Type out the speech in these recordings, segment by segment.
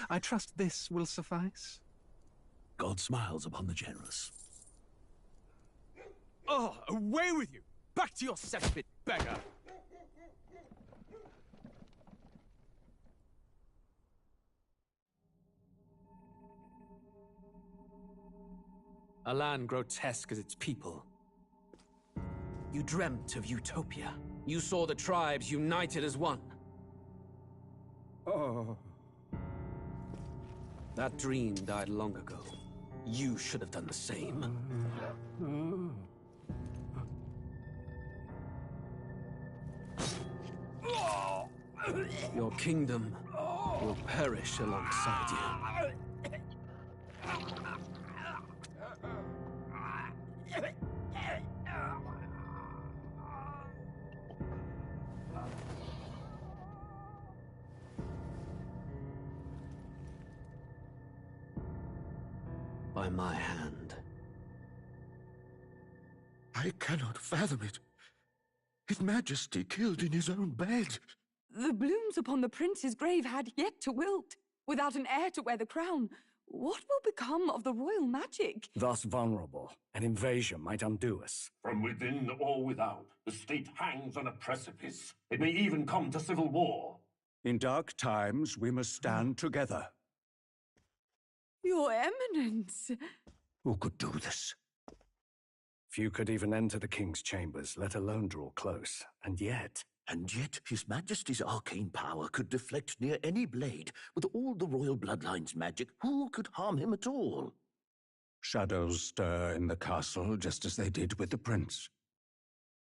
I trust this will suffice. God smiles upon the generous. Oh, away with you! Back to your cesspit, beggar! A land grotesque as its people. You dreamt of utopia. You saw the tribes united as one. Oh. That dream died long ago. You should have done the same. Your kingdom will perish alongside you. By my hand. I cannot fathom it. His Majesty killed in his own bed. The blooms upon the prince's grave had yet to wilt. Without an heir to wear the crown, what will become of the royal magic? Thus vulnerable, an invasion might undo us. From within or without, the state hangs on a precipice. It may even come to civil war. In dark times, we must stand together. Your Eminence! Who could do this? Few could even enter the king's chambers, let alone draw close. And yet His Majesty's arcane power could deflect near any blade. With all the royal bloodline's magic, who could harm him at all? Shadows stir in the castle just as they did with the prince.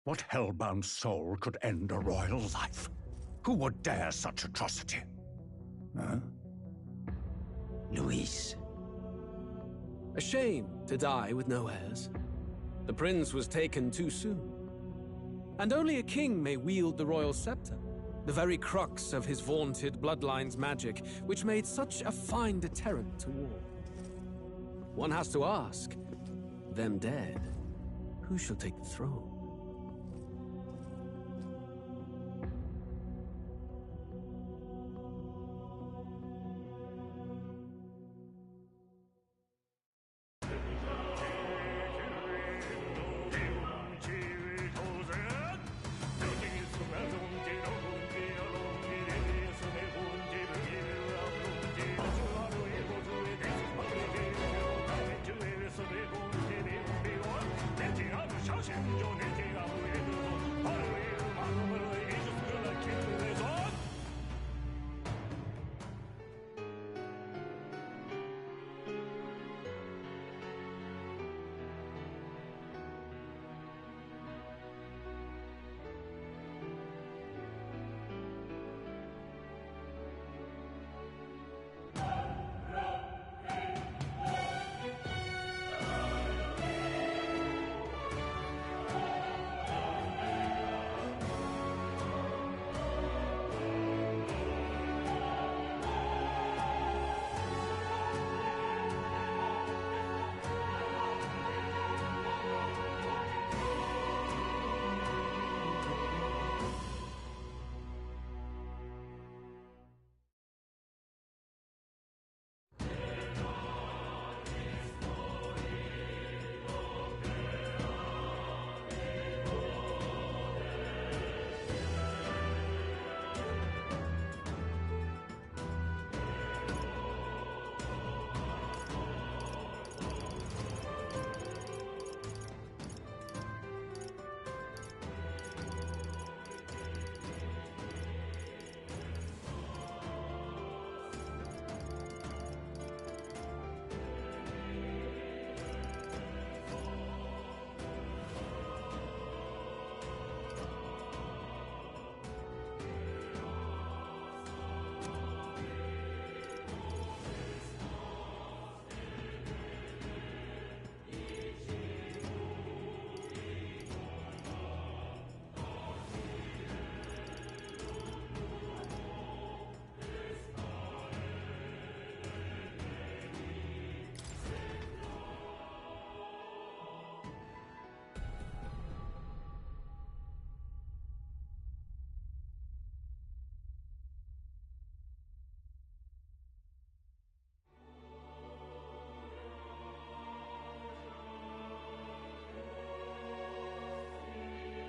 What hellbound soul could end a royal life? Who would dare such atrocity? Huh? Luis. A shame to die with no heirs. The prince was taken too soon. And only a king may wield the royal scepter, the very crux of his vaunted bloodline's magic, which made such a fine deterrent to war. One has to ask, them dead, who shall take the throne?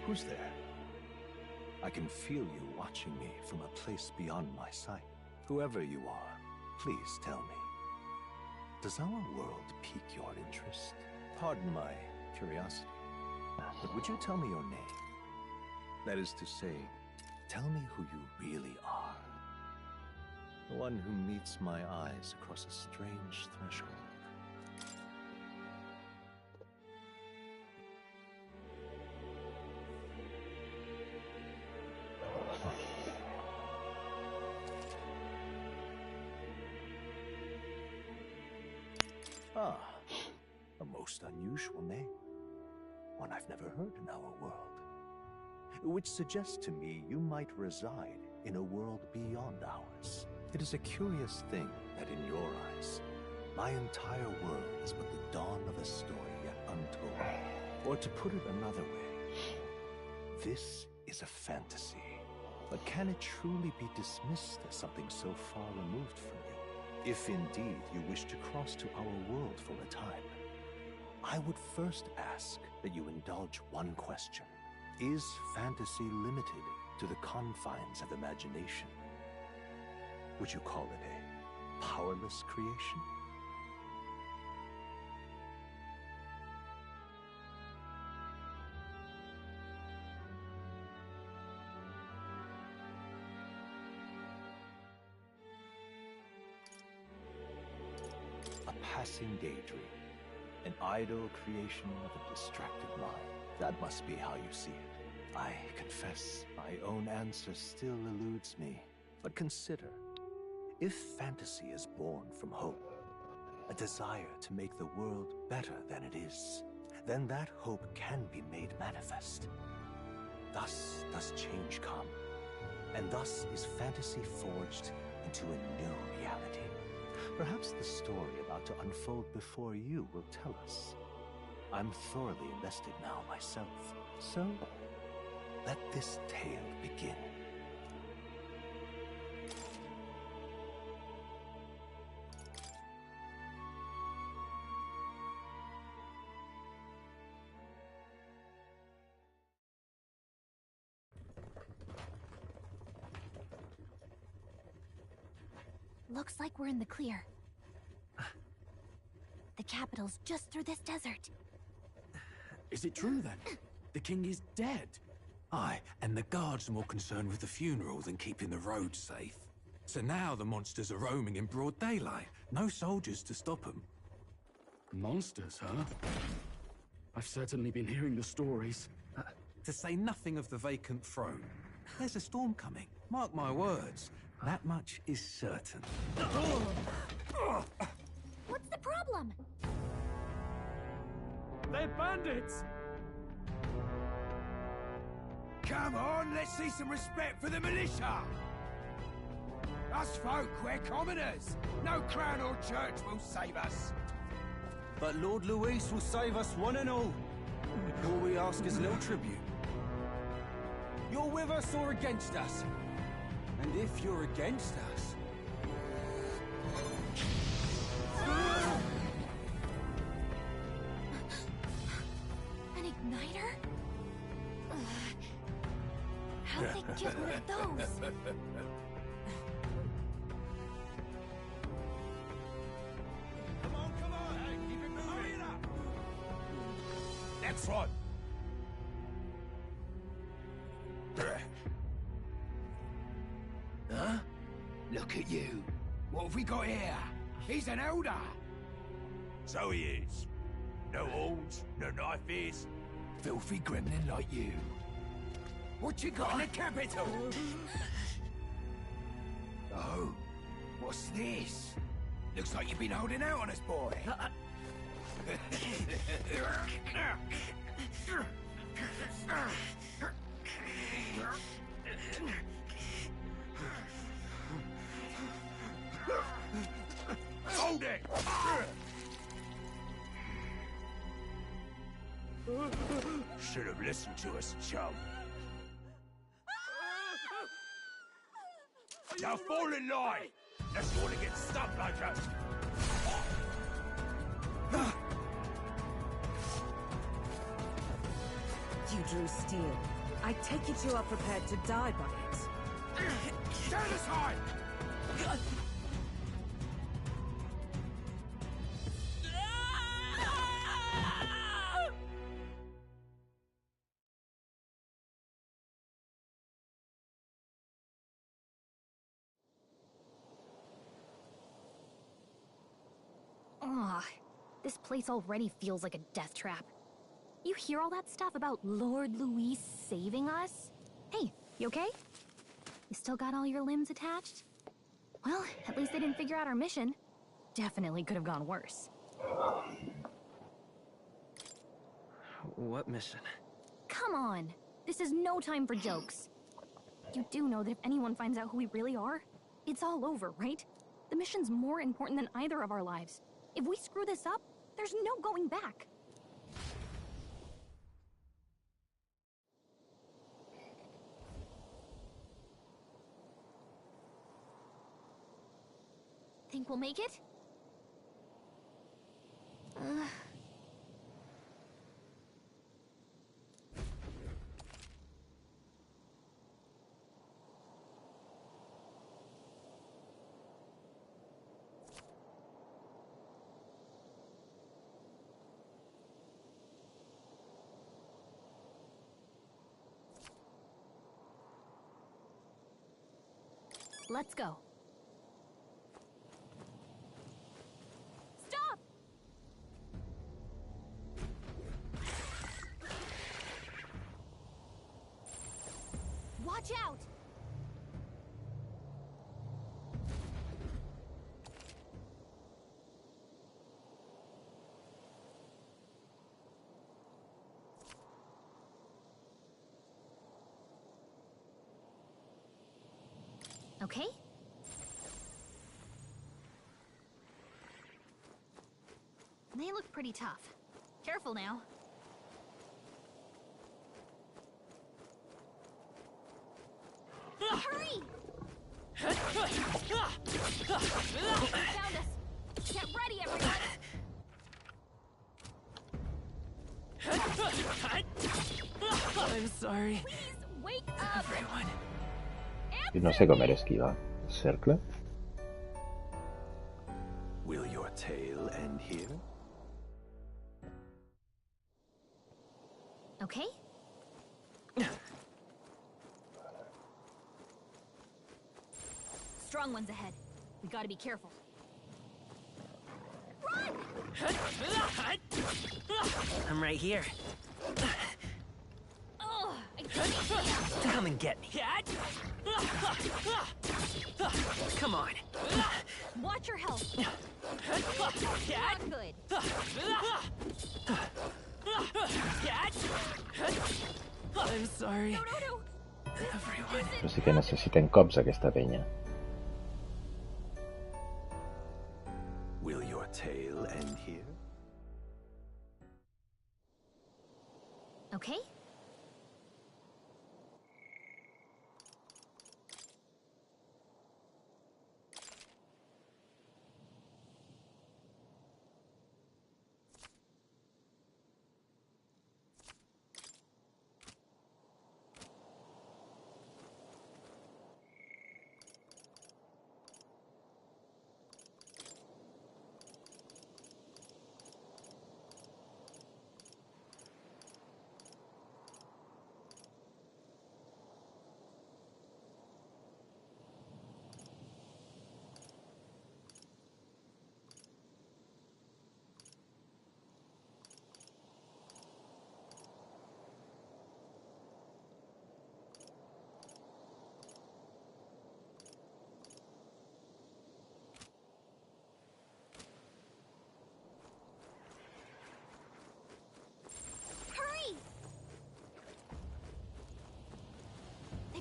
Who's there? I can feel you watching me from a place beyond my sight. Whoever you are, please tell me. Does our world pique your interest? Pardon my curiosity, but would you tell me your name? That is to say, tell me who you really are. The one who meets my eyes across a strange threshold. Ah, a most unusual name. One I've never heard in our world. Which suggests to me you might reside in a world beyond ours. It is a curious thing that in your eyes, my entire world is but the dawn of a story yet untold. Or to put it another way, this is a fantasy. But can it truly be dismissed as something so far removed from you? If indeed you wish to cross to our world for a time, I would first ask that you indulge one question. Is fantasy limited to the confines of imagination? Would you call it a powerless creation? A passing daydream, an idle creation of a distracted mind. That must be how you see it. I confess, my own answer still eludes me. But consider, if fantasy is born from hope, a desire to make the world better than it is, then that hope can be made manifest. Thus does change come, and thus is fantasy forged into a new reality. Perhaps the story about to unfold before you will tell us. I'm thoroughly invested now myself, so let this tale begin. Looks like we're in the clear. The capital's just through this desert. Is it true then? The king is dead? Aye, and the guards are more concerned with the funeral than keeping the roads safe. So now the monsters are roaming in broad daylight. No soldiers to stop them. Monsters, huh? I've certainly been hearing the stories. To say nothing of the vacant throne. There's a storm coming. Mark my words. That much is certain. What's the problem? They're bandits! Come on, let's see some respect for the militia! Us folk, we're commoners. No crown or church will save us. But Lord Luis will save us one and all. All we ask is little tribute. You're with us or against us? And if you're against us... An igniter? How'd they get one of those? Come on, hey, keep it moving. Hurry it up. Next one. Huh? Look at you. What have we got here? He's an elder. So he is. No horns, no knife ears. Filthy gremlin like you. What you got in the capital? Oh, what's this? Looks like you've been holding out on us, boy. Hold it! Should have listened to us, chum. Now fall in line! Unless you want to get stuck like us. You drew steel. I take it you are prepared to die by it. Stand aside! Ugh, this place already feels like a death trap. You hear all that stuff about Lord Luis saving us? Hey, you okay? You still got all your limbs attached? Well, at least they didn't figure out our mission. Definitely could have gone worse. What mission? Come on! This is no time for jokes. You do know that if anyone finds out who we really are, it's all over, right? The mission's more important than either of our lives. If we screw this up, there's no going back. Think we'll make it? Let's go. Stop! Watch out! Okay? They look pretty tough. Careful now. Hurry! They found us! Get ready, everyone! I'm sorry. Please, wake up! Everyone. Y no sé comer esquiva. Cercle. Will your tale end here? Okay? Strong ones ahead. We gotta be careful. Run! I'm right here. Oh, I can't. Come and get me. Come on. Watch your health. Not good. I'm sorry. No. Everyone. Però sí que necessiten cops, aquesta penya. Will your tale end here? Okay?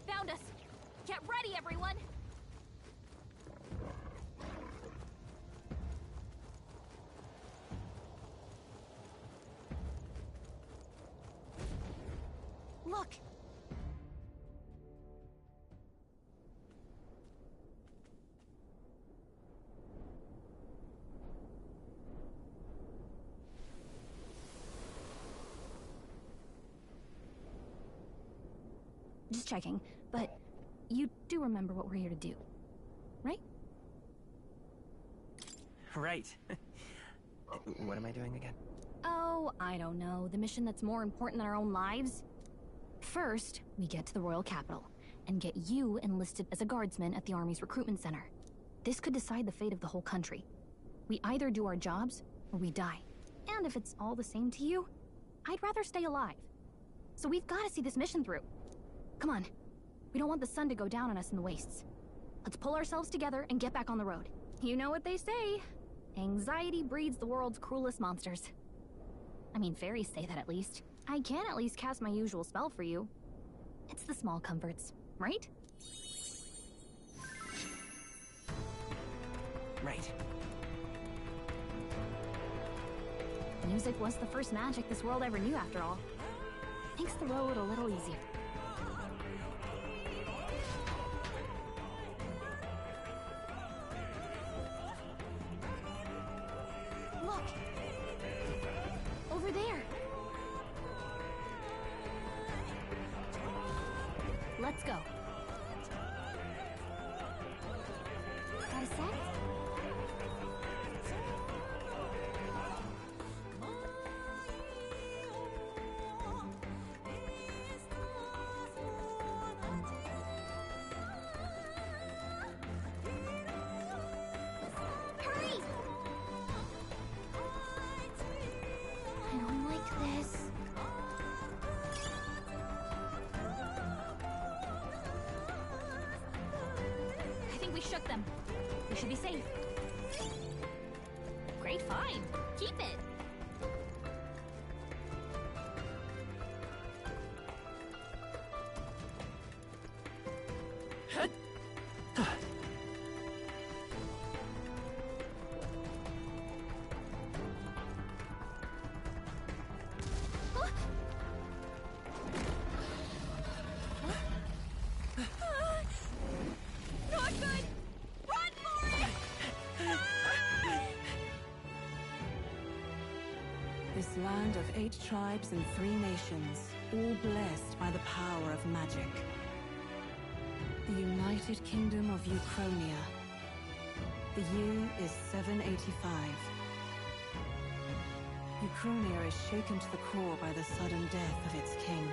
Found us! Get ready, everyone! Look! just checking. But you do remember what we're here to do, right? Right. What am I doing again? Oh, I don't know. The mission that's more important than our own lives? First, we get to the royal capital and get you enlisted as a guardsman at the army's recruitment center. This could decide the fate of the whole country. We either do our jobs or we die. And if it's all the same to you, I'd rather stay alive. So we've got to see this mission through. Come on. We don't want the sun to go down on us in the wastes. Let's pull ourselves together and get back on the road. You know what they say. Anxiety breeds the world's cruelest monsters. I mean, fairies say that at least. I can at least cast my usual spell for you. It's the small comforts, right? Right. Music was the first magic this world ever knew, after all. Makes the road a little easier. Look! Over there! Let's go. Got a sec? Hurry! I don't like this. I think we shook them. We should be safe. Great find. Keep it. Not good! Run for it! This land of 8 tribes and 3 nations, all blessed by the power of magic. The United Kingdom of Uchronia. The year is 785. Uchronia is shaken to the core by the sudden death of its king.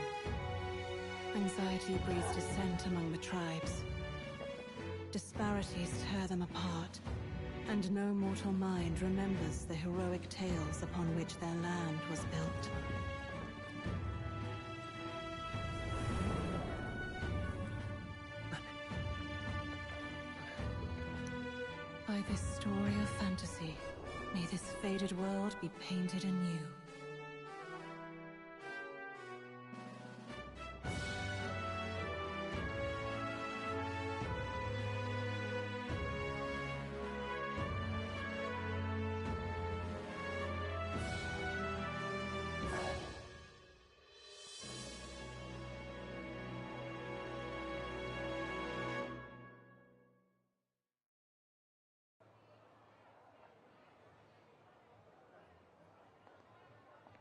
Anxiety breeds dissent among the tribes. Disparities tear them apart, and no mortal mind remembers the heroic tales upon which their land was built. By this story of fantasy, may this faded world be painted anew.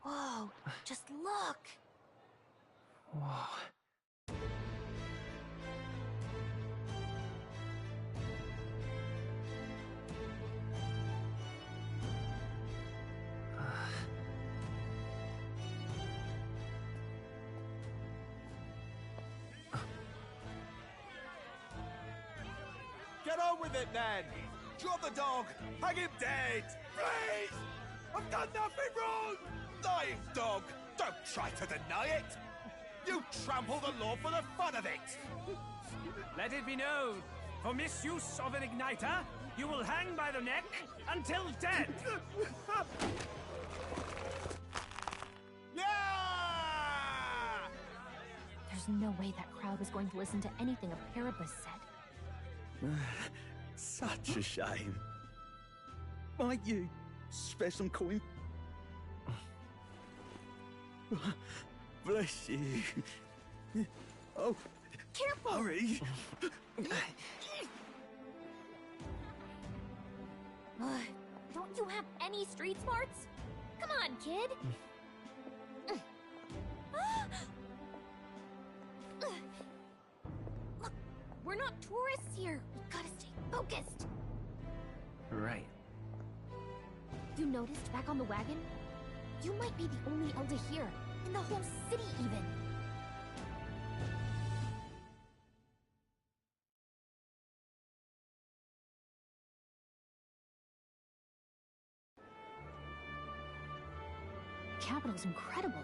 Whoa, just look! Whoa. Get on with it, then! Drop the dog! Hang him dead! Please! I've done nothing wrong! Lying dog! Don't try to deny it! You trample the law for the fun of it! Let it be known, for misuse of an igniter, you will hang by the neck until dead! Yeah! There's no way that crowd was going to listen to anything a Paribus said. Such a shame. Might you spare some coin? Bless you. Oh, careful! Hurry! Don't you have any street smarts? Come on, kid! not tourists here. We gotta stay focused. Right. You noticed back on the wagon? You might be the only elder here, in the whole city even. The capital's incredible.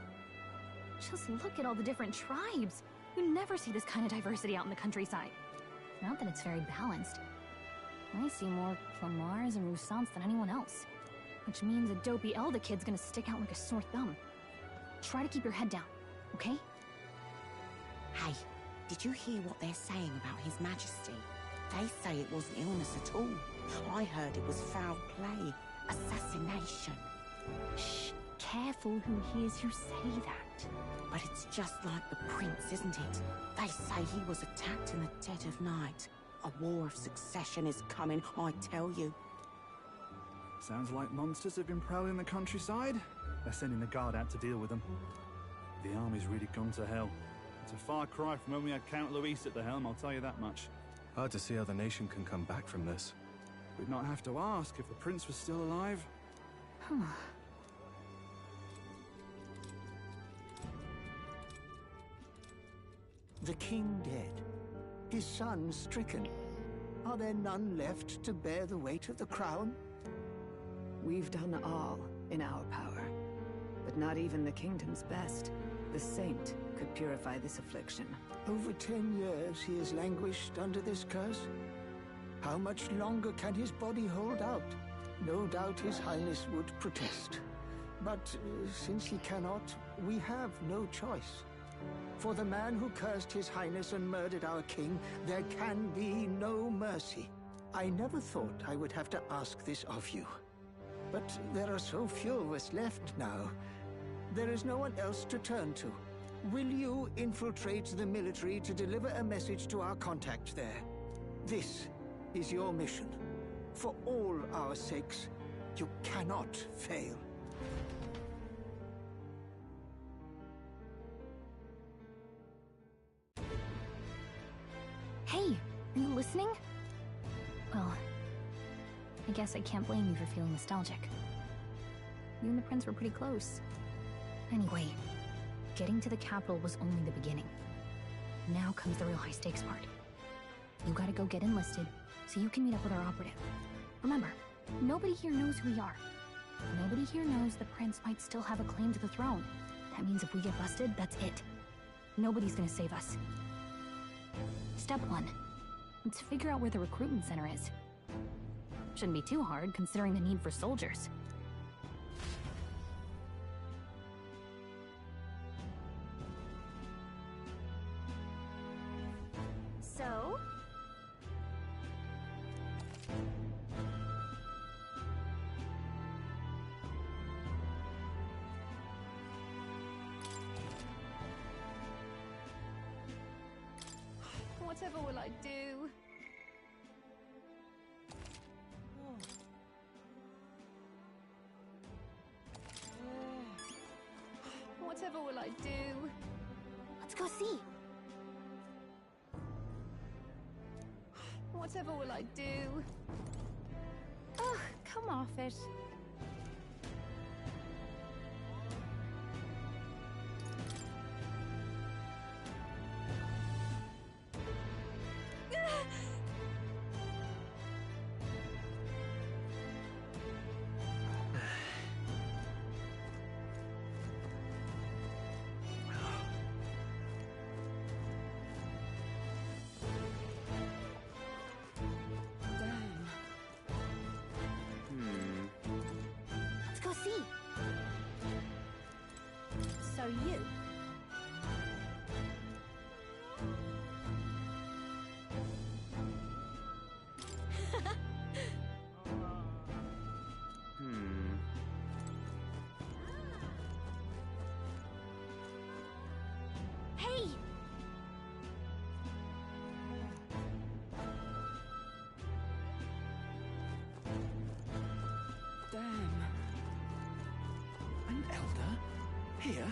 Just look at all the different tribes. You never see this kind of diversity out in the countryside. Not that it's very balanced. I see more Flamars and Roussants than anyone else. Which means a dopey elder kid's gonna stick out like a sore thumb. Try to keep your head down, okay? Hey, did you hear what they're saying about His Majesty? They say it wasn't illness at all. I heard it was foul play, assassination. Shh, careful who hears you say that. But it's just like the prince, isn't it? They say he was attacked in the dead of night. A war of succession is coming, I tell you. Sounds like monsters have been prowling the countryside. They're sending the guard out to deal with them. The army's really gone to hell. It's a far cry from when we had Count Luis at the helm, I'll tell you that much. Hard to see how the nation can come back from this. We'd not have to ask if the prince was still alive. The king dead. His son stricken. Are there none left to bear the weight of the crown? We've done all in our power, but not even the kingdom's best. The saint could purify this affliction. Over 10 years he has languished under this curse. How much longer can his body hold out? No doubt his highness would protest. But since he cannot, we have no choice. For the man who cursed his highness and murdered our king, there can be no mercy. I never thought I would have to ask this of you. But there are so few of us left now. There is no one else to turn to. Will you infiltrate the military to deliver a message to our contact there? This is your mission. For all our sakes, you cannot fail. Hey, are you listening? Well, I guess I can't blame you for feeling nostalgic. You and the prince were pretty close. Anyway, getting to the capital was only the beginning. Now comes the real high-stakes part. You gotta go get enlisted, so you can meet up with our operative. Remember, nobody here knows who we are. Nobody here knows the prince might still have a claim to the throne. That means if we get busted, that's it. Nobody's gonna save us. Step 1. Let's figure out where the recruitment center is. Shouldn't be too hard, considering the need for soldiers. So? Whatever will I do? Whatever will I do? Let's go see. Whatever will I do? Ugh, come off it. Let's go see. So you. Hey! Damn. An elder? Here?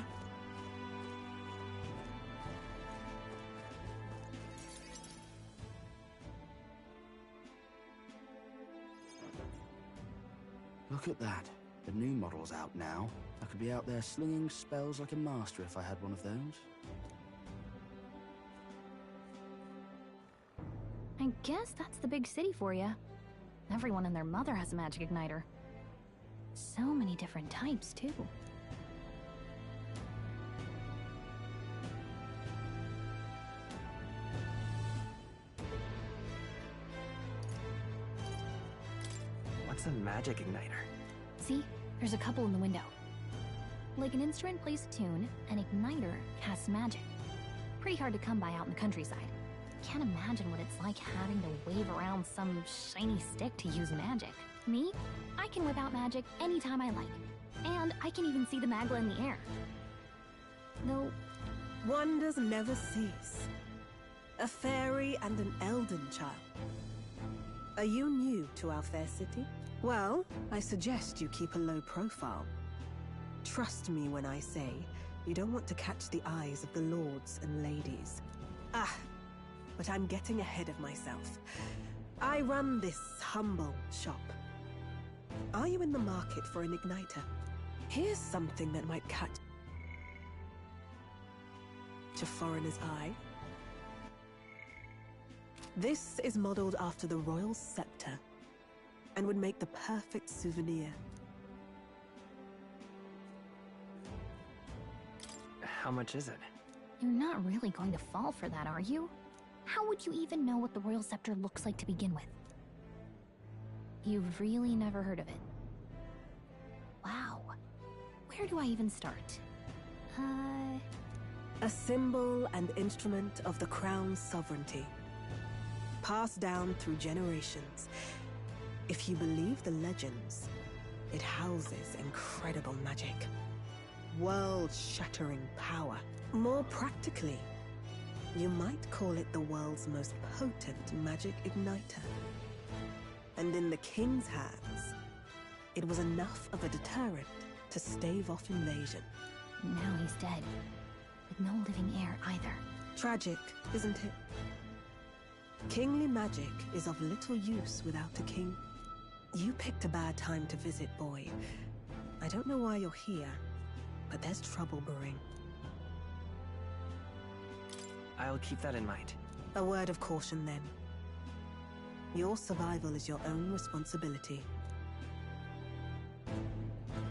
Look at that. The new model's out now. I could be out there slinging spells like a master if I had one of those. I guess that's the big city for you. Everyone and their mother has a magic igniter. So many different types, too. What's a magic igniter? See? There's a couple in the window. Like an instrument plays a tune, an igniter casts magic. Pretty hard to come by out in the countryside. Can't imagine what it's like having to wave around some shiny stick to use magic. Me? I can whip out magic anytime I like. And I can even see the Magla in the air. Though... Wonders never cease. A fairy and an elden child. Are you new to our fair city? Well, I suggest you keep a low profile. Trust me when I say you don't want to catch the eyes of the lords and ladies. But I'm getting ahead of myself. I run this humble shop. Are you in the market for an igniter? Here's something that might catch a foreigner's eye. This is modeled after the royal scepter and would make the perfect souvenir. How much is it? You're not really going to fall for that, are you? How would you even know what the royal scepter looks like to begin with? You've really never heard of it. Wow. Where do I even start? A symbol and instrument of the crown's sovereignty. Passed down through generations. If you believe the legends, it houses incredible magic. World-shattering power. More practically, you might call it the world's most potent magic igniter. And in the king's hands, it was enough of a deterrent to stave off invasion. Now he's dead, with no living heir either. Tragic, isn't it? Kingly magic is of little use without a king. You picked a bad time to visit, boy. I don't know why you're here, but there's trouble brewing. I'll keep that in mind. A word of caution, then. Your survival is your own responsibility.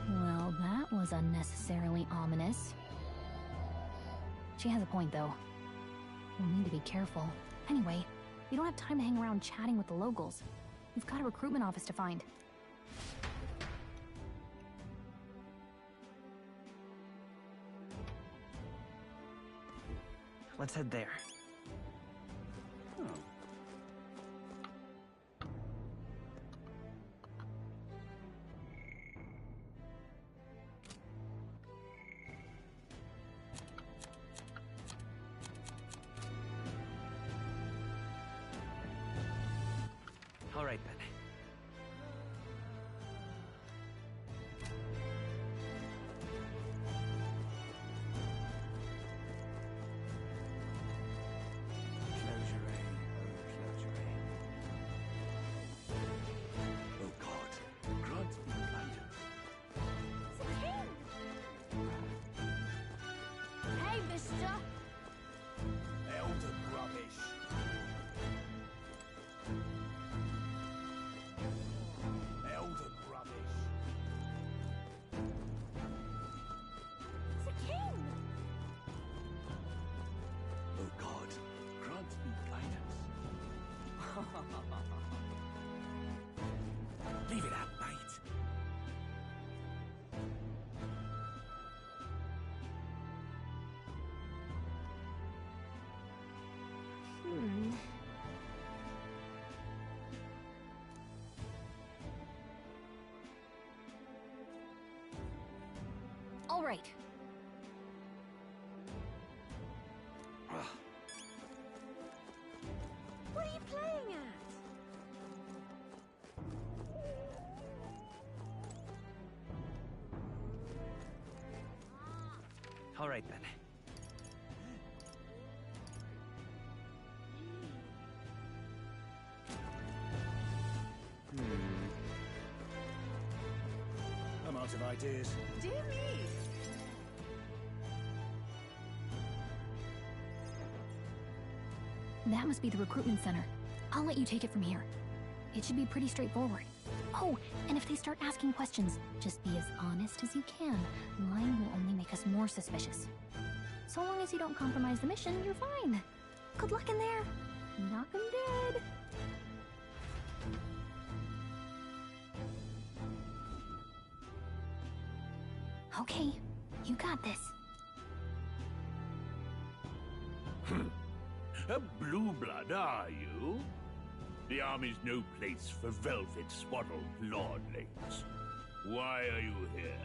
Well, that was unnecessarily ominous. She has a point, though. We'll need to be careful. Anyway, we don't have time to hang around chatting with the locals. We've got a recruitment office to find. Let's head there. All right, then. Oh God, grant me guidance. Hey, mister! Elden rubbish. Elden rubbish. It's a king! Oh God, grant me guidance. Leave it out, mate. All right. What are you playing at? All right, then. out of ideas. Dear me! That must be the recruitment center. I'll let you take it from here. It should be pretty straightforward. Oh, and if they start asking questions, just be as honest as you can. Lying will only make us more suspicious. So long as you don't compromise the mission, you're fine. Good luck in there. Knock 'em dead. Okay, you got this. A blue blood, are you? The army's no place for velvet-swaddled lordlings. Why are you here?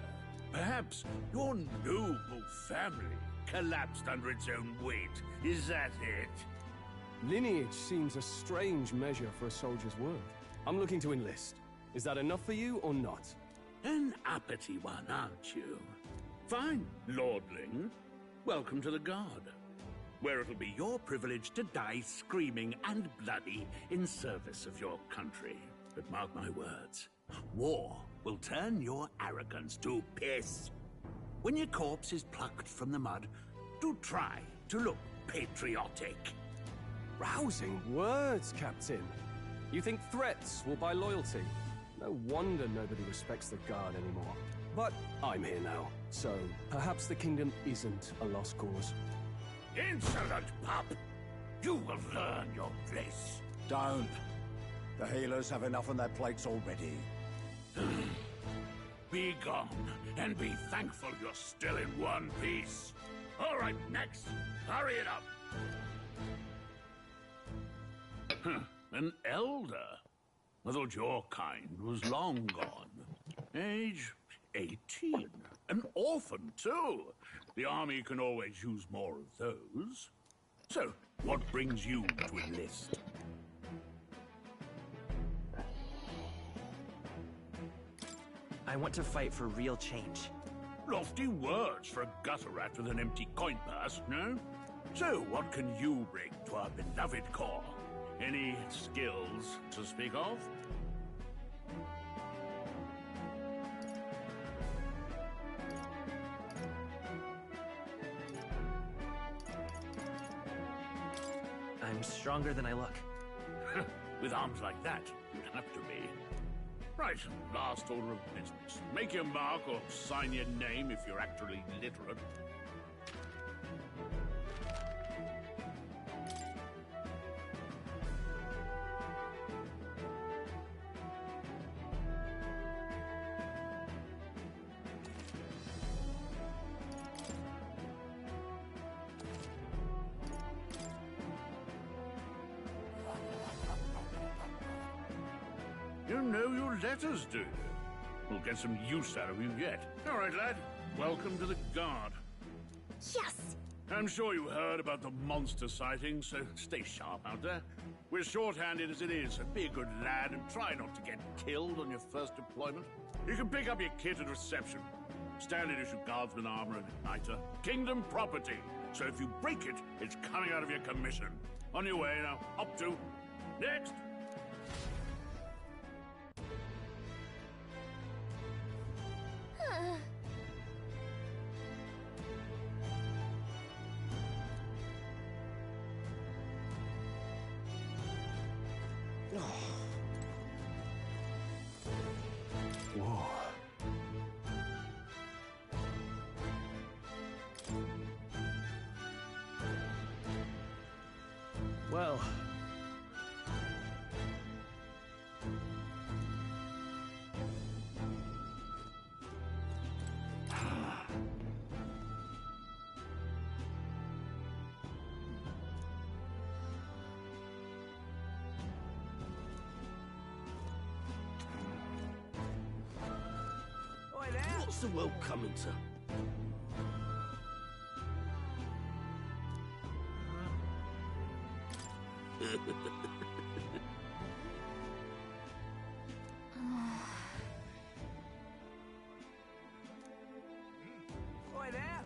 Perhaps your noble family collapsed under its own weight. Is that it? Lineage seems a strange measure for a soldier's worth. I'm looking to enlist. Is that enough for you or not? An uppity one, aren't you? Fine, lordling. Welcome to the Guard, where it'll be your privilege to die screaming and bloody in service of your country. But mark my words, war will turn your arrogance to piss. When your corpse is plucked from the mud, do try to look patriotic. Rousing words, Captain. You think threats will buy loyalty? No wonder nobody respects the Guard anymore. But I'm here now, so perhaps the kingdom isn't a lost cause. Insolent pup! You will learn your place. Don't. The healers have enough on their plates already. Be gone, and be thankful you're still in one piece. All right, next. Hurry it up. An elder? I thought your kind was long gone. Age 18. An orphan, too. The army can always use more of those. So, what brings you to enlist? I want to fight for real change. Lofty words for a gutter rat with an empty coin purse, no? So, what can you bring to our beloved corps? Any skills to speak of? I'm stronger than I look. With arms like that, you'd have to be. Right, last order of business. Make your mark or sign your name if you're actually literate. You know your letters, do you? We'll get some use out of you yet. All right, lad. Welcome to the Guard. Yes! I'm sure you heard about the monster sightings, so stay sharp out there. We're short-handed as it is, so be a good lad and try not to get killed on your first deployment. You can pick up your kit at reception. Standard issue guardsman armor and igniter. Kingdom property. So if you break it, it's coming out of your commission. On your way now. Up to. Next! Whoa. Well. What's the world coming to? Oi there!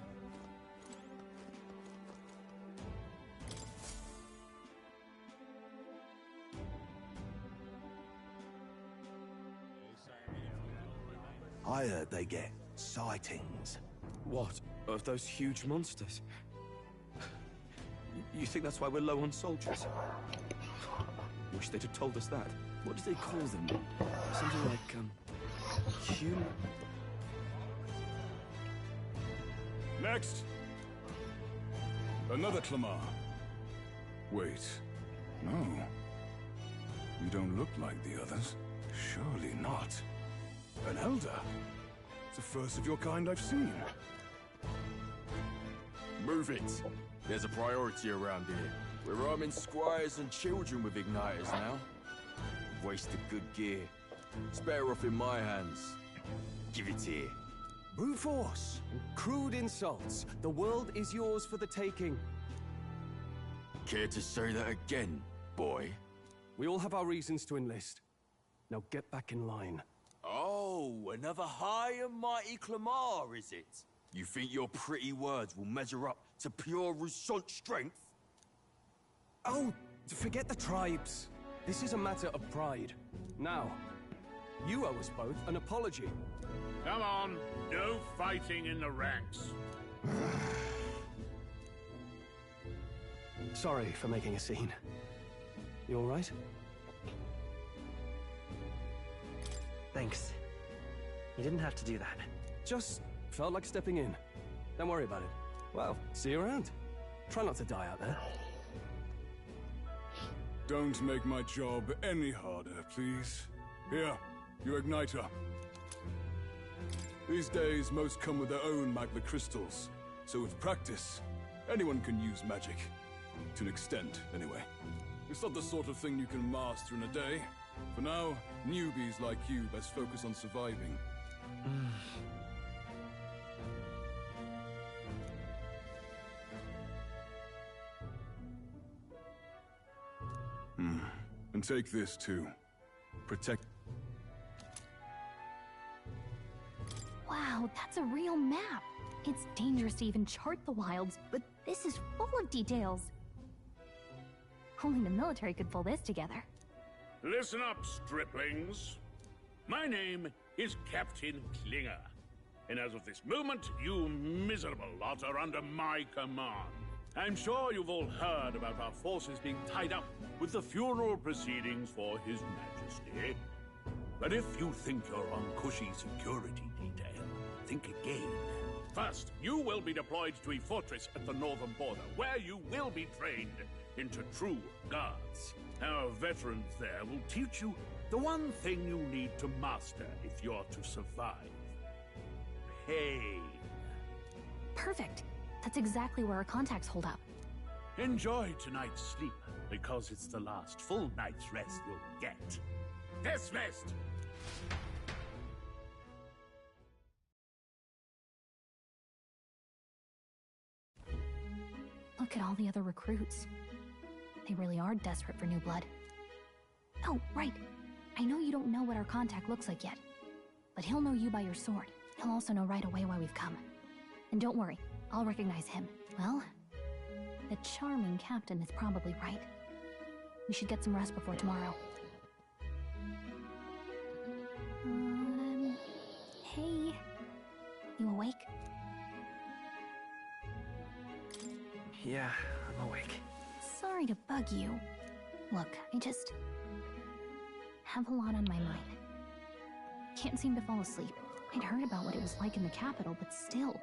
I heard they get sightings. What? Of those huge monsters? You think that's why we're low on soldiers? Wish they'd have told us that. What did they call them? Something like, human... Next! Another Clamar. Wait. No. You don't look like the others. Surely not. An elder? It's the first of your kind I've seen. Move it. There's a priority around here. We're arming squires and children with igniters now. Wasted good gear. It's better off in my hands. Give it here. Brute force! Crude insults. The world is yours for the taking. Care to say that again, boy? We all have our reasons to enlist. Now get back in line. Oh, another high and mighty Clamar, is it? You think your pretty words will measure up to pure Rousseau strength? Oh, forget the tribes. This is a matter of pride. Now, you owe us both an apology. Come on, no fighting in the ranks. Sorry for making a scene. You all right? Thanks. You didn't have to do that. Just felt like stepping in. Don't worry about it. Well, see you around. Try not to die out there. Don't make my job any harder, please. Here, your igniter. These days, most come with their own magma crystals. So with practice, anyone can use magic. To an extent, anyway. It's not the sort of thing you can master in a day. For now, newbies like you best focus on surviving. And take this too. Protect. Wow, that's a real map. It's dangerous to even chart the wilds, but this is full of details. Only the military could pull this together. Listen up, striplings. My name is Captain Klinger, and as of this moment, you miserable lot are under my command. I'm sure you've all heard about our forces being tied up with the funeral proceedings for His Majesty. But if you think you're on cushy security detail, think again. First, you will be deployed to a fortress at the northern border, where you will be trained into true guards. Our veterans there will teach you the one thing you need to master if you're to survive. Pain. Perfect. That's exactly where our contacts hold up. Enjoy tonight's sleep, because it's the last full night's rest you'll get. Dismissed! Look at all the other recruits. They really are desperate for new blood. Oh, right. I know you don't know what our contact looks like yet, but he'll know you by your sword. He'll also know right away why we've come. And don't worry, I'll recognize him. Well, the charming captain is probably right. We should get some rest before tomorrow. Hey. You awake? Yeah, I'm awake. Sorry to bug you. Look, I just have a lot on my mind. Can't seem to fall asleep. I'd heard about what it was like in the capital, but still.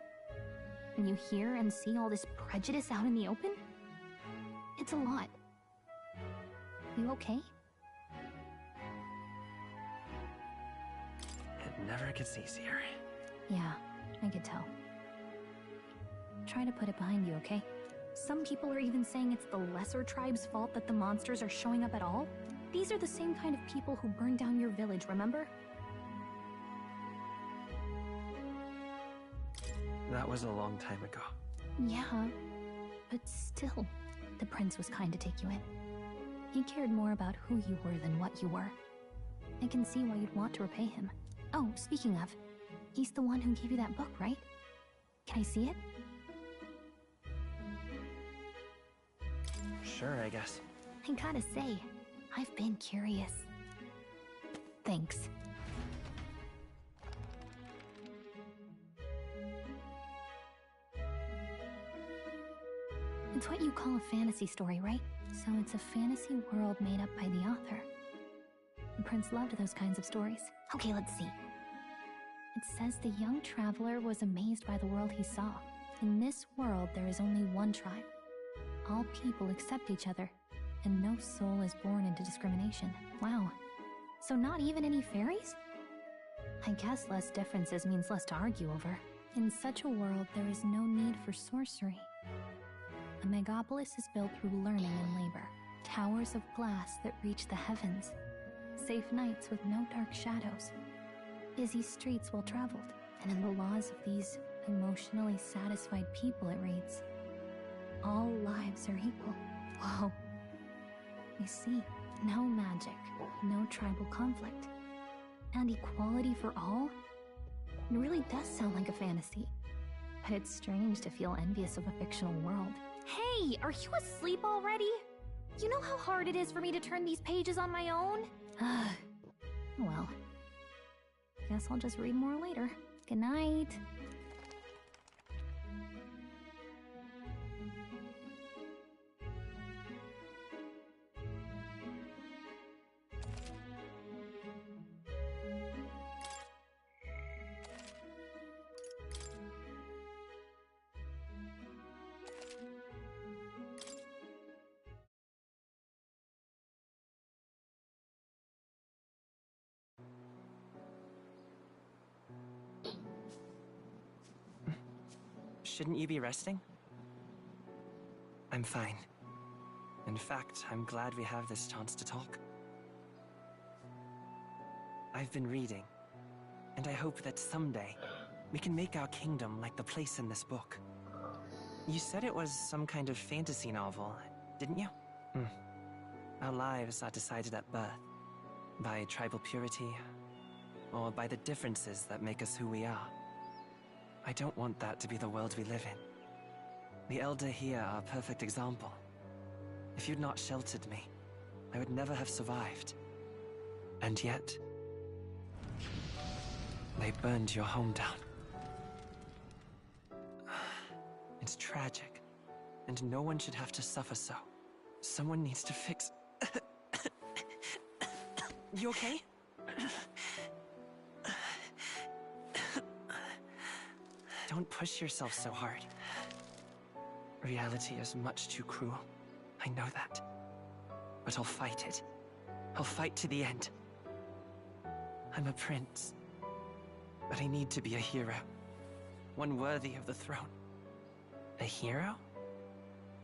When you hear and see all this prejudice out in the open, it's a lot. You okay? It never gets easier. Yeah, I could tell. Try to put it behind you, okay? Some people are even saying it's the lesser tribe's fault that the monsters are showing up at all. These are the same kind of people who burned down your village, remember? That was a long time ago. Yeah, but still, the prince was kind to take you in. He cared more about who you were than what you were. I can see why you'd want to repay him. Oh, speaking of, he's the one who gave you that book, right? Can I see it? Sure, I guess. I gotta say, I've been curious. Thanks. It's what you call a fantasy story, right? So it's a fantasy world made up by the author. The prince loved those kinds of stories. Okay, let's see. It says the young traveler was amazed by the world he saw. In this world, there is only one tribe. All people accept each other, and no soul is born into discrimination. Wow. So not even any fairies? I guess less differences means less to argue over. In such a world, there is no need for sorcery. A megapolis is built through learning and labor. Towers of glass that reach the heavens. Safe nights with no dark shadows. Busy streets well traveled. And in the laws of these emotionally satisfied people, it reads, all lives are equal. Whoa. You see, no magic, no tribal conflict, and equality for all? It really does sound like a fantasy. But it's strange to feel envious of a fictional world. Hey, are you asleep already? You know how hard it is for me to turn these pages on my own? Well, guess I'll just read more later. Good night. Shouldn't you be resting? I'm fine. In fact, I'm glad we have this chance to talk. I've been reading, and I hope that someday we can make our kingdom like the place in this book. You said it was some kind of fantasy novel, didn't you? Our lives are decided at birth, by tribal purity, or by the differences that make us who we are. I don't want that to be the world we live in. The Elder here are a perfect example. If you'd not sheltered me, I would never have survived. And yet, they burned your home down. It's tragic, and no one should have to suffer so. Someone needs to fix... You okay? Don't push yourself so hard. Reality is much too cruel. I know that. But I'll fight it. I'll fight to the end. I'm a prince. But I need to be a hero. One worthy of the throne. A hero?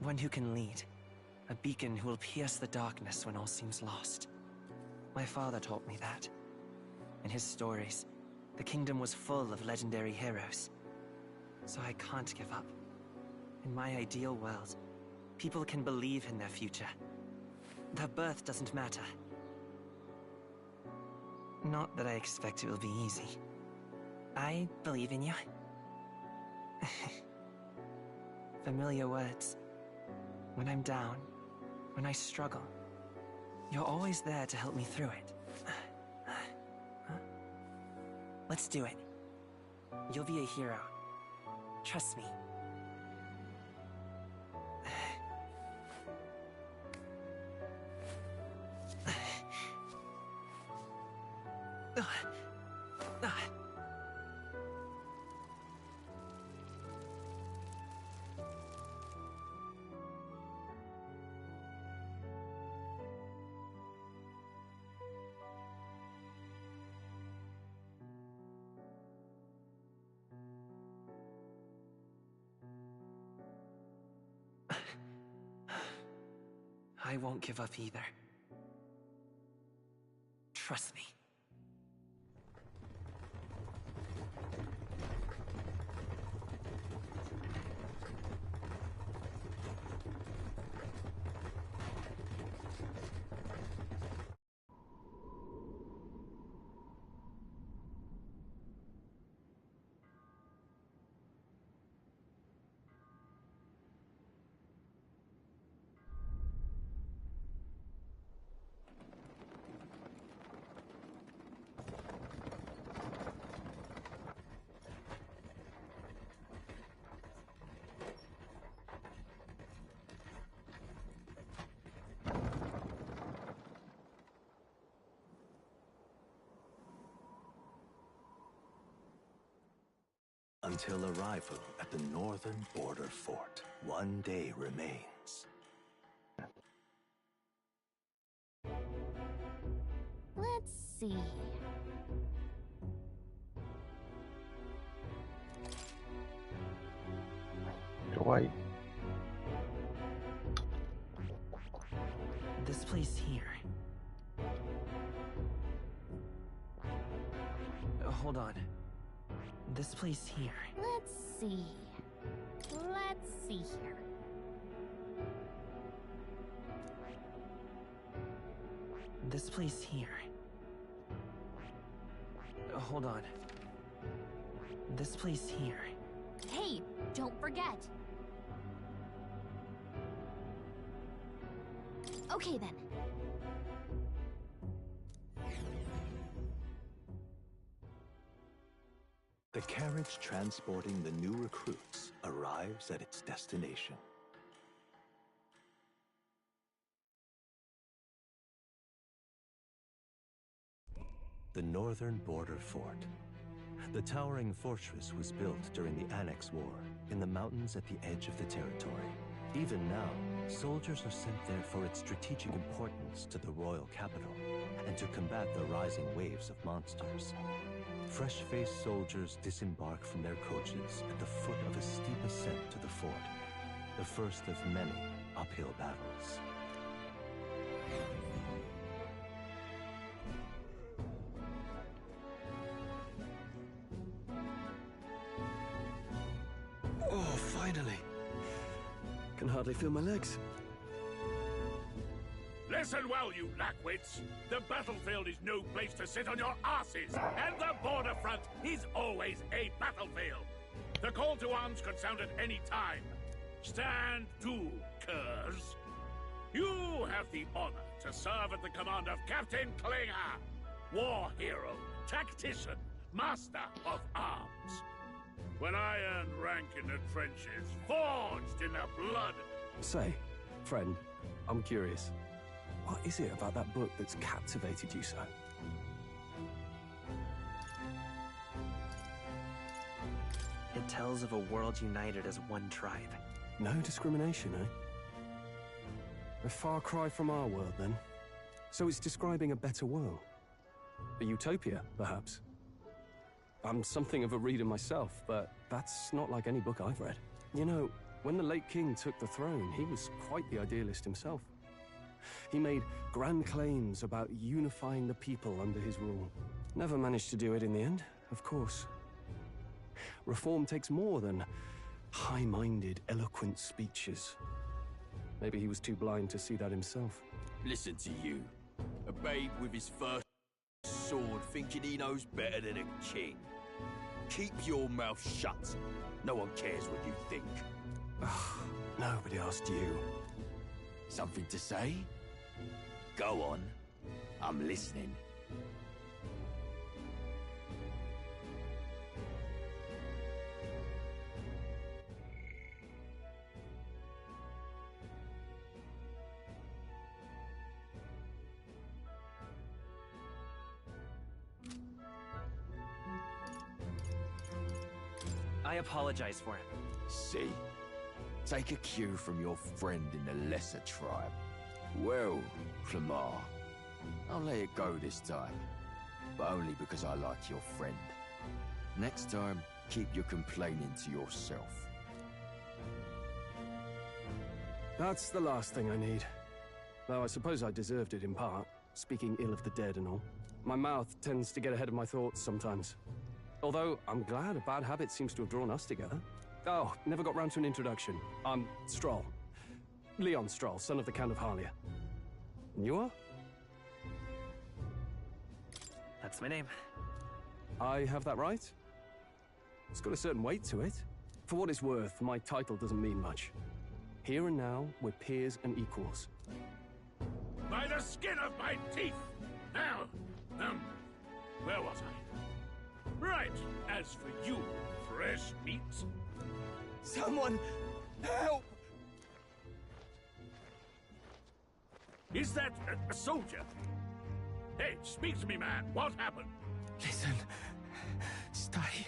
One who can lead. A beacon who will pierce the darkness when all seems lost. My father taught me that. In his stories, the kingdom was full of legendary heroes. So I can't give up. In my ideal world, people can believe in their future. Their birth doesn't matter. Not that I expect it will be easy. I believe in you. Familiar words. When I'm down, when I struggle, you're always there to help me through it. Let's do it. You'll be a hero. Trust me. I won't give up either. Trust me. until arrival at the northern border fort. One day remains. Let's see. Why? This place here. Hold on. This place here. Let's see. Let's see here. This place here. Hold on. This place here. Hey, don't forget. Okay then. The carriage transporting the new recruits arrives at its destination. The northern border fort. The towering fortress was built during the Annex War in the mountains at the edge of the territory. Even now, soldiers are sent there for its strategic importance to the royal capital and to combat the rising waves of monsters. Fresh-faced soldiers disembark from their coaches at the foot of a steep ascent to the fort, the first of many uphill battles. Oh, finally. Can hardly feel my legs. Listen well, you lackwits. The battlefield is no place to sit on your asses, and the border front is always a battlefield. The call to arms could sound at any time. Stand to, curs. You have the honor to serve at the command of Captain Klinger, war hero, tactician, master of arms. When I earned rank in the trenches, forged in the blood. Say, friend, I'm curious. What is it about that book that's captivated you so? It tells of a world united as one tribe. No discrimination, eh? A far cry from our world, then. So it's describing a better world. A utopia, perhaps. I'm something of a reader myself, but that's not like any book I've read. You know, when the late king took the throne, he was quite the idealist himself. He made grand claims about unifying the people under his rule. Never managed to do it in the end, of course. Reform takes more than high-minded, eloquent speeches. Maybe he was too blind to see that himself. Listen to you. A babe with his first sword thinking he knows better than a king. Keep your mouth shut. No one cares what you think. Nobody asked you. Something to say? Go on. I'm listening. I apologize for him. See? Take a cue from your friend in the lesser tribe. Well, Clemar, I'll let it go this time. But only because I like your friend. Next time, keep your complaining to yourself. That's the last thing I need. Though I suppose I deserved it in part, speaking ill of the dead and all. My mouth tends to get ahead of my thoughts sometimes. Although, I'm glad a bad habit seems to have drawn us together. Oh, never got round to an introduction. I'm Stroll. Leon Stroll, son of the Count of Harlia. And you are? That's my name. I have that right? It's got a certain weight to it. For what it's worth, my title doesn't mean much. Here and now, we're peers and equals. By the skin of my teeth! Now, where was I? Right, as for you, fresh meat. Someone, help! Is that a soldier? Hey, speak to me, man. What happened? Listen. Stay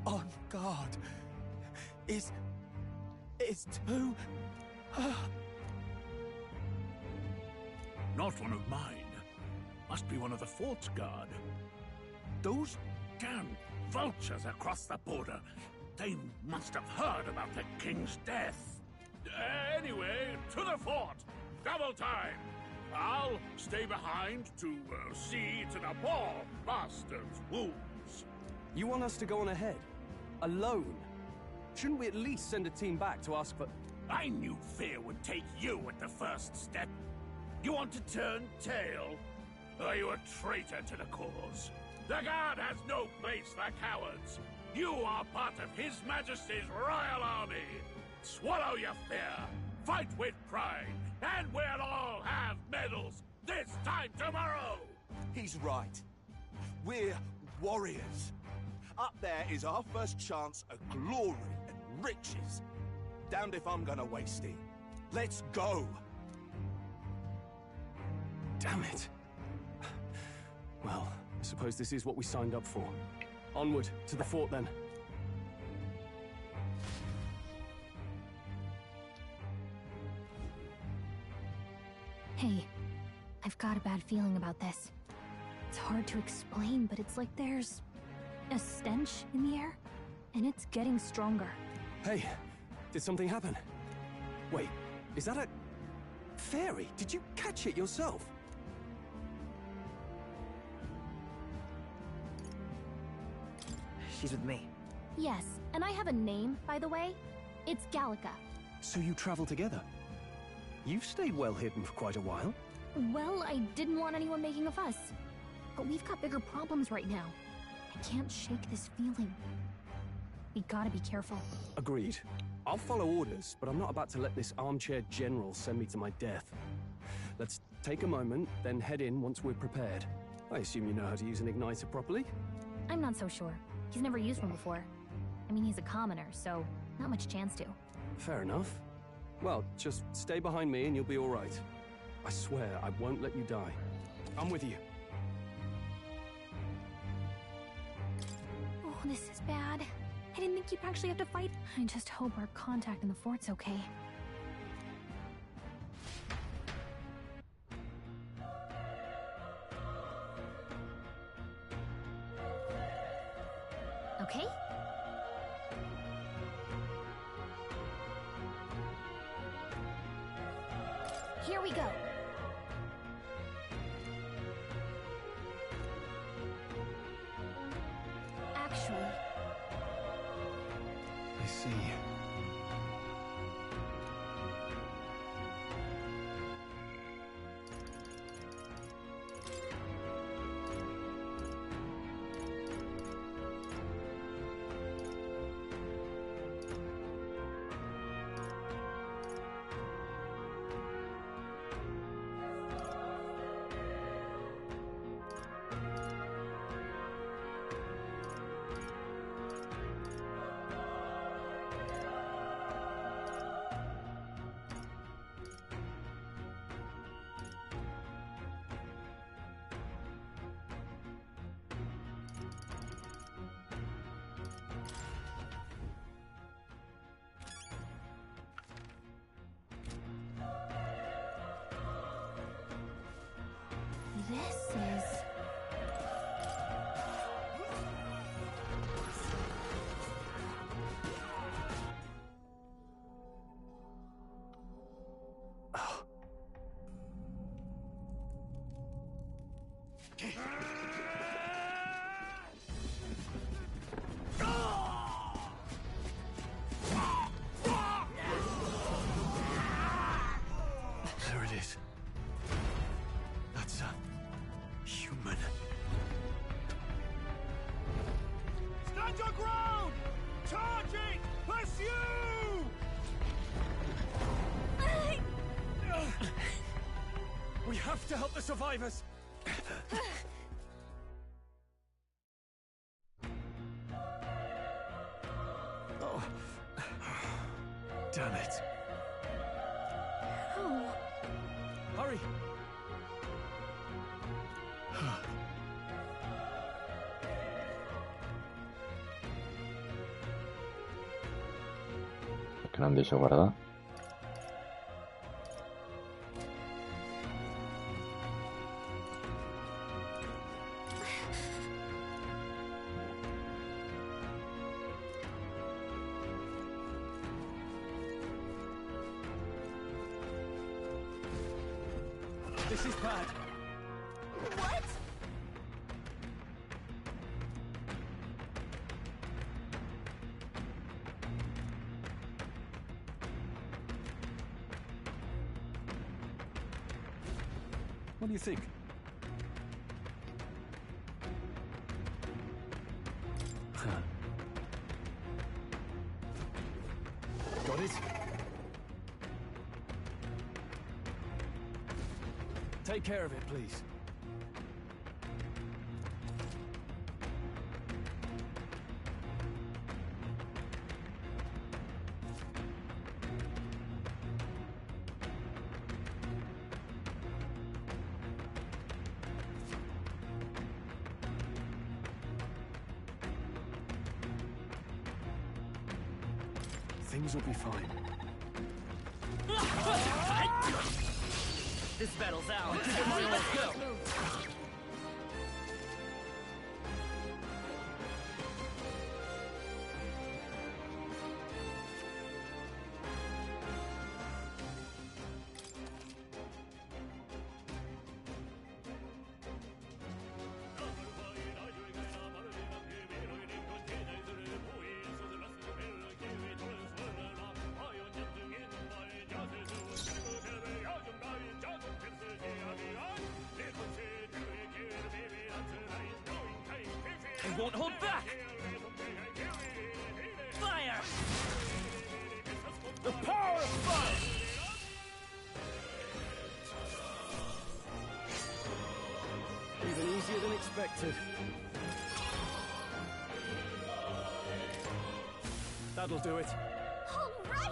on guard is too... Not one of mine. Must be one of the fort's guard. Those damn vultures across the border. They must have heard about the king's death. Anyway, to the fort. Double time. I'll stay behind to see to the poor bastard's wounds. You want us to go on ahead? Alone? Shouldn't we at least send a team back to ask for... I knew fear would take you at the first step. You want to turn tail? Are you a traitor to the cause? The Guard has no place for cowards. You are part of His Majesty's Royal Army. Swallow your fear. Fight with pride. And we'll all have medals this time tomorrow. He's right. We're warriors. Up there is our first chance at glory and riches. Damned if I'm gonna waste it. Let's go. Damn it. Well, I suppose this is what we signed up for. Onward, to the fort then. Hey, I've got a bad feeling about this. It's hard to explain, but it's like there's a stench in the air, and it's getting stronger. Hey, did something happen? Wait, is that a... fairy? Did you catch it yourself? She's with me. Yes, and I have a name, by the way. It's Gallica. So you travel together? You've stayed well hidden for quite a while. Well, I didn't want anyone making a fuss. But we've got bigger problems right now. I can't shake this feeling. We gotta be careful. Agreed. I'll follow orders, but I'm not about to let this armchair general send me to my death. Let's take a moment, then head in once we're prepared. I assume you know how to use an igniter properly? I'm not so sure. He's never used one before. I mean, he's a commoner, so not much chance to. Fair enough. Well, just stay behind me and you'll be all right. I swear I won't let you die. I'm with you. Oh, this is bad. I didn't think you'd actually have to fight. I just hope our contact in the fort's okay. Okay? Here we go. Actually... I see. This is... There it is. That's a... human. Stand your ground! Charging! Pursue! We have to help the survivors! Oh. Damn it. Oh. Hurry! けなんでしょうからな。This is bad. What? What do you think? Got it? Take care of it, please. Things will be fine. This battle's out. Let's go. I won't hold back! Fire! The power of fire! Even easier than expected. That'll do it. All right!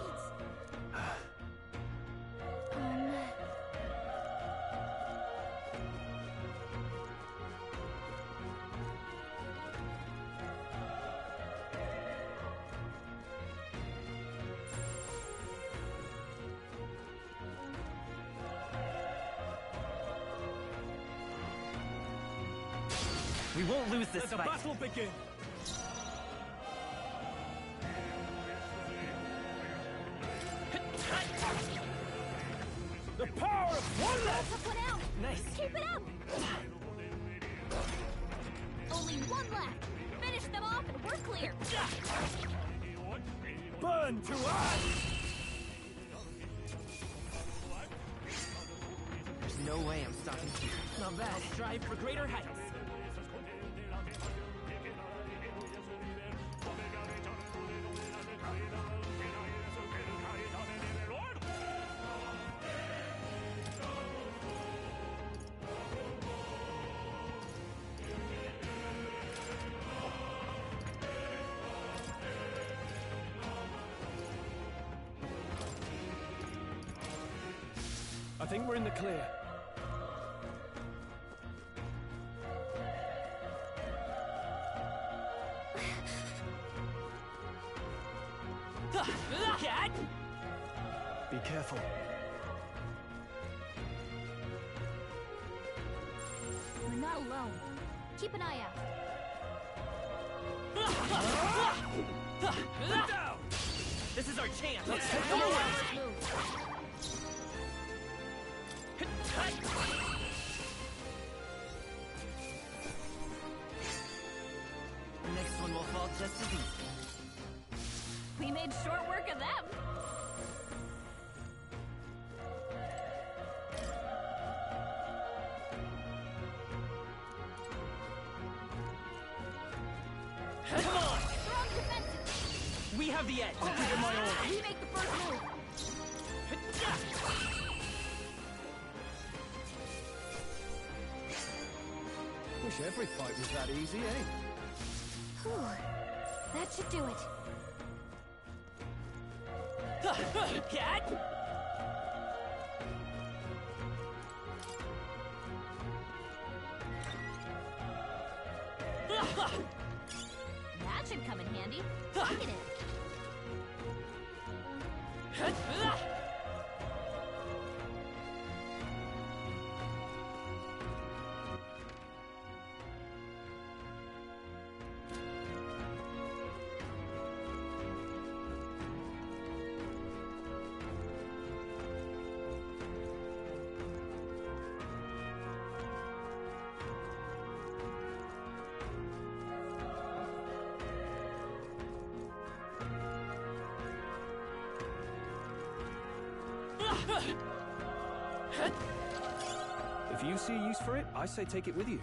We won't lose this Let fight. the battle begin. The power of one left. Took one out! Nice. Keep it up! Only one left! Finish them off and we're clear! Burn to ash. There's no way I'm stopping here. Not bad. I'll strive for greater heights. I think we're in the clear. Cat! Be careful. We're not alone. Keep an eye out. This is our chance. Let's take them away. The next one will fall just as easy. We made short work of them. Come on! Strong defensive. We have the edge. I'll give it my all. We make the first move. Wish every fight was that easy, eh? Whew. That should do it. Cat! That should come in handy. Look at it. If you see a use for it, I say take it with you.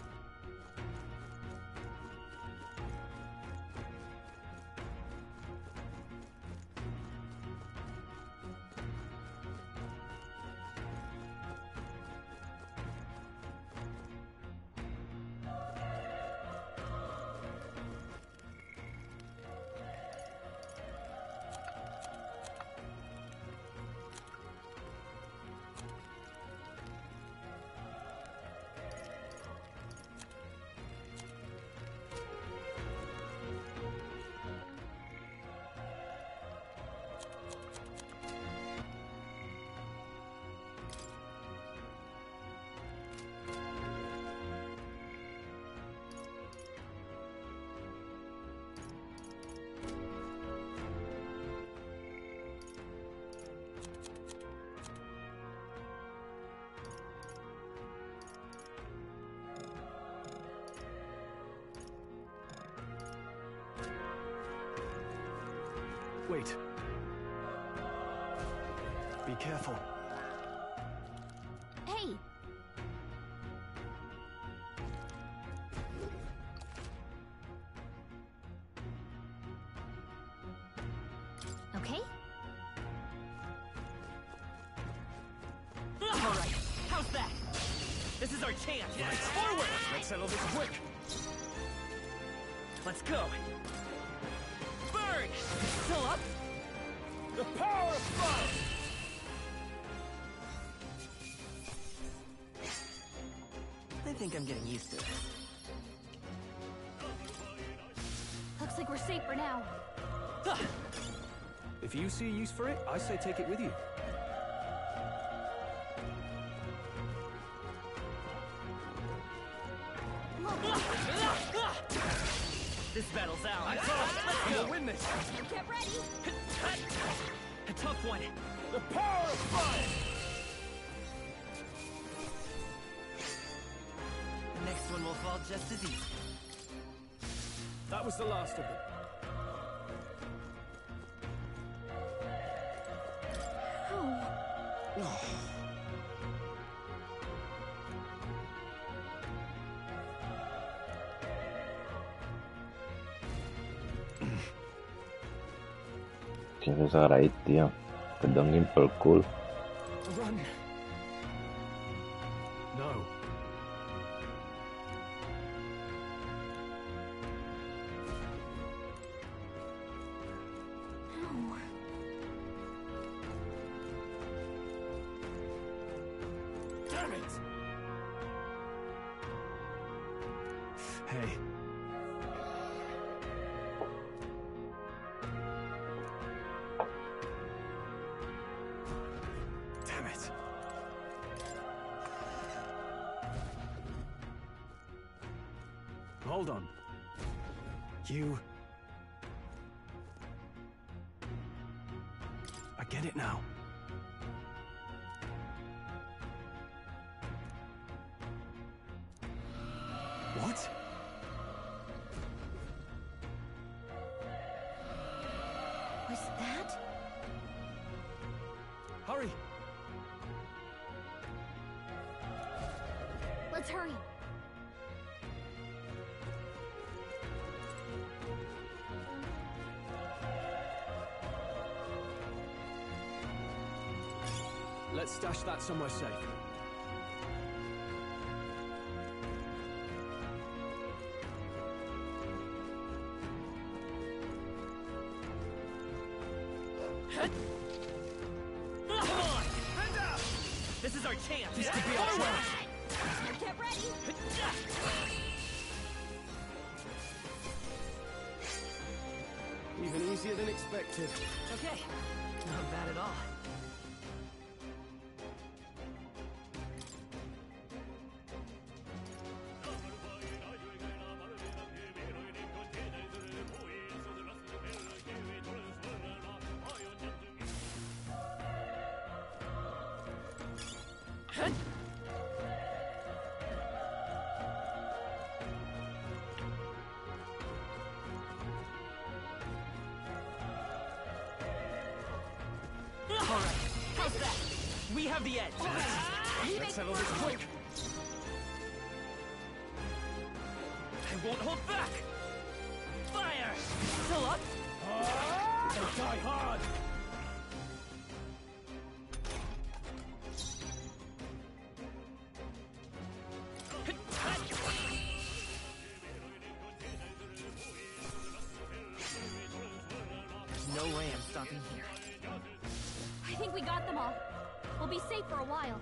Wait. Be careful. Hey! Okay? All right, how's that? This is our chance. Right. Forward! Let's settle this quick. Let's go. Burn! Still up? The power of fire! I think I'm getting used to this. Looks like we're safe for now. If you see a use for it, I say take it with you. This battle's ours. Let's go. Win this. Get ready. A tough one. The power of fire! The next one will fall just as easy. That was the last of them. Siapa sekarang itu yang pedangin perkul. Run. No. Damn it! Hey. Damn it. Hold on. You... I get it now. What? Was that? Hurry! Let's hurry. Let's stash that somewhere safe. Come on! This is our chance. This could be our chance. Get ready. Even easier than expected. Okay, Not bad at all. Alright, how's that? We have the edge. Let's settle this quick. I won't hold back. Fire! Still up? They die hard! There's no way I'm stopping here. I think we got them all. We'll be safe for a while.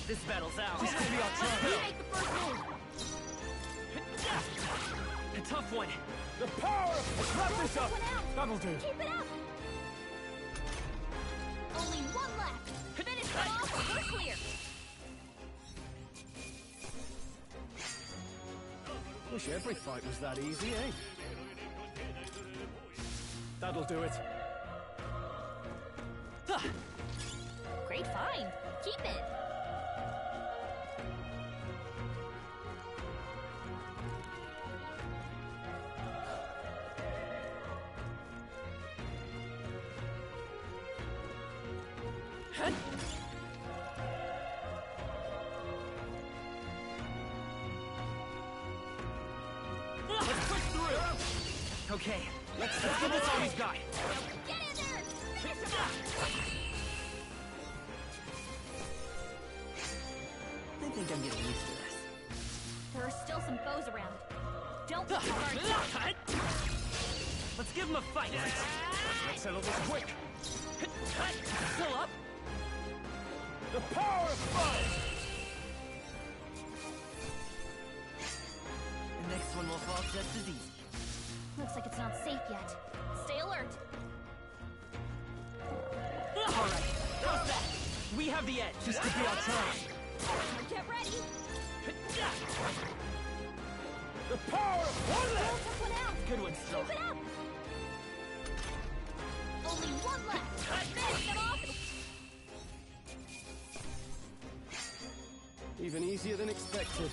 This battle's out. This could be our turn. We make the first move. A tough one. The power! Let's wrap this up! That'll do. Keep it up. Only one left. Finish them off. We're clear. Wish every fight was that easy, eh? That'll do it. Great find. Keep it. Let's push through. Okay, let's give this all we've got. Get in there. Finish them off. I think I'm getting used to this. There are still some foes around. Don't be hard. Let's give him a fight. Let's settle this quick. Still up? The power of fire! The next one will fall just as easy. Looks like it's not safe yet. Stay alert. Alright, how's that? We have the edge. This could be our turn. Get ready. The power of one Don't left! took one out. Good one, still. Keep it up. Only one left. Finish them off. Even easier than expected.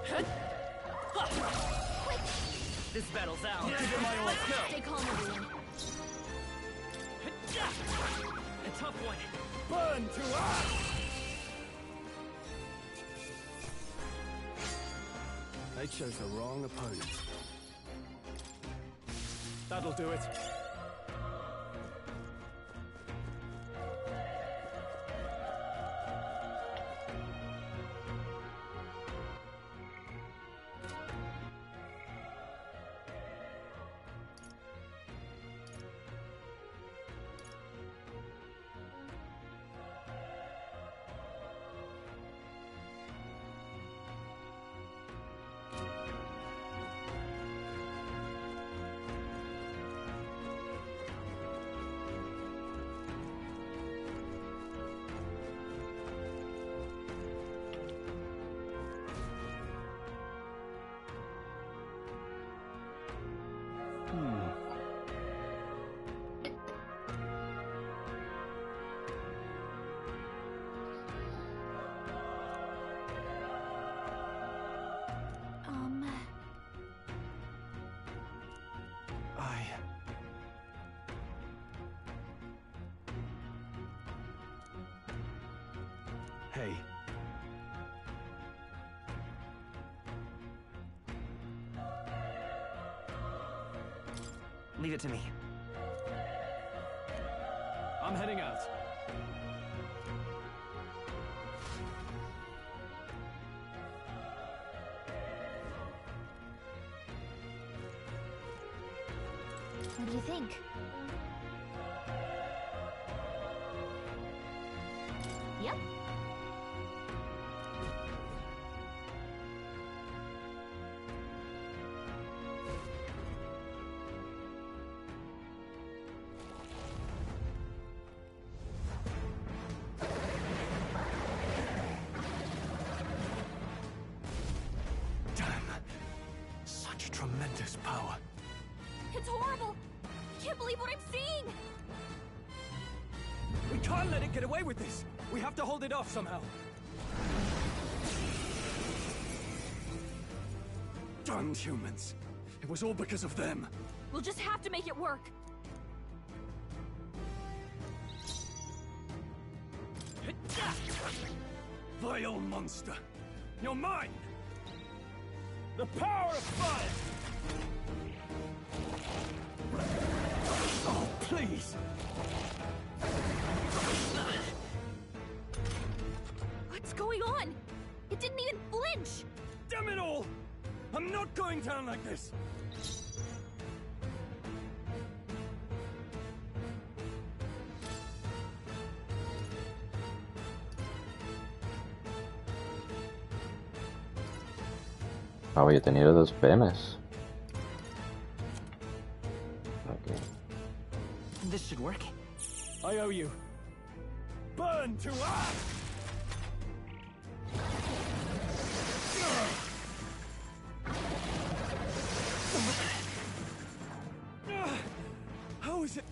Quick. This battle's out. Give it my all. Let's go. Stay calm, everyone. A tough one. Burn to ash! They chose the wrong opponent. That'll do it. Hey. Leave it to me. I'm heading out. What do you think? Yep. Such tremendous power. It's horrible! I can't believe what I'm seeing! We can't let it get away with this! We have to hold it off somehow! Damned humans! It was all because of them! We'll just have to make it work! Vile monster! You're mine! The power of fire! Oh, please! What's going on? It didn't even flinch! Damn it all! I'm not going down like this! Había tenido dos penas. Okay. This should work. I owe you. Burn to ash! How is it?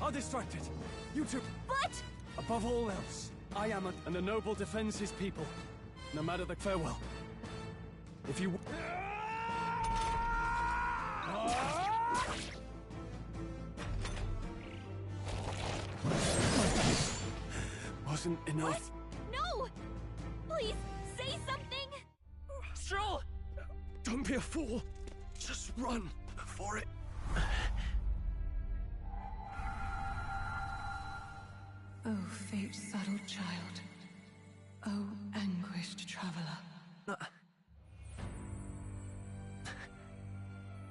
I'll distract it. You two. But above all else, I am and the noble defends his people. No matter the farewell. If you... Wasn't enough. What? No! Please, say something! Stroll! Don't be a fool. Just run for it. Oh, fate subtle child. Oh, anguished traveler.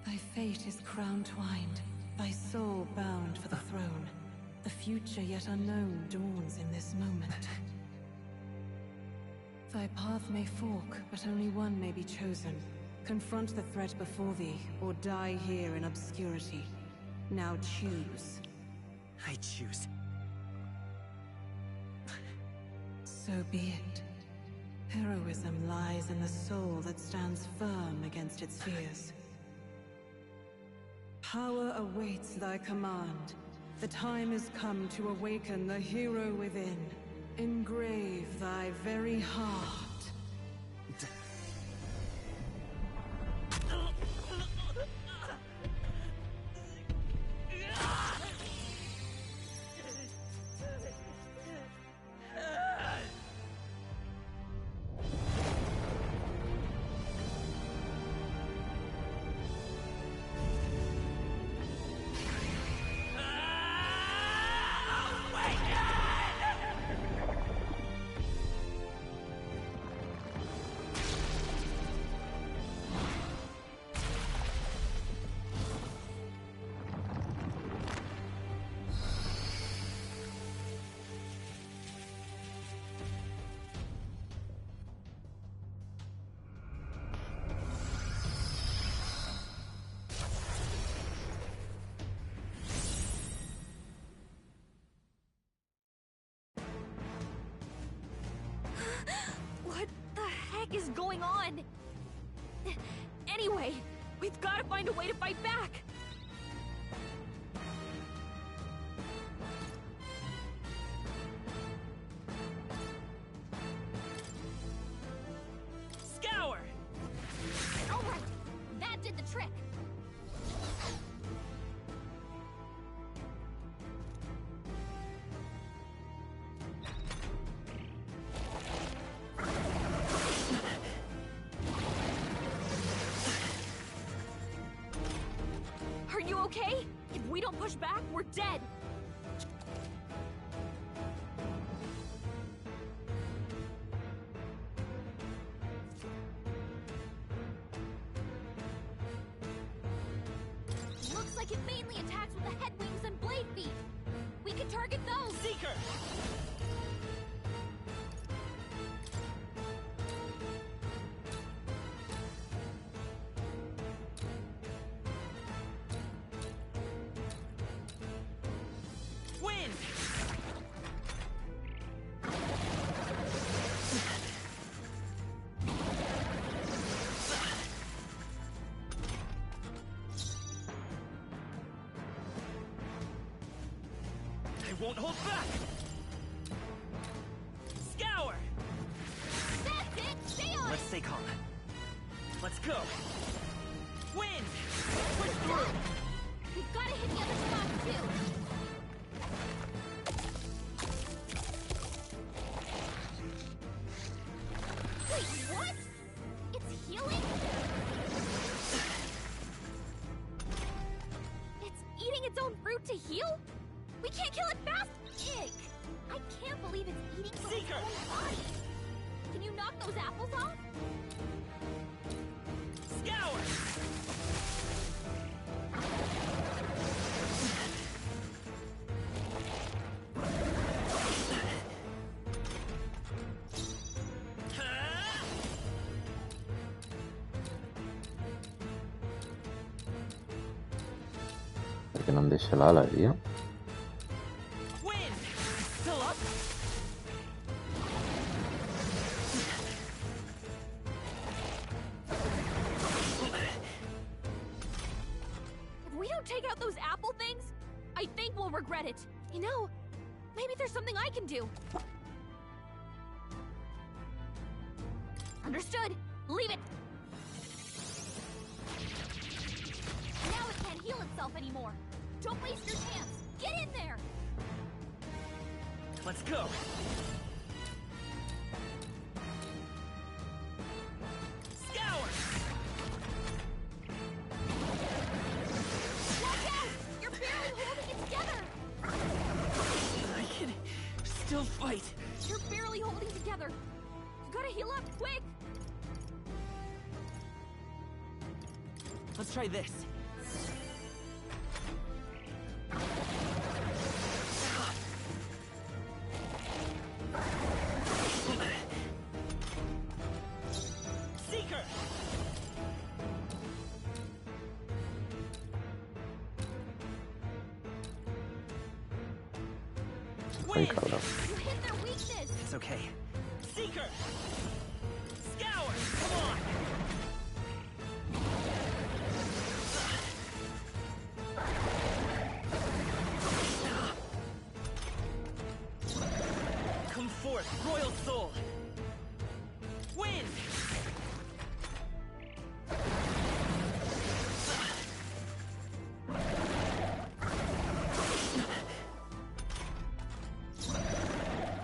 Thy fate is crown twined, thy soul bound for the throne. The future yet unknown dawns in this moment. Thy path may fork, but only one may be chosen. Confront the threat before thee, or die here in obscurity. Now choose. I choose. So be it. Heroism lies in the soul that stands firm against its fears. Power awaits thy command. The time has come to awaken the hero within. Engrave thy very heart. What the heck is going on? Anyway, we've got to find a way to fight back! Scour! Alright, that did the trick! Are you okay? If we don't push back, we're dead! like it mainly attacks with the head wings and blade feet. We can target those. Seeker! Wind! I won't hold back! Scour! That's it! Stay on Let's it! stay calm. Let's go! Wind! Push through! We've got to hit the other spots, too! Wait, what? It's healing? It's eating its own fruit to heal? We can't kill it fast! Ick! I can't believe it's eating from its own body! Can you knock those apples off? Scour! Perché non deixa l'ala, via? Wind! Still up? If we don't take out those apple things, I think we'll regret it. You know, maybe there's something I can do. Understood. Leave it. Now it can't heal itself anymore. Don't waste your chance. Get in there. Let's go! Scour! Watch out! You're barely holding it together. I can still fight. You're barely holding together. You gotta heal up quick. Let's try this. Seeker! Ay, cabrón. You hit their weakness. It's okay. Seeker! Scour! Come on! Come forth, Royal Soul! Wind!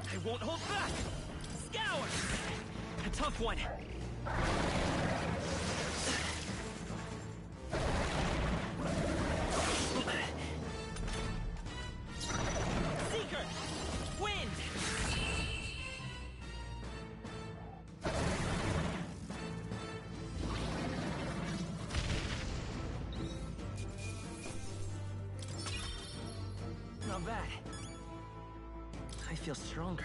I won't hold back! Scour! A tough one! Seeker! Wind! Not bad. I feel stronger.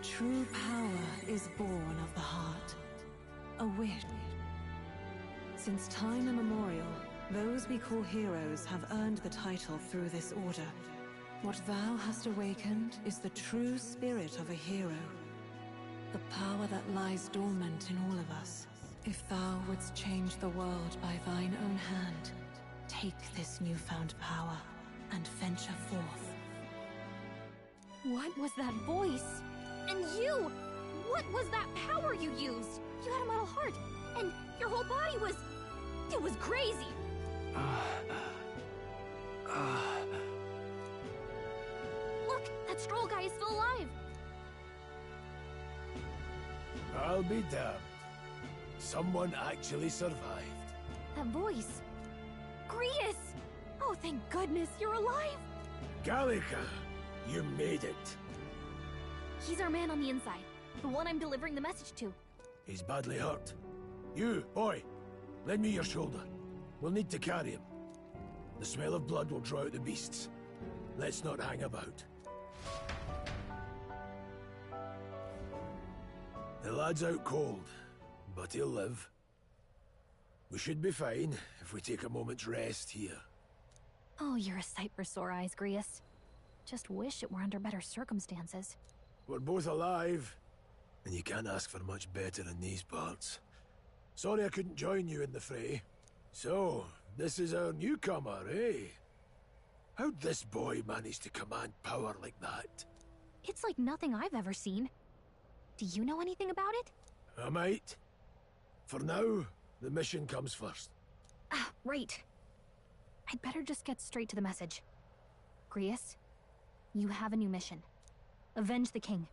True power is born of the heart. A wish. Since time immemorial, those we call heroes have earned the title through this order. What thou hast awakened is the true spirit of a hero. The power that lies dormant in all of us. If thou wouldst change the world by thine own hand, take this newfound power and venture forth. What was that voice? And you! What was that power you used? You had a metal heart, and your whole body was... It was crazy! Look, that Stroll guy is still alive! I'll be damned. Someone actually survived. That voice. Grius! Oh, thank goodness, you're alive! Gallica, you made it. He's our man on the inside. The one I'm delivering the message to. He's badly hurt. You, boy, lend me your shoulder. We'll need to carry him. The smell of blood will draw out the beasts. Let's not hang about. The lad's out cold, but he'll live. We should be fine if we take a moment's rest here. Oh, you're a sight for sore eyes, Grius. Just wish it were under better circumstances. We're both alive, and you can't ask for much better in these parts. Sorry I couldn't join you in the fray. So, this is our newcomer, eh? How'd this boy manage to command power like that? It's like nothing I've ever seen. Do you know anything about it? I might. For now, the mission comes first. Ah, right. I'd better just get straight to the message. Grius, you have a new mission. Avenge the king.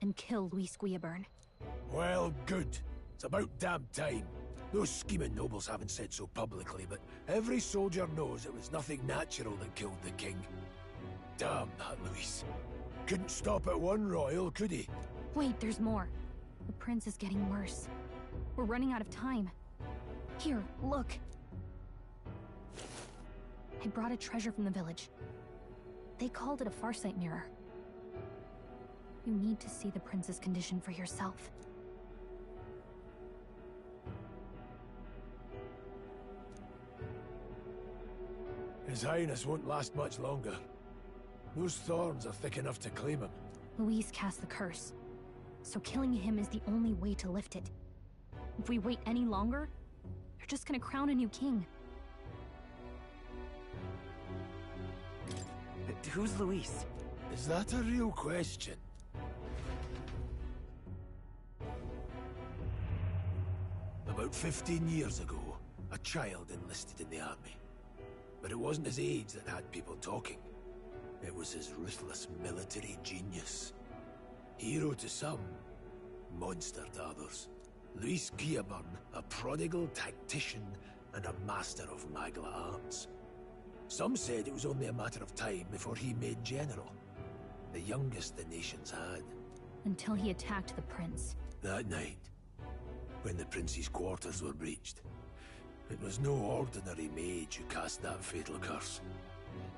And kill Luis Guillaburn. Well, good. It's about damn time. Those scheming nobles haven't said so publicly, but every soldier knows it was nothing natural that killed the king. Damn that Luis. Couldn't stop at one royal, could he? Wait, there's more. The prince is getting worse. We're running out of time. Here, look. I brought a treasure from the village. They called it a farsight mirror. You need to see the prince's condition for yourself. His Highness won't last much longer. Those thorns are thick enough to claim him. Luis cast the curse, so killing him is the only way to lift it. If we wait any longer, they're just gonna crown a new king. Who's Luis? Is that a real question? About 15 years ago, a child enlisted in the army. But it wasn't his age that had people talking. It was his ruthless military genius. Hero to some, monster to others. Luis Guillaburn, a prodigal tactician and a master of Magla arts. Some said it was only a matter of time before he made general. The youngest the nations had. Until he attacked the prince. That night, when the prince's quarters were breached, it was no ordinary mage who cast that fatal curse.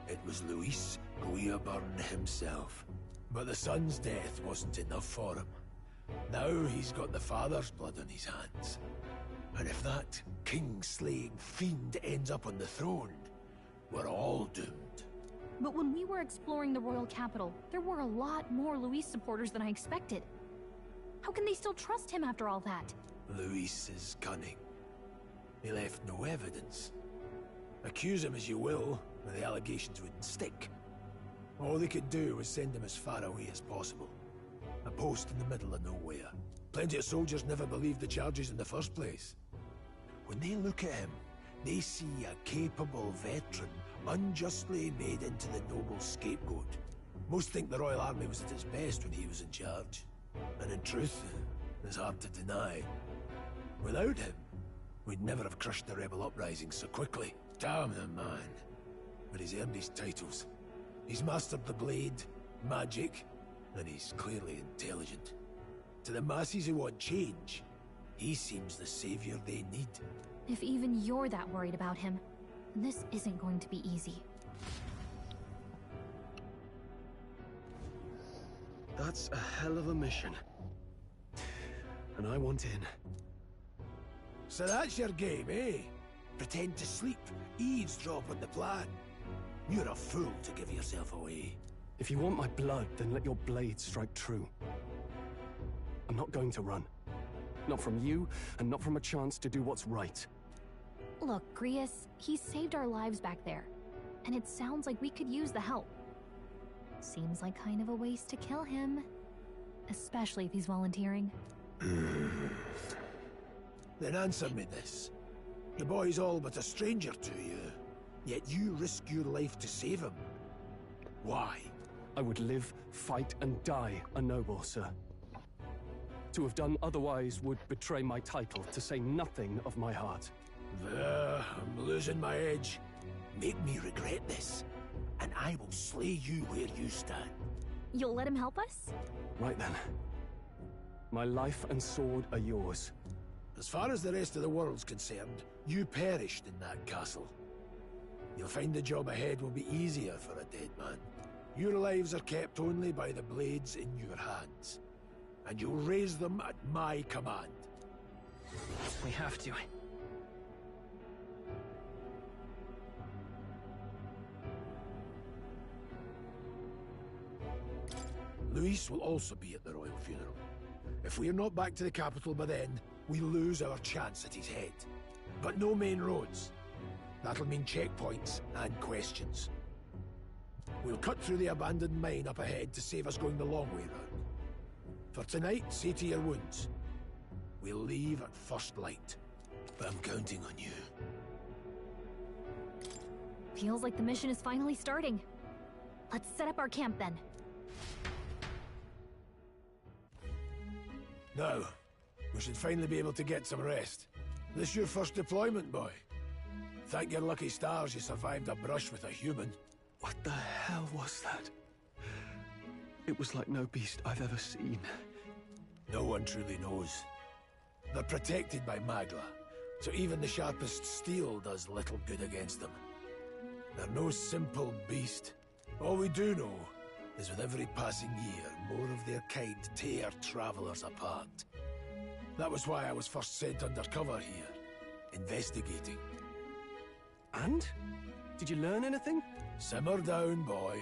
It was Luis Guillaburn himself. But the son's death wasn't enough for him. Now he's got the father's blood on his hands. And if that king-slaying fiend ends up on the throne, we're all doomed. But when we were exploring the royal capital, there were a lot more Luis supporters than I expected. How can they still trust him after all that? Luis is cunning. He left no evidence. Accuse him as you will, the allegations wouldn't stick. All they could do was send him as far away as possible. A post in the middle of nowhere. Plenty of soldiers never believed the charges in the first place. When they look at him, they see a capable veteran unjustly made into the noble scapegoat. Most think the Royal Army was at its best when he was in charge. And in truth, it's hard to deny. Without him, we'd never have crushed the rebel uprising so quickly. Damn the man. But he's earned his titles. He's mastered the blade, magic, and he's clearly intelligent. To the masses who want change, he seems the savior they need. If even you're that worried about him, this isn't going to be easy. That's a hell of a mission. And I want in. So that's your game, eh? Pretend to sleep, eavesdrop on the plan. You're a fool to give yourself away. If you want my blood, then let your blade strike true. I'm not going to run. Not from you, and not from a chance to do what's right. Look, Grius, he saved our lives back there. And it sounds like we could use the help. Seems like kind of a waste to kill him. Especially if he's volunteering. Then answer me this. The boy's all but a stranger to you, yet you risk your life to save him. Why? I would live, fight, and die a noble, sir. To have done otherwise would betray my title, to say nothing of my heart. I'm losing my edge. Make me regret this, and I will slay you where you stand. You'll let him help us? Right then. My life and sword are yours. As far as the rest of the world's concerned, you perished in that castle. You'll find the job ahead will be easier for a dead man. Your lives are kept only by the blades in your hands, and you'll raise them at my command. We have to. Luis will also be at the royal funeral. If we're not back to the capital by then, we lose our chance at his head. But no main roads. That'll mean checkpoints and questions. We'll cut through the abandoned mine up ahead to save us going the long way round. For tonight, see to your wounds. We'll leave at first light. But I'm counting on you. Feels like the mission is finally starting. Let's set up our camp then. Now, we should finally be able to get some rest. This your first deployment, boy? Thank your lucky stars you survived a brush with a human. What the hell was that? It was like no beast I've ever seen. No one truly knows. They're protected by Magla, so even the sharpest steel does little good against them. They're no simple beast. All we do know is with every passing year, more of their kind tear travelers apart. That was why I was first sent undercover here, investigating. And? Did you learn anything? Simmer down, boy.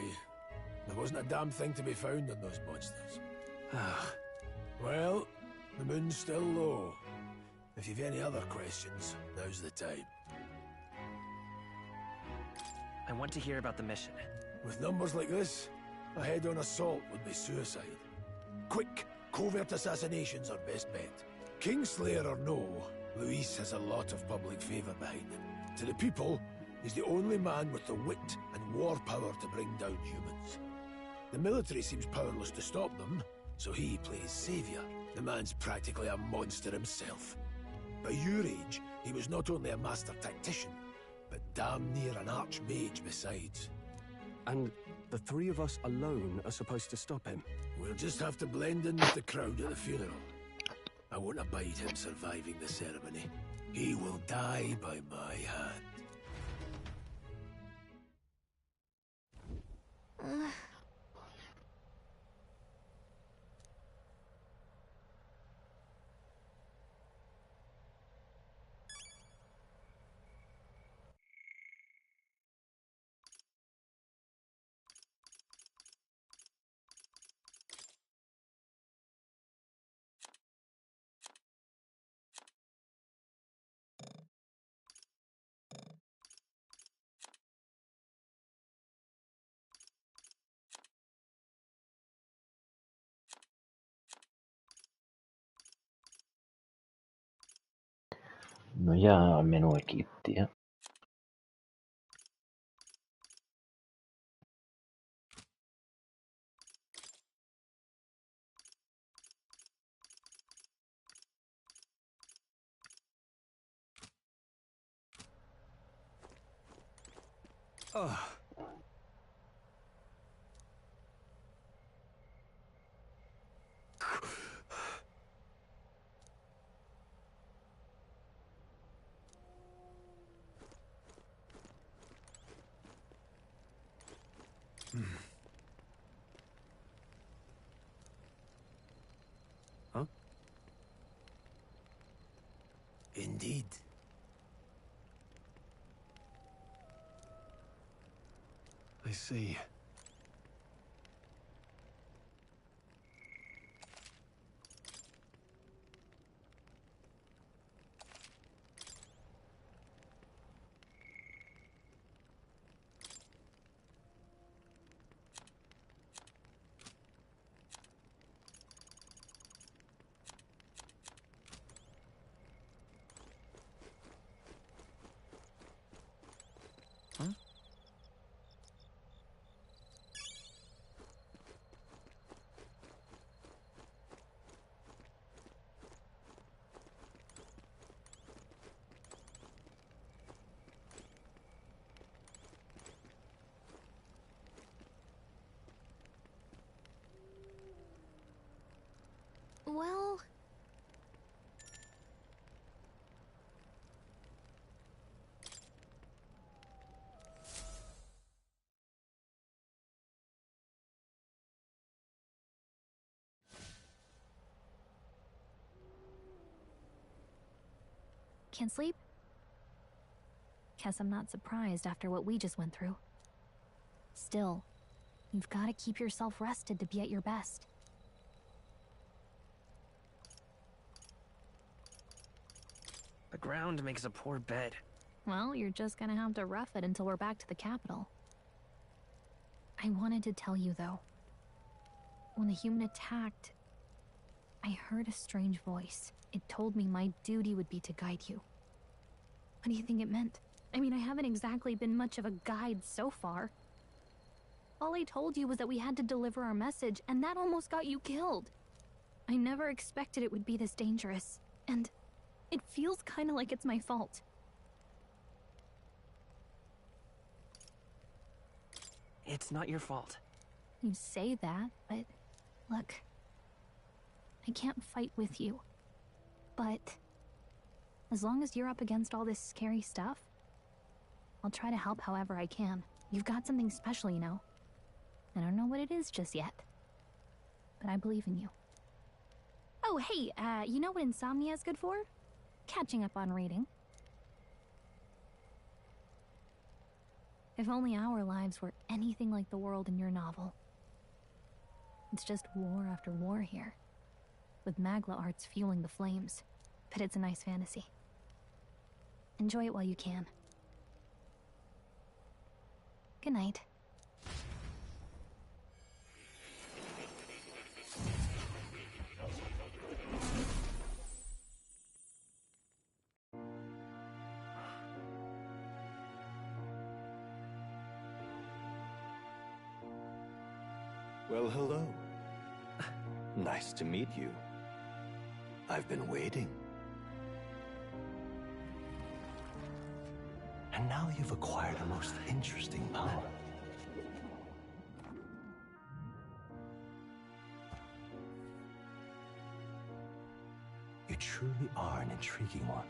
There wasn't a damn thing to be found on those monsters. Well, the moon's still low. If you've any other questions, now's the time. I want to hear about the mission. With numbers like this, a head-on assault would be suicide. Quick, covert assassinations are best bet. Kingslayer or no, Luis has a lot of public favor behind him. To the people, he's the only man with the wit and war power to bring down humans. The military seems powerless to stop them, so he plays savior. The man's practically a monster himself. By your age, he was not only a master tactician, but damn near an archmage besides. And the three of us alone are supposed to stop him? We'll just have to blend in with the crowd at the funeral. I won't abide him surviving the ceremony. He will die by my hand. No ja menu e kittiä. Huh? Indeed. I see. Can't sleep? Guess I'm not surprised after what we just went through. Still, you've got to keep yourself rested to be at your best. The ground makes a poor bed. Well, you're just gonna have to rough it until we're back to the capital. I wanted to tell you, though. When the human attacked, I heard a strange voice. It told me my duty would be to guide you. What do you think it meant? I mean, I haven't exactly been much of a guide so far. All I told you was that we had to deliver our message, and that almost got you killed. I never expected it would be this dangerous, and it feels kind of like it's my fault. It's not your fault. You say that, but look, I can't fight with you. But as long as you're up against all this scary stuff, I'll try to help however I can. You've got something special, you know. I don't know what it is just yet, but I believe in you. Oh, hey, you know what insomnia is good for? Catching up on reading. If only our lives were anything like the world in your novel. It's just war after war here, with Magla arts fueling the flames, but it's a nice fantasy. Enjoy it while you can. Good night. Well, hello. Nice to meet you. I've been waiting. And now you've acquired a most interesting power. You truly are an intriguing one.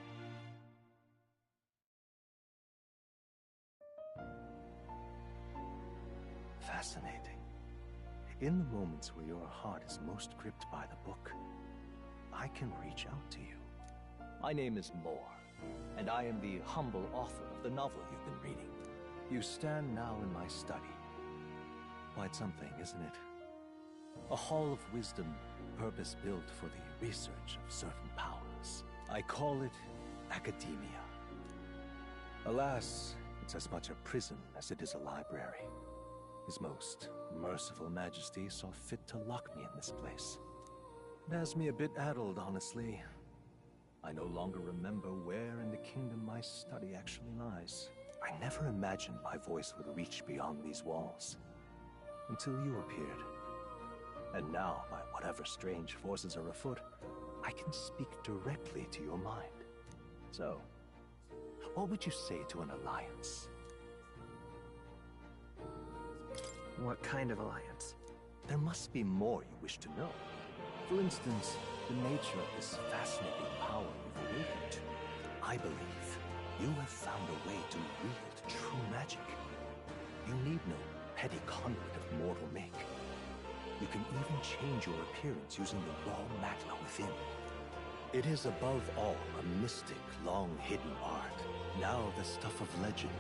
Fascinating. In the moments where your heart is most gripped by the book, I can reach out to you. My name is Moore, and I am the humble author of the novel you've been reading. You stand now in my study. Quite something, isn't it? A hall of wisdom, purpose-built for the research of certain powers. I call it academia. Alas, it's as much a prison as it is a library. His most merciful majesty saw fit to lock me in this place. It has me a bit addled, honestly. I no longer remember where in the kingdom my study actually lies. I never imagined my voice would reach beyond these walls, until you appeared. And now, by whatever strange forces are afoot, I can speak directly to your mind. So, what would you say to an alliance? What kind of alliance? There must be more you wish to know. For instance, the nature of this fascinating power you've awakened to. I believe you have found a way to wield true magic. You need no petty conduit of mortal make. You can even change your appearance using the raw magma within. It is above all a mystic, long-hidden art. Now the stuff of legend.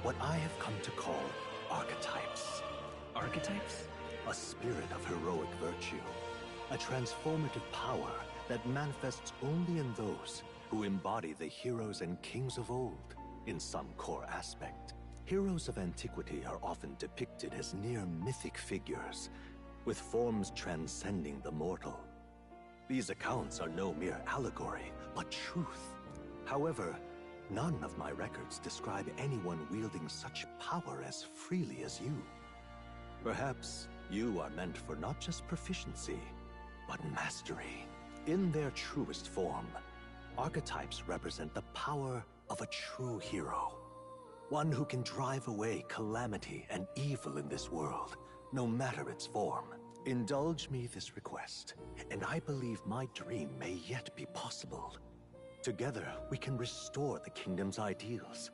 What I have come to call archetypes. Archetypes? A spirit of heroic virtue. A transformative power that manifests only in those who embody the heroes and kings of old in some core aspect. Heroes of antiquity are often depicted as near mythic figures, with forms transcending the mortal. These accounts are no mere allegory, but truth. However, none of my records describe anyone wielding such power as freely as you. Perhaps you are meant for not just proficiency, but mastery. In their truest form, archetypes represent the power of a true hero. One who can drive away calamity and evil in this world, no matter its form. Indulge me this request, and I believe my dream may yet be possible. Together, we can restore the kingdom's ideals.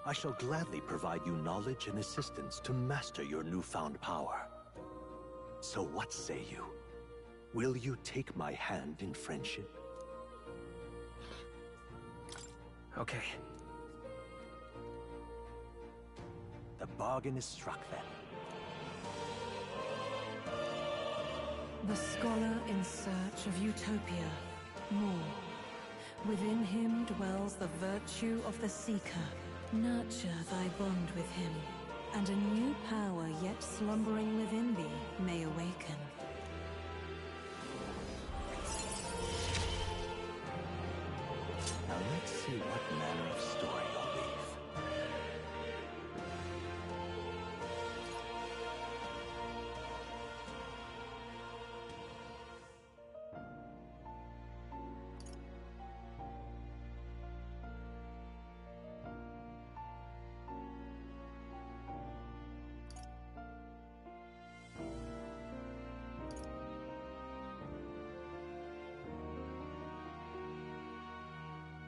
I shall gladly provide you knowledge and assistance to master your newfound power. So what say you? Will you take my hand in friendship? Okay. The bargain is struck then. The scholar in search of utopia. More. Within him dwells the virtue of the seeker. Nurture thy bond with him, and a new power yet slumbering within thee may awaken. Now let's see what manner of story you'll weave.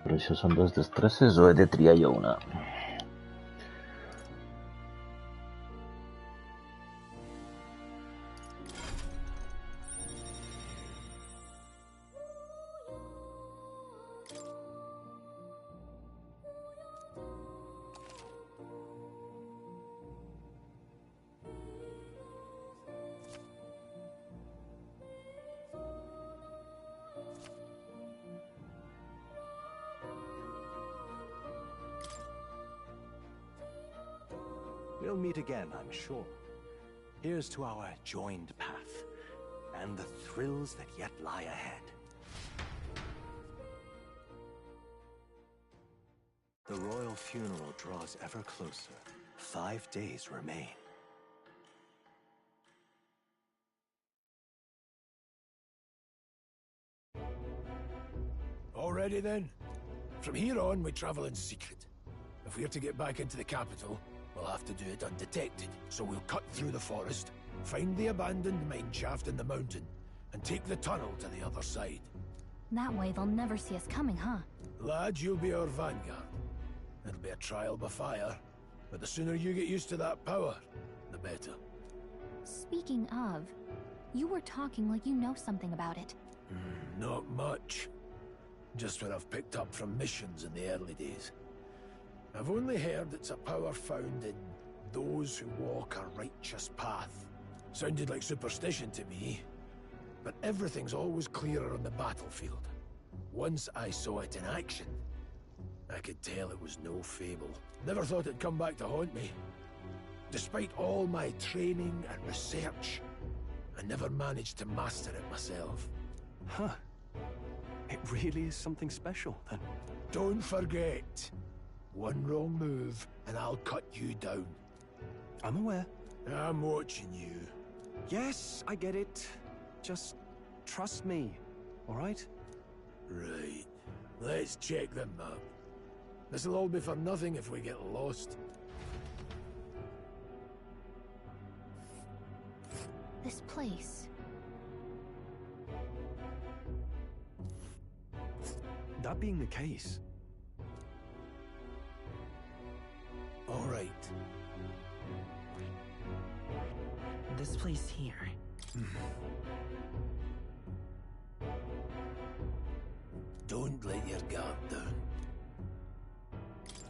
Pero esos son dos destreses o he de triar yo una. We'll meet again, I'm sure. Here's to our joined path, and the thrills that yet lie ahead. The royal funeral draws ever closer. 5 days remain. Already then? From here on, we travel in secret. If we're to get back into the capital, we'll have to do it undetected. So we'll cut through the forest, find the abandoned mine shaft in the mountain, and take the tunnel to the other side. That way they'll never see us coming, huh? Lad, you'll be our vanguard. It'll be a trial by fire, but the sooner you get used to that power, the better. Speaking of, you were talking like you know something about it. Not much. Just what I've picked up from missions in the early days. I've only heard it's a power found in those who walk a righteous path. Sounded like superstition to me, but everything's always clearer on the battlefield. Once I saw it in action, I could tell it was no fable. Never thought it'd come back to haunt me. Despite all my training and research, I never managed to master it myself. Huh. It really is something special, then. Don't forget. One wrong move, and I'll cut you down. I'm aware. I'm watching you. Yes, I get it. Just trust me, all right? Right. Let's check the map. This'll all be for nothing if we get lost. This place. That being the case. All right. This place here. Don't let your guard down.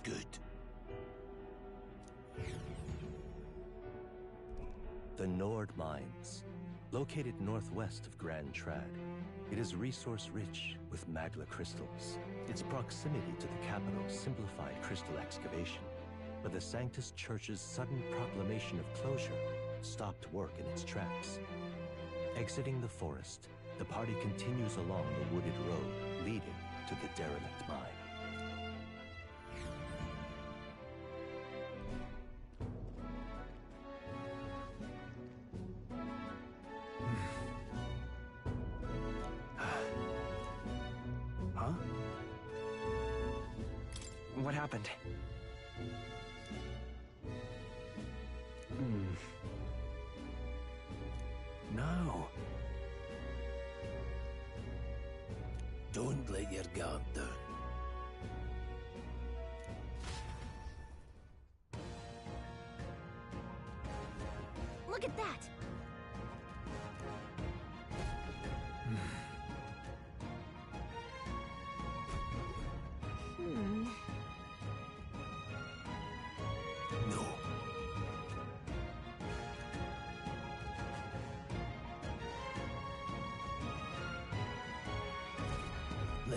Good. The Nord Mines, located northwest of Grand Trad. It is resource-rich with magla crystals. Its proximity to the capital simplified crystal excavation, but the Sanctus Church's sudden proclamation of closure stopped work in its tracks. Exiting the forest, the party continues along the wooded road leading to the derelict mine. Huh? What happened? No. Don't let your guard down. Look at that!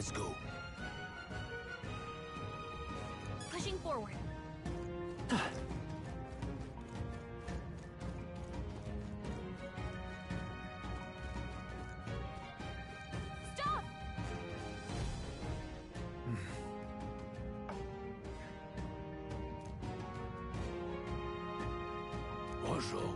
Let's go. Pushing forward. Stop! Bonjour.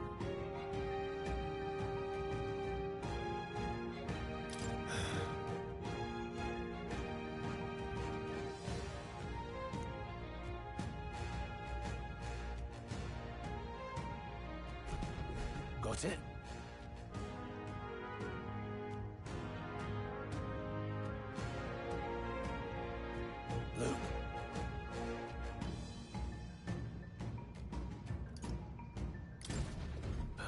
Got it? Luke. Aye.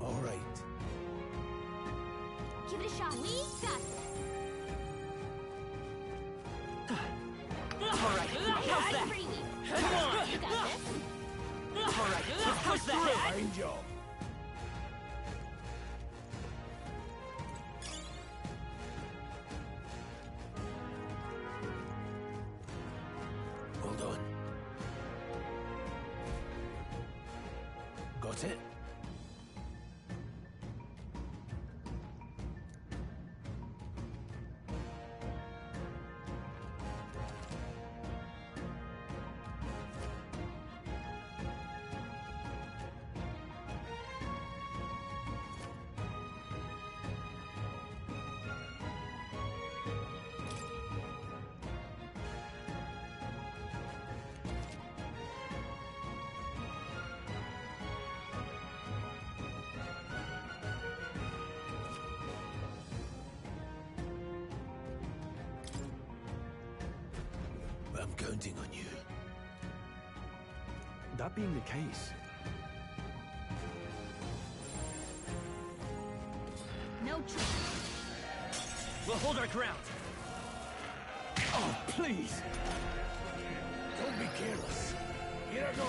All right. Give it a shot. We got this. All right, how's that? Pretty weak. Come on. You got this. All right, let's push that. Fine job. Well done. Got it? I'm counting on you. That being the case, No trouble. We'll hold our ground. oh, please! Don't be careless. Here I go.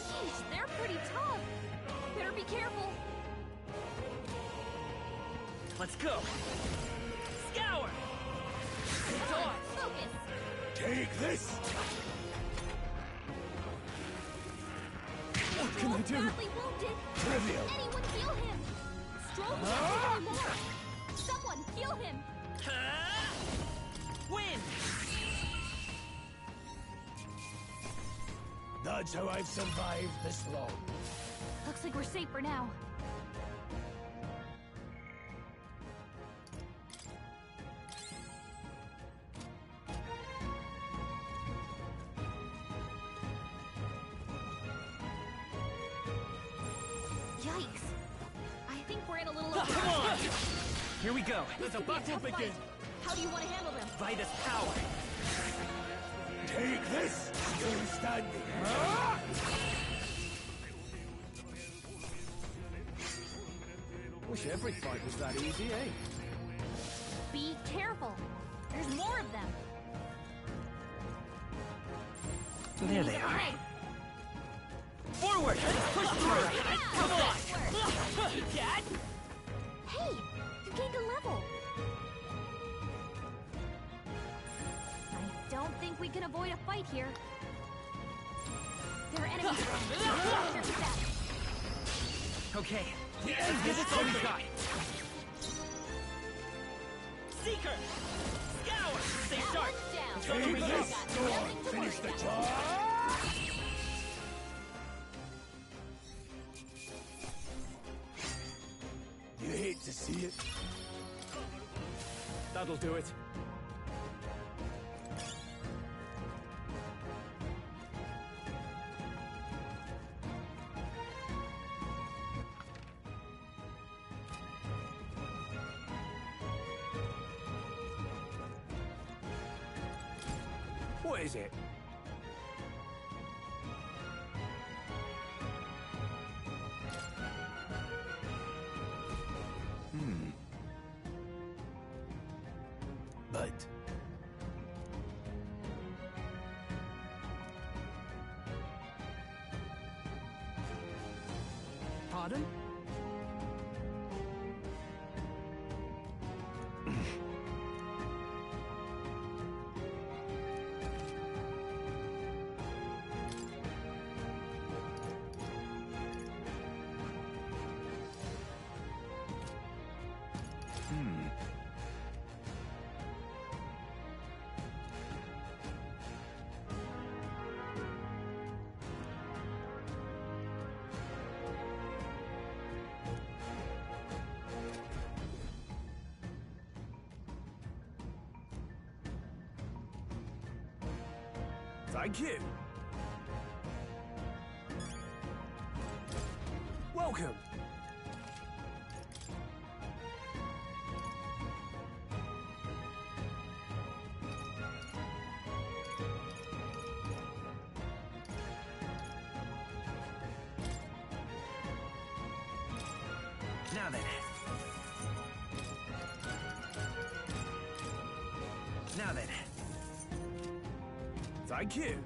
Sheesh, they're pretty tough. Better be careful. Let's go. Scour. Dodge. Focus. Take this. What can I do? Badly wounded. Trivial. Anyone heal him. Stroke can't anymore. Someone heal him. Win. That's how I've survived this long. Looks like we're safe for now. Yikes. I think we're in a little Come on. Here we go. Let the battle begin. How do you want to handle them? By this power. Take this. Still standing. Wish every fight was that easy, eh? Be careful. There's more of them. There Enemies they up are. ahead. Forward. Push through. Come on. Dad. Hey, you gained a level. we can avoid a fight here. There are enemies around. Watch your step. Okay, let's give this one a shot. Seeker! Scour! Stay sharp! Take this! Finish the job! You hate to see it. That'll do it. What is it? But... Pardon? Thank you. Welcome. Now then. Now then. Thank you.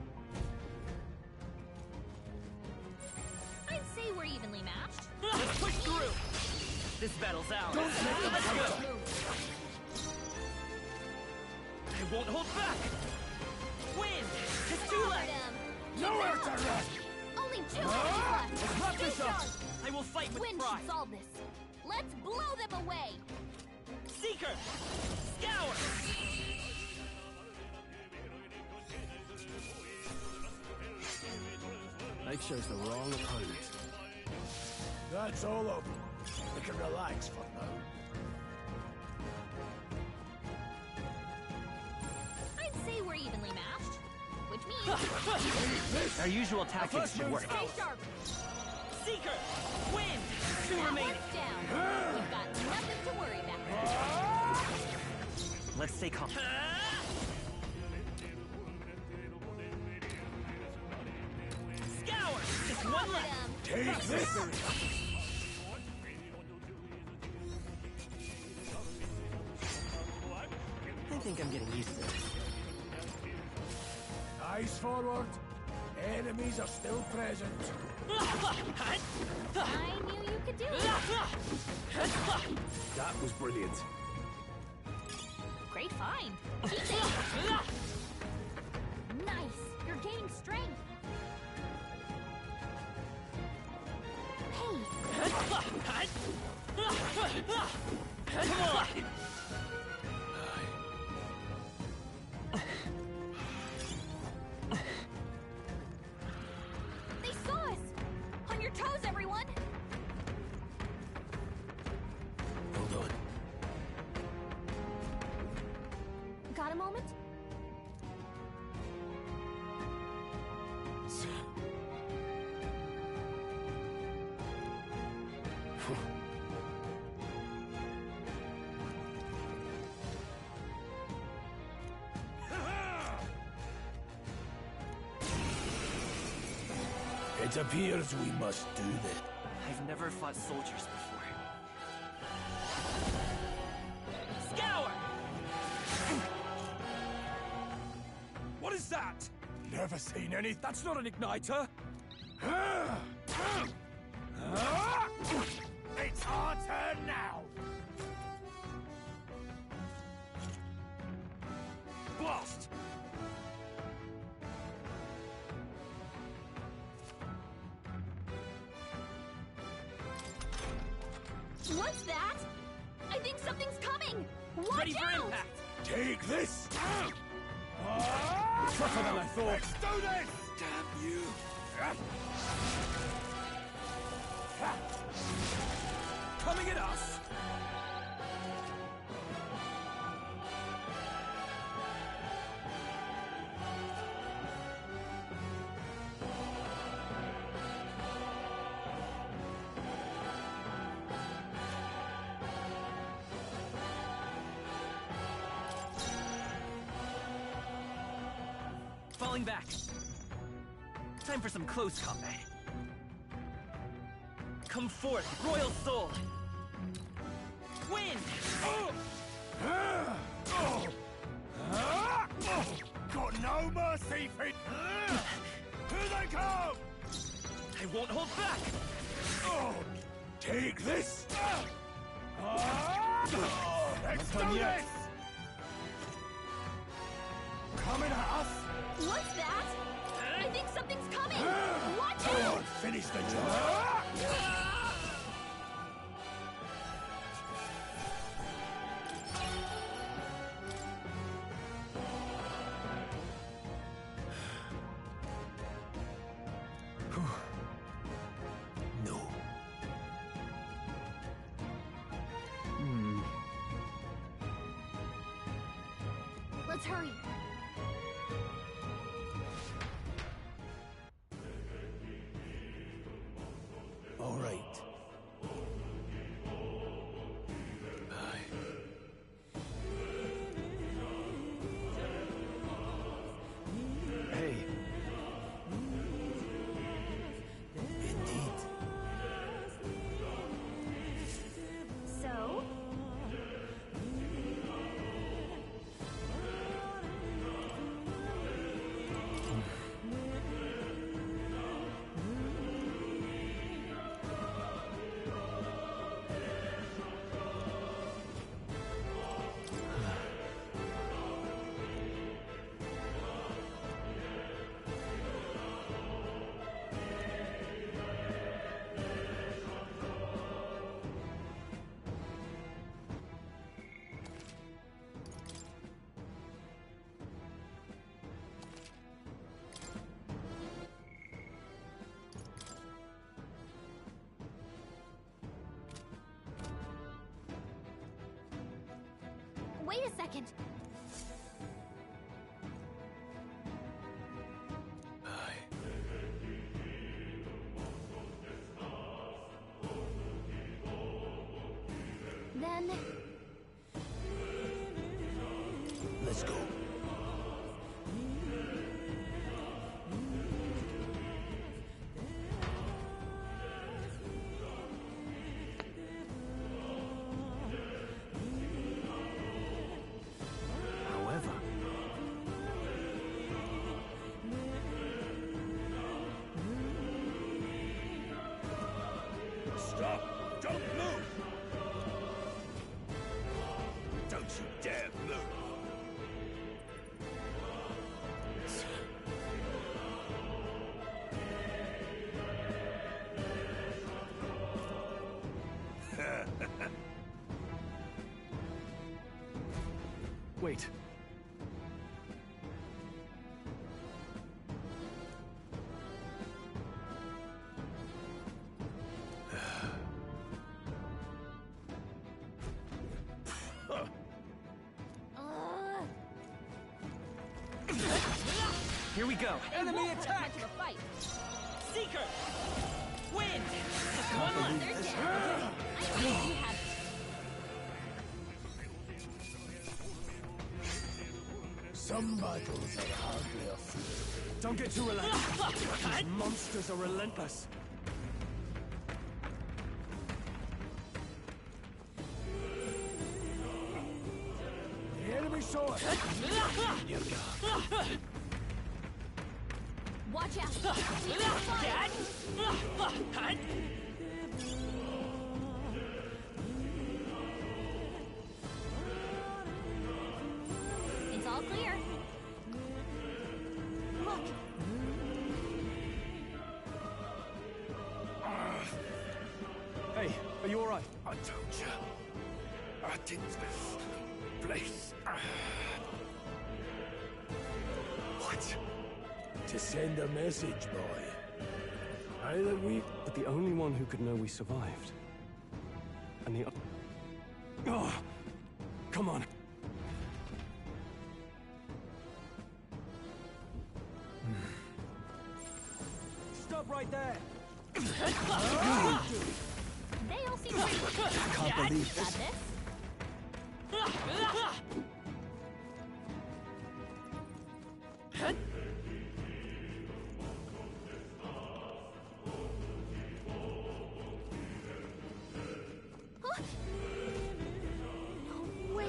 I'd say we're evenly matched. Let's push through. This battle's ours. Let's go. I won't hold back. Win. Just two left. Nowhere to run. Only two enemies left. Wrap this Stay up. sharp. I will fight with Win pride. should solve this. Let's blow them away. Seeker. Scour. They chose the wrong opponent. That's all over. We can relax for now. I'd say we're evenly matched. Which means... Our usual tactics should work. Stay sharp. Seeker. Win. Two That remaining. one's down. We've got nothing to worry about. Let's stay calm. Scour. Just one left. Take this. I think I'm getting used to this. Eyes forward. Enemies are still present. I knew you could do it. That was brilliant. Great find. Keep it. Nice. You're gaining strength. Hey. Come on. They saw us. On your toes, everyone. Hold on. Got a moment? It appears we must do this. I've never fought soldiers before. Scour! What is that? Never seen any. That's not an igniter. It's our turn now. Blast! What's that? I think something's coming! Watch Ready for out! impact! Take this! Tougher than I thought. Let's do this! Damn you. Coming at us! Falling back. Time for some close combat. Come forth, Royal Soul! Win! Got no mercy, Finn! Here they come! I won't hold back! Take this! Let's do done yet. this! Coming at us! What's that? I think something's coming! Watch out! Finish the job! No. Let's hurry. All right. Hey. Indeed. So? Wait a second. Then... Let's go. However, Stop! Don't move! Don't you dare move! Wait. Here we go. Enemy attack! Fight. Seeker! Win! Just one left. They're dead. I think you have it. some battles are hardly a few. Don't get too relaxed. These monsters are relentless. The enemy saw us! Watch out! It's all clear. Look! Hey, are you alright? I told you. I didn't place. What? To send a message, boy. Either we... But the only one who could know we survived. And the... Oh! Come on. Stop right there! They all seem pretty... I can't believe got this. No way.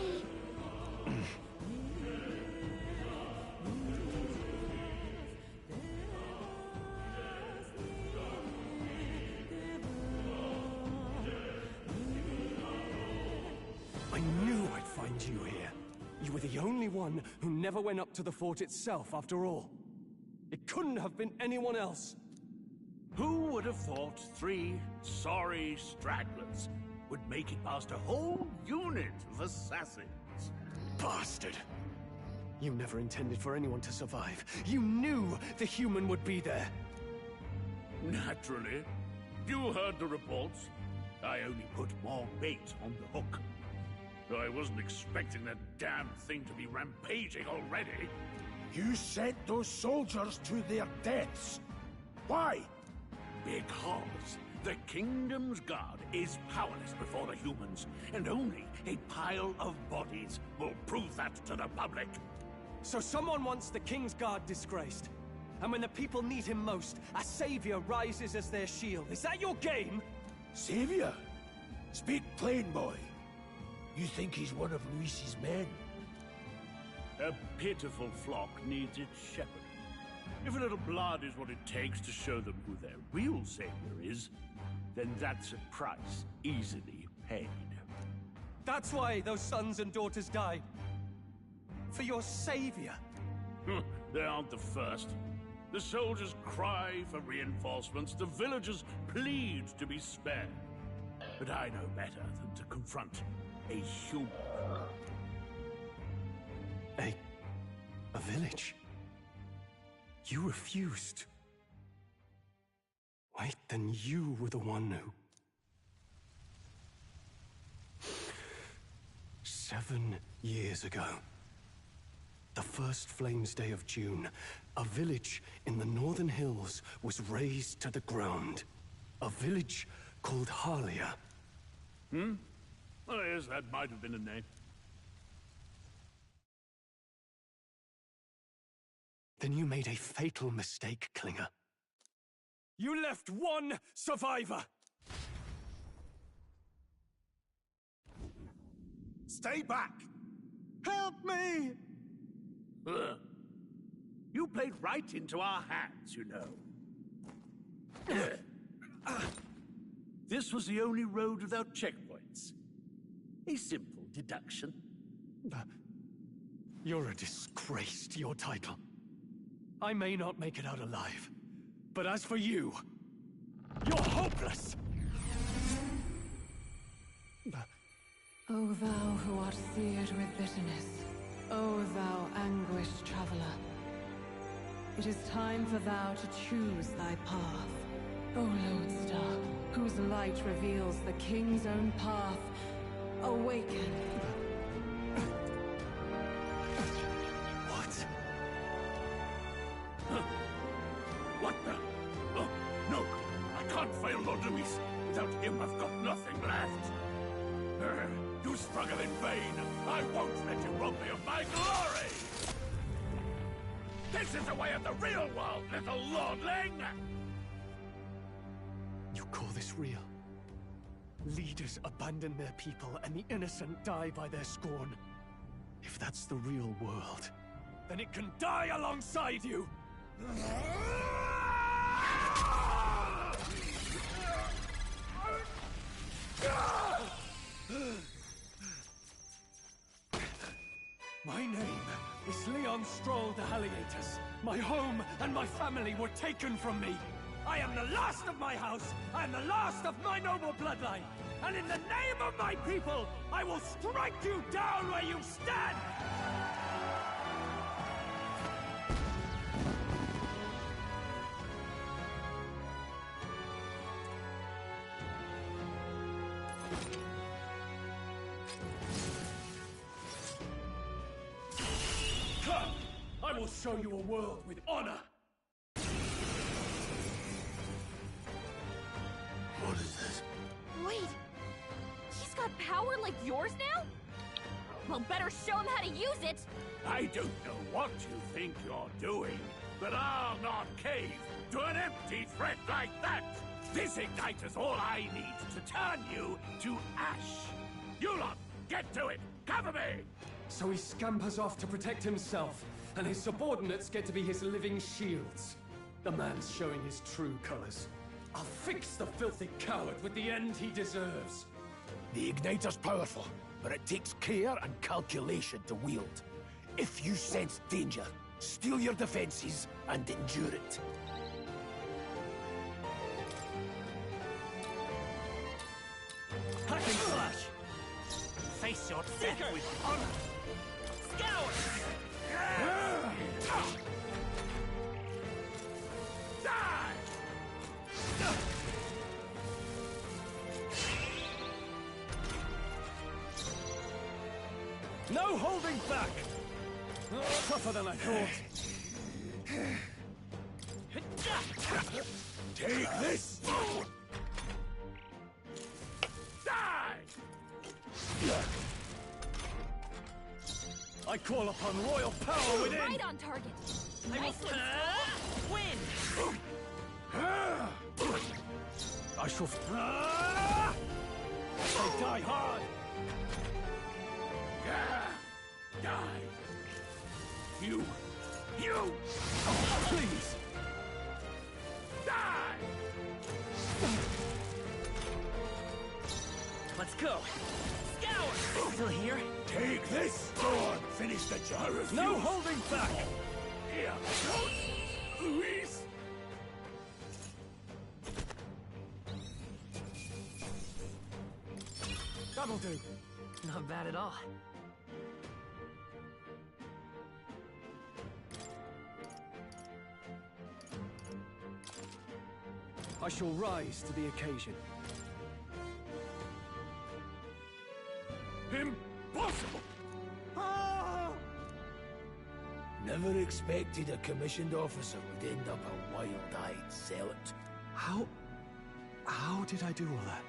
I knew I'd find you here. You were the only one who never went up to the fort itself, after all. It couldn't have been anyone else. Who would have thought 3 sorry stragglers would make it past a whole unit of assassins? Bastard! You never intended for anyone to survive. You knew the human would be there. Naturally. You heard the reports. I only put more bait on the hook. I wasn't expecting that damn thing to be rampaging already. You sent those soldiers to their deaths. Why? Because the Kingdom's Guard is powerless before the humans, and only a pile of bodies will prove that to the public. So someone wants the King's Guard disgraced. And when the people need him most, a savior rises as their shield. Is that your game? Savior? Speak plain, boy. You think he's one of Luis's men? A pitiful flock needs its shepherd. If a little blood is what it takes to show them who their real savior is, then that's a price easily paid. That's why those sons and daughters died. For your savior. They aren't the first. The soldiers cry for reinforcements, the villagers plead to be spared. But I know better than to confront a human. A village? You refused. Wait, then you were the one who... 7 years ago, the first Flames Day of June, a village in the northern hills was razed to the ground. A village called Harlia. Oh, yes, that might have been a name. Then you made a fatal mistake, Klinger. You left one survivor! Stay back! Help me! You played right into our hands, you know. This was the only road without checkpoints. A simple deduction. You're a disgrace to your title. I may not make it out alive, but as for you, you're hopeless! O thou who art seared with bitterness, O thou anguished traveler, it is time for thou to choose thy path. O lodestar, whose light reveals the king's own path, awaken. What? What the? Oh, no! I can't fail Lord Luis. Without him, I've got nothing left. You struggle in vain. I won't let you rob me of my glory! This is the way of the real world, little lordling! You call this real? Leaders abandon their people and the innocent die by their scorn. If that's the real world, then it can die alongside you! My name is Leon Stroll de Halliatus. My home and my family were taken from me. I am the last of my house. I am the last of my noble bloodline. and in the name of my people, I will strike you down where you stand! Come! I will show you a world with honor! What is this? Wait! He's got power like yours now? Well, better show him how to use it! I don't know what you think you're doing, but I'll not cave to an empty threat like that! This igniter's all I need to turn you to ash! You lot, get to it! Cover me! So he scampers off to protect himself, and his subordinates get to be his living shields. The man's showing his true colors. I'll fix the filthy coward with the end he deserves. The igniter's powerful, but it takes care and calculation to wield. If you sense danger, steel your defenses and endure it. Hack and slash! Face your death with honor! Scour! Die! No holding back! Tougher than I thought. Take this! Die! I call upon royal power within! Right on target! Nice one! Win! I shall... I die hard! Die! You! Please! Die! Let's go! Scour! Still here? Take this! Go on, finish the job! No holding back! Here goes Luis! That'll do. Not bad at all. I shall rise to the occasion. Impossible! Never expected a commissioned officer would end up a wild-eyed zealot. How did I do all that?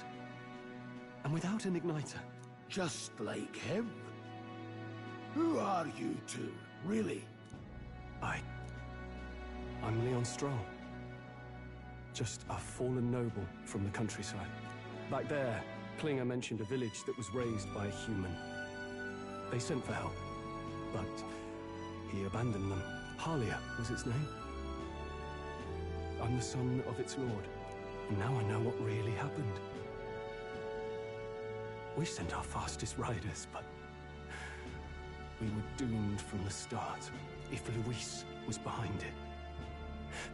And without an igniter? Just like him. Who are you two, really? I'm Leon Stroll. Just a fallen noble from the countryside. Back there, Klinger mentioned a village that was raised by a human. They sent for help, but he abandoned them. Halia was its name. I'm the son of its lord, and now I know what really happened. We sent our fastest riders, but we were doomed from the start. If Luis was behind it,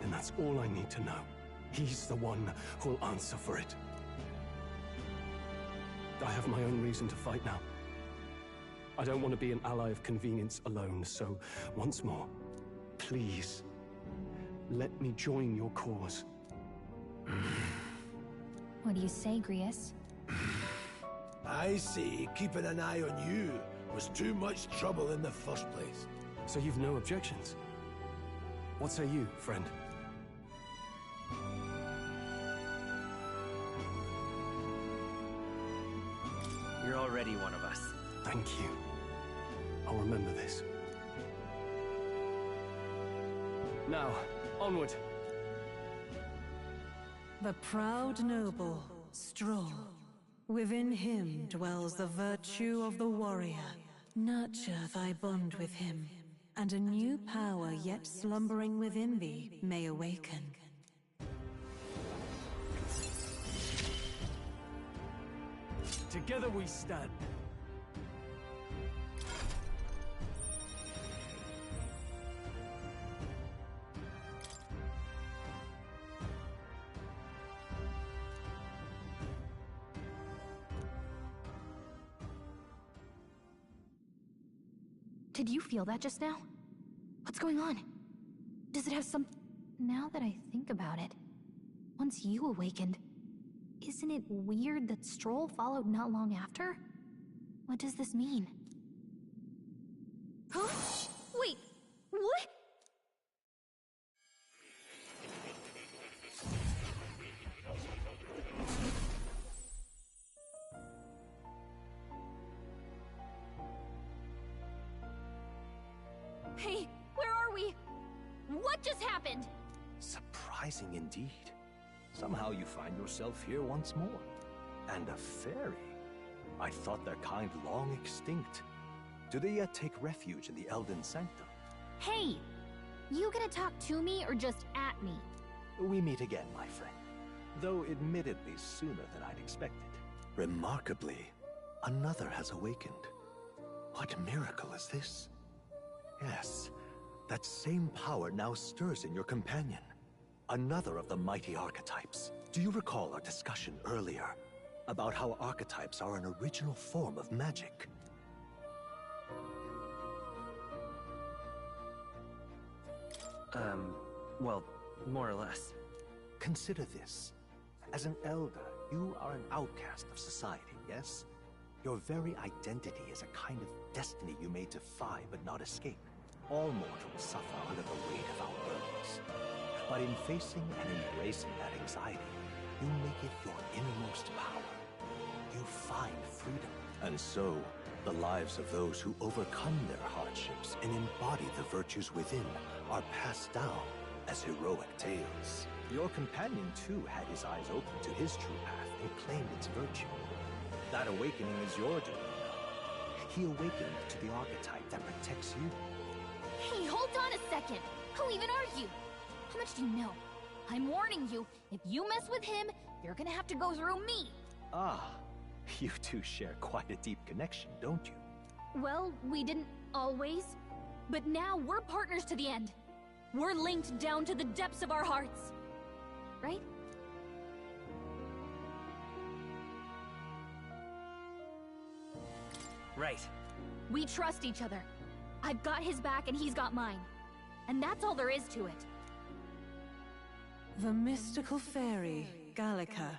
then that's all I need to know. He's the one who'll answer for it. I have my own reason to fight now. I don't want to be an ally of convenience alone, so once more, please, let me join your cause. What do you say, Grius? I say keeping an eye on you was too much trouble in the first place. So you've no objections? What say you, friend? You're already one of us. Thank you. I'll remember this. Now, onward. The proud noble, Stroll. Within him dwells the virtue of the warrior. Nurture thy bond with him, and a new power yet slumbering within thee may awaken. Together we stand. Did you feel that just now? What's going on? Does it have some... Now that I think about it, once you awakened, isn't it weird that Stroll followed not long after? What does this mean? Huh? Wait, what? Hey, where are we? What just happened? Surprising indeed. Somehow you find yourself here once more. And a fairy. I thought their kind long extinct. Do they yet take refuge in the Elden Sanctum? Hey! You gonna talk to me or just at me? We meet again, my friend. Though admittedly sooner than I'd expected. Remarkably, another has awakened. What miracle is this? Yes, that same power now stirs in your companion. Another of the mighty archetypes. Do you recall our discussion earlier about how archetypes are an original form of magic? Well, more or less. Consider this. As an elder, you are an outcast of society, yes? Your very identity is a kind of destiny you may defy but not escape. All mortals suffer under the weight of our burdens. But in facing and embracing that anxiety, you make it your innermost power. You find freedom. And so, the lives of those who overcome their hardships and embody the virtues within are passed down as heroic tales. Your companion, too, had his eyes open to his true path and claimed its virtue. That awakening is your doing now. He awakened to the archetype that protects you. Hey, hold on a second! Who even are you? How much do you know? I'm warning you, if you mess with him, you're gonna have to go through me! Ah, you two share quite a deep connection, don't you? Well, we didn't always. But now we're partners to the end. We're linked down to the depths of our hearts. Right? Right. We trust each other. I've got his back and he's got mine. And that's all there is to it. The mystical fairy, Gallica.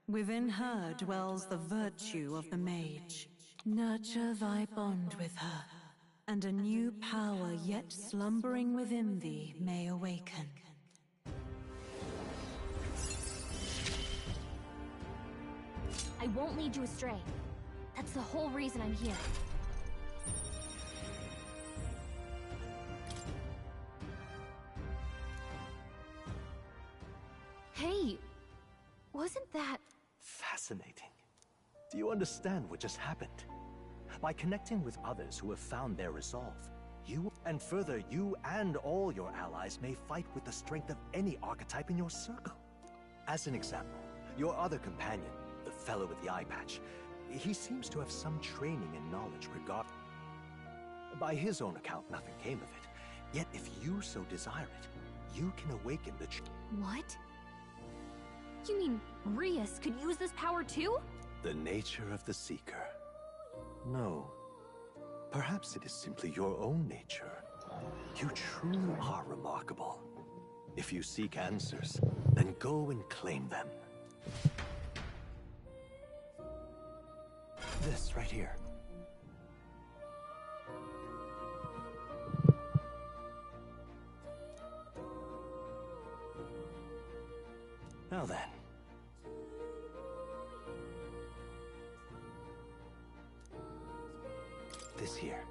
Within her dwells the virtue of the mage. Nurture thy bond with her, and a new power yet slumbering within thee may awaken. I won't lead you astray. That's the whole reason I'm here. Hey, wasn't that... Fascinating. Do you understand what just happened? By connecting with others who have found their resolve, you and all your allies may fight with the strength of any archetype in your circle. As an example, your other companion, the fellow with the eye patch, he seems to have some training and knowledge regarding... By his own account, nothing came of it. Yet if you so desire it, you can awaken the... What? You mean Rias could use this power too? The nature of the Seeker. No. Perhaps it is simply your own nature. You truly are remarkable. If you seek answers, then go and claim them. This right here. Now then. This here.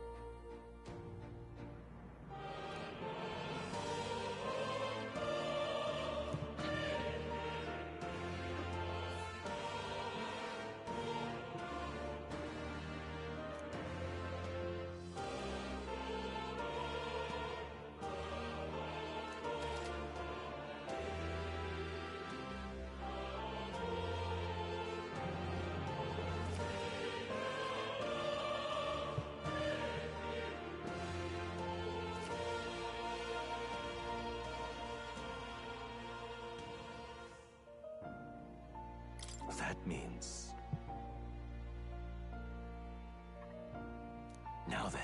That means... Now then,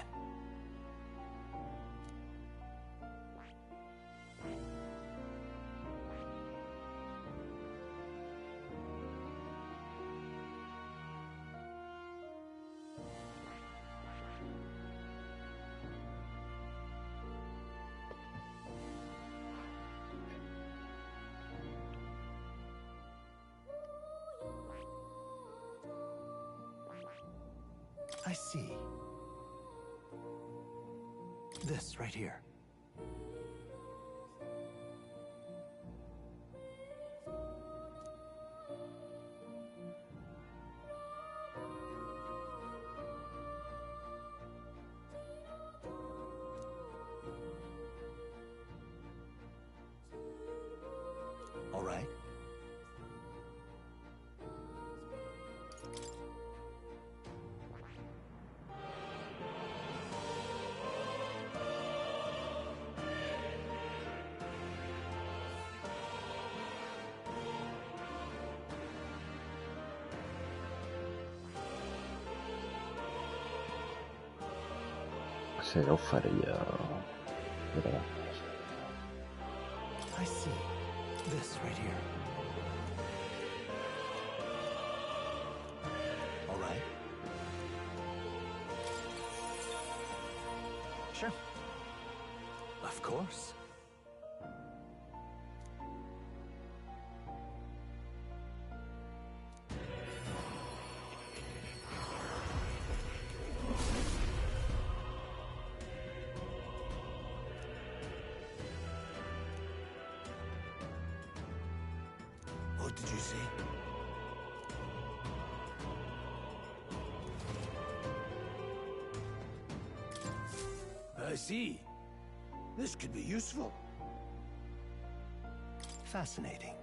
I see. This right here. All right. Se lo faria. Però... I see. This right here. All right. Sure. Of course. What did you say? I see. This could be useful. Fascinating.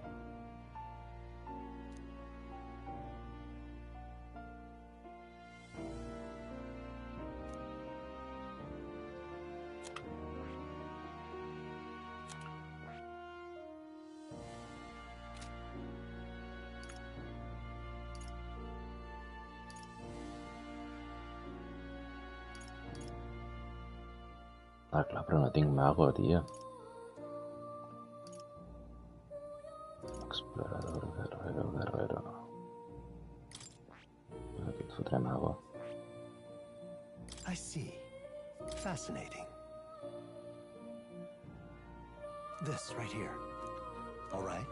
Ah, clar, però no tinc mago, tio. Explorador, guerrero. Aquí et fotré mago. I see. Fascinating. This right here. All right.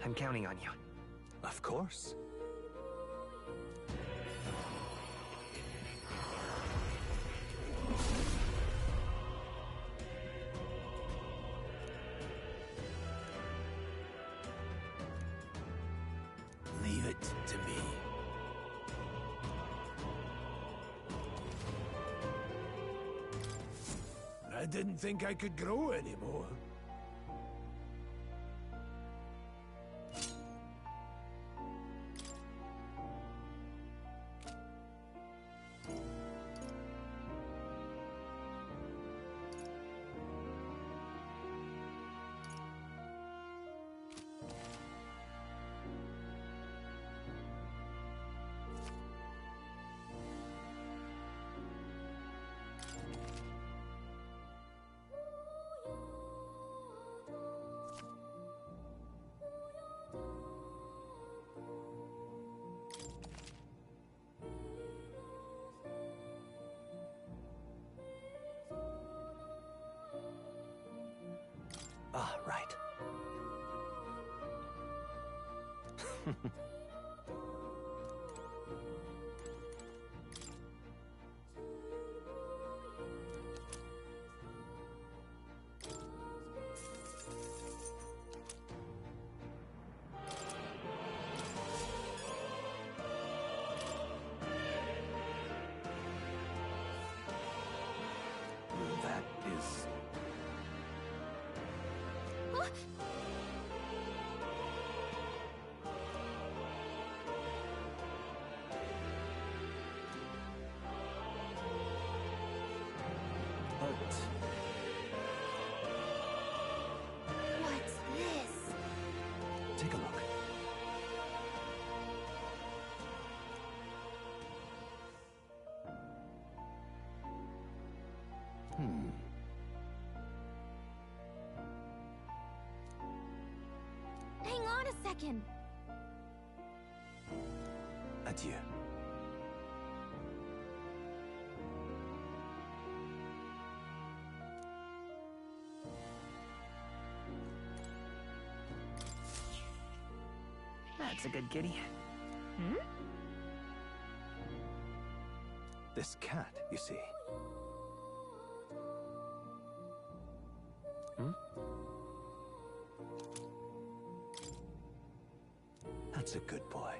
I'm counting on you. Of course. Leave it to me. I didn't think I could grow anymore. Ah, right. That is... But What's this? take a look. Hang on a second. Adieu. That's a good kitty. Hmm? This cat, you see. Hmm? That's a good boy.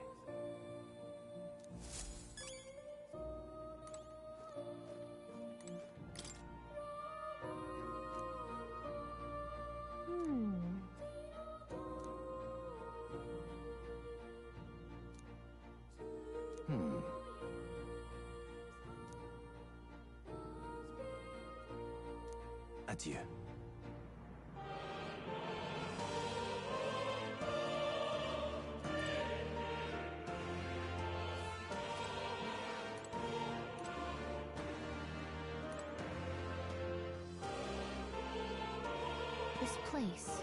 Adieu. This place.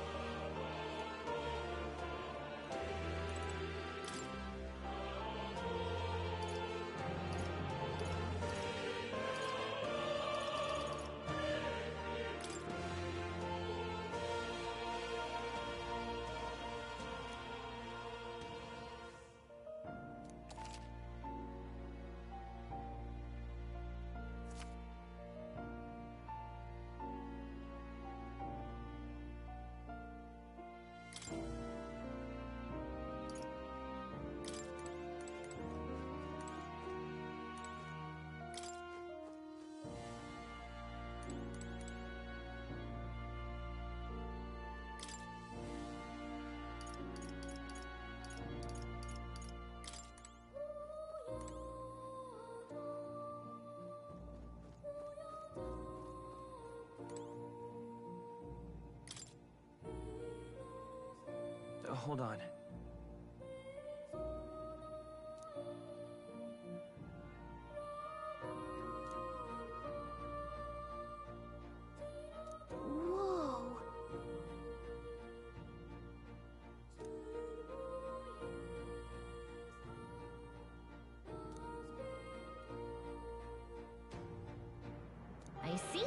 Hold on. Whoa. I see.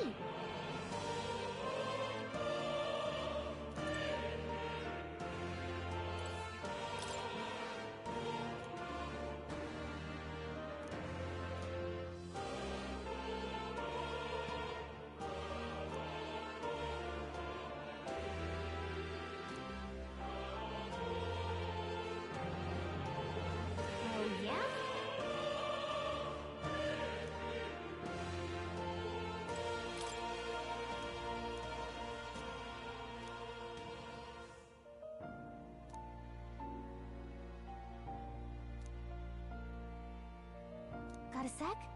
Got a sec?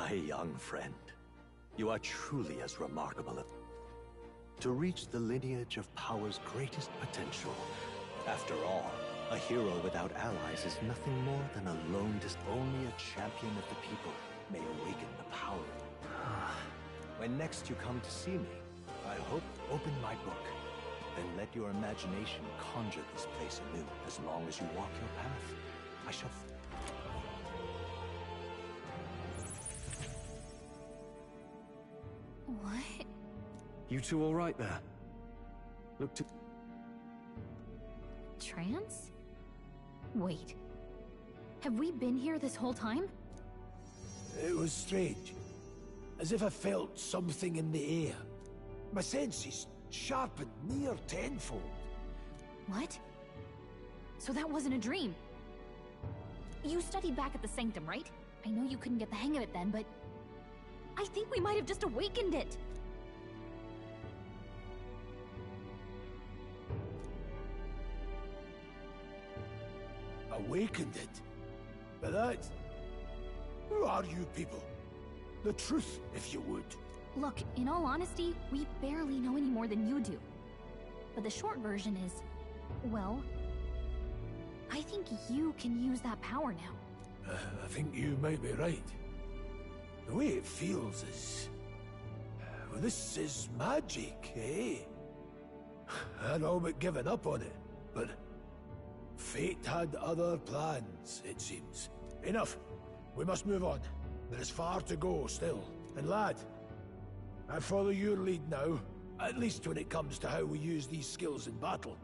My young friend, you are truly as remarkable. To reach the lineage of power's greatest potential. After all, a hero without allies is nothing more than a lone only a champion of the people may awaken the power. When next you come to see me, I hope open my book. Then let your imagination conjure this place anew. As long as you walk your path, I shall... What? You two all right there? Look to... Trance? Wait. Have we been here this whole time? It was strange. As if I felt something in the air. My senses sharpened near tenfold. What? So that wasn't a dream. You studied back at the Sanctum, right? I know you couldn't get the hang of it then, but... I think we might have just awakened it! awakened it. But that... Who are you people? The truth, if you would. Look, in all honesty, we barely know any more than you do. But the short version is, well, I think you can use that power now. I think you might be right. The way it feels is... Well, this is magic, eh? I'd all but given up on it, but... Fate had other plans, it seems. Enough. We must move on. There is far to go still. And lad, I follow your lead now, at least when it comes to how we use these skills in battle.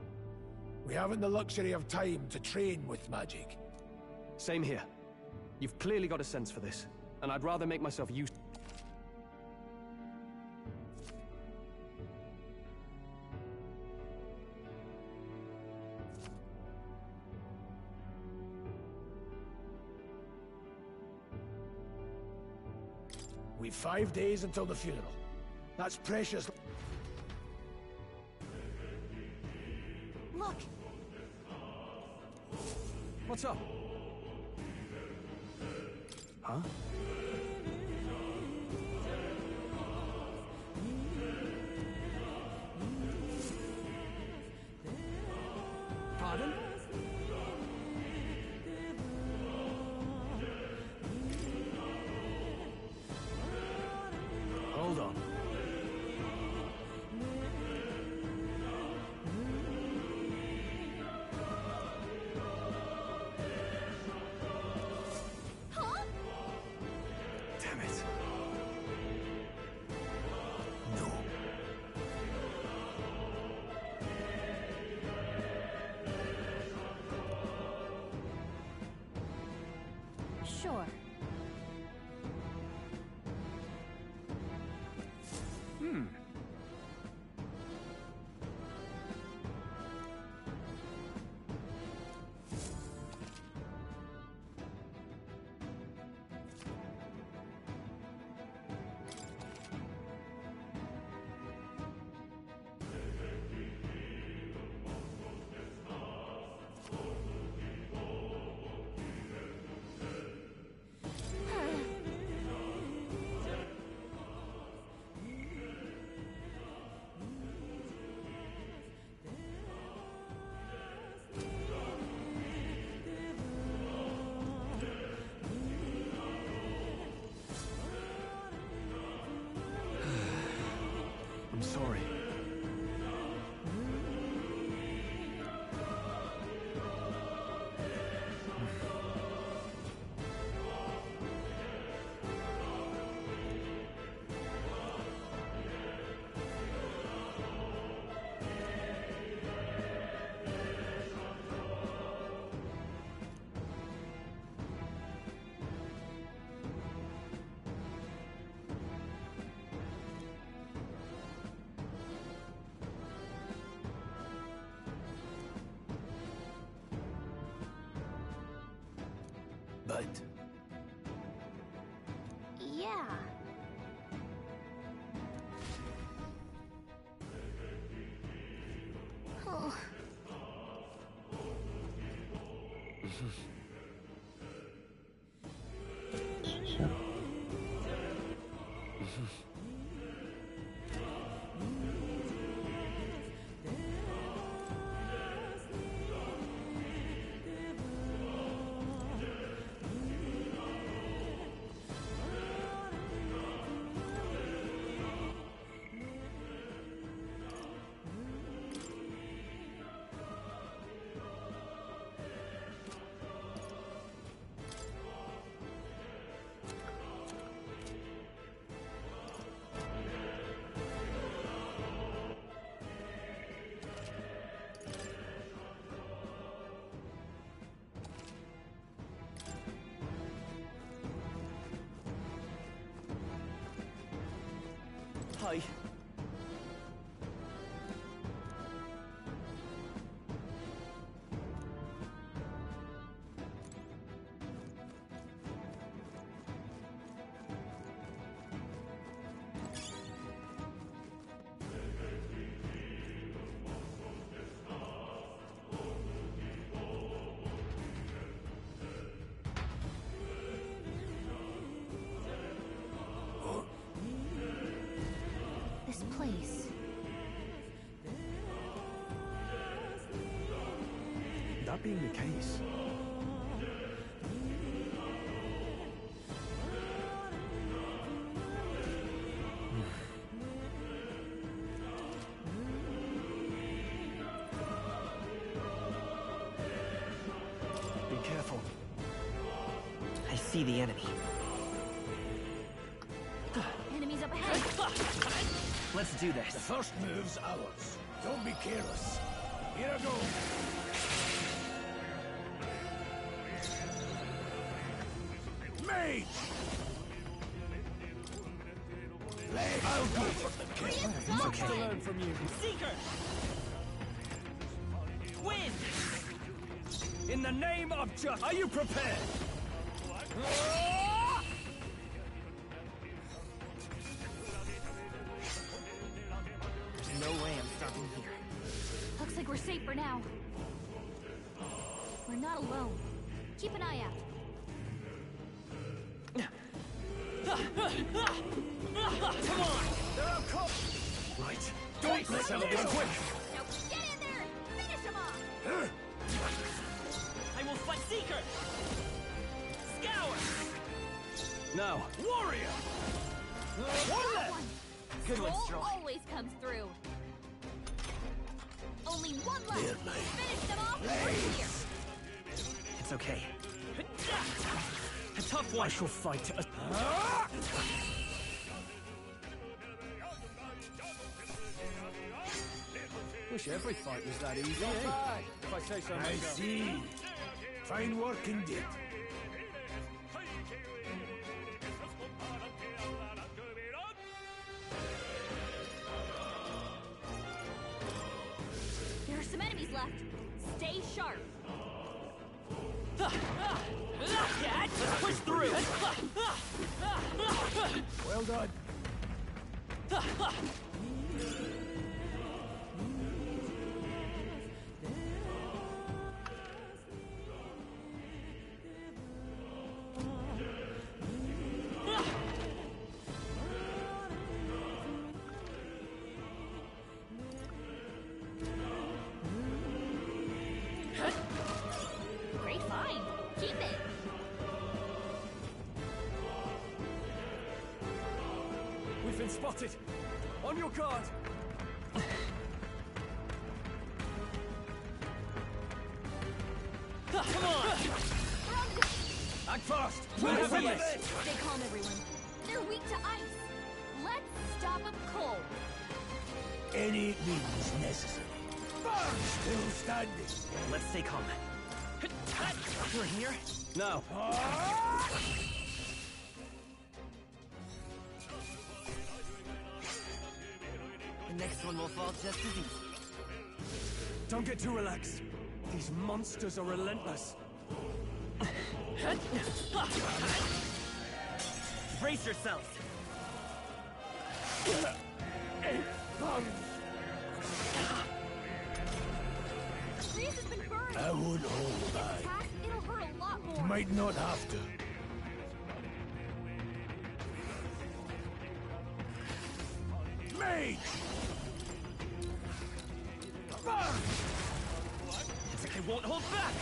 We haven't the luxury of time to train with magic. Same here. You've clearly got a sense for this, and I'd rather make myself used. We've 5 days until the funeral. That's precious. Look! What's up? Huh? Pardon? Hold on. Huh? Damn it. No. Sure. I'm sorry. But... Yeah. Oh. Hi. being the case. Be careful. I see the enemy. Enemies up ahead. Let's do this. The first move's ours. Don't be careless. Here I go. Mage! I'll go for the kill. Much to learn from you. Seeker! Win! In the name of justice, are you prepared? There's no way I'm stopping here. Looks like we're safe for now. We're not alone. Keep an eye out. Come on! They're out cold. Right. Don't let them get quick. Now get in there and finish him off! I will fight Seeker! Scour! Now, warrior! That one! Good one, Stroll Stroll. always comes through. Only one left. Here, mate. Finish them off. We're here. It's okay. A tough one. I shall fight. Wish every fight was that easy, eh? If I say so I myself. see. Fine work indeed. There are some enemies left. Stay sharp. Let's push through! Well done. Great find. Keep it. We've been spotted. On your guard. Come on! Act fast. We'll have Stay this. calm, everyone. They're weak to ice. Let's stop them cold. Any means necessary. Burn still standing. Let's stay calm. You're here? Now. The next one will fall just as easy. Don't get too relaxed. These monsters are relentless. Brace yourselves. Freeze has been burned. I won't hold back. Attack, it'll hurt a lot more. Might not have to. Mage! Burn! I won't hold back!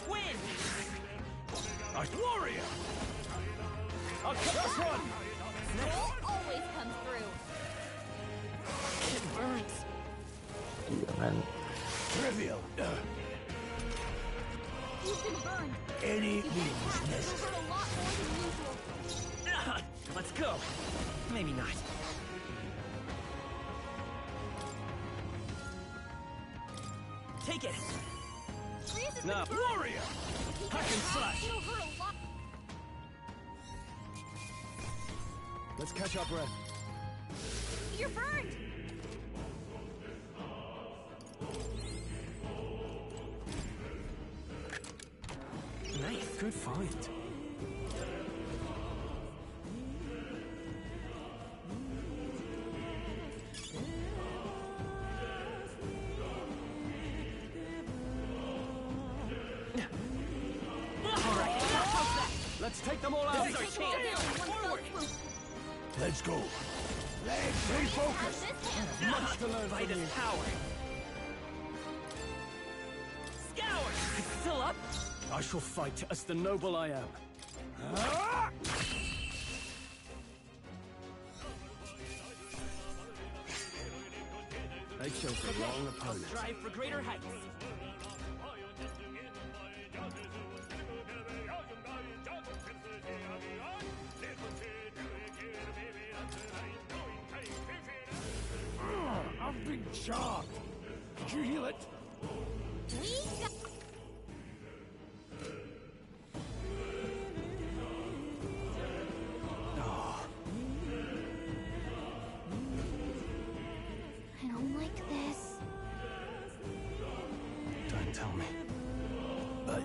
Win! A warrior! I'll cut this one! Stroll always comes through. It burns. Yeah, man. Trivial. You've been burned. Any You've been means attacked. It'll necessary. hurt a lot more than usual. Let's go. Maybe not. Take it. Freeze has Now, been burned. Warrior! Keep hack and it attacked, slash. It'll hurt a lot. Let's catch our breath. You're burned. Nice. Good find. Alright, Let's take them all out. this is our chance. One fell swoop. Let's go. Refocus! Much to learn Fight from you. is power. Scour! Still up? I shall fight as the noble I am. They chose the wrong I'll opponent. strive for greater heights. I've been charmed. Did you heal it? I don't like this. Don't tell me. But...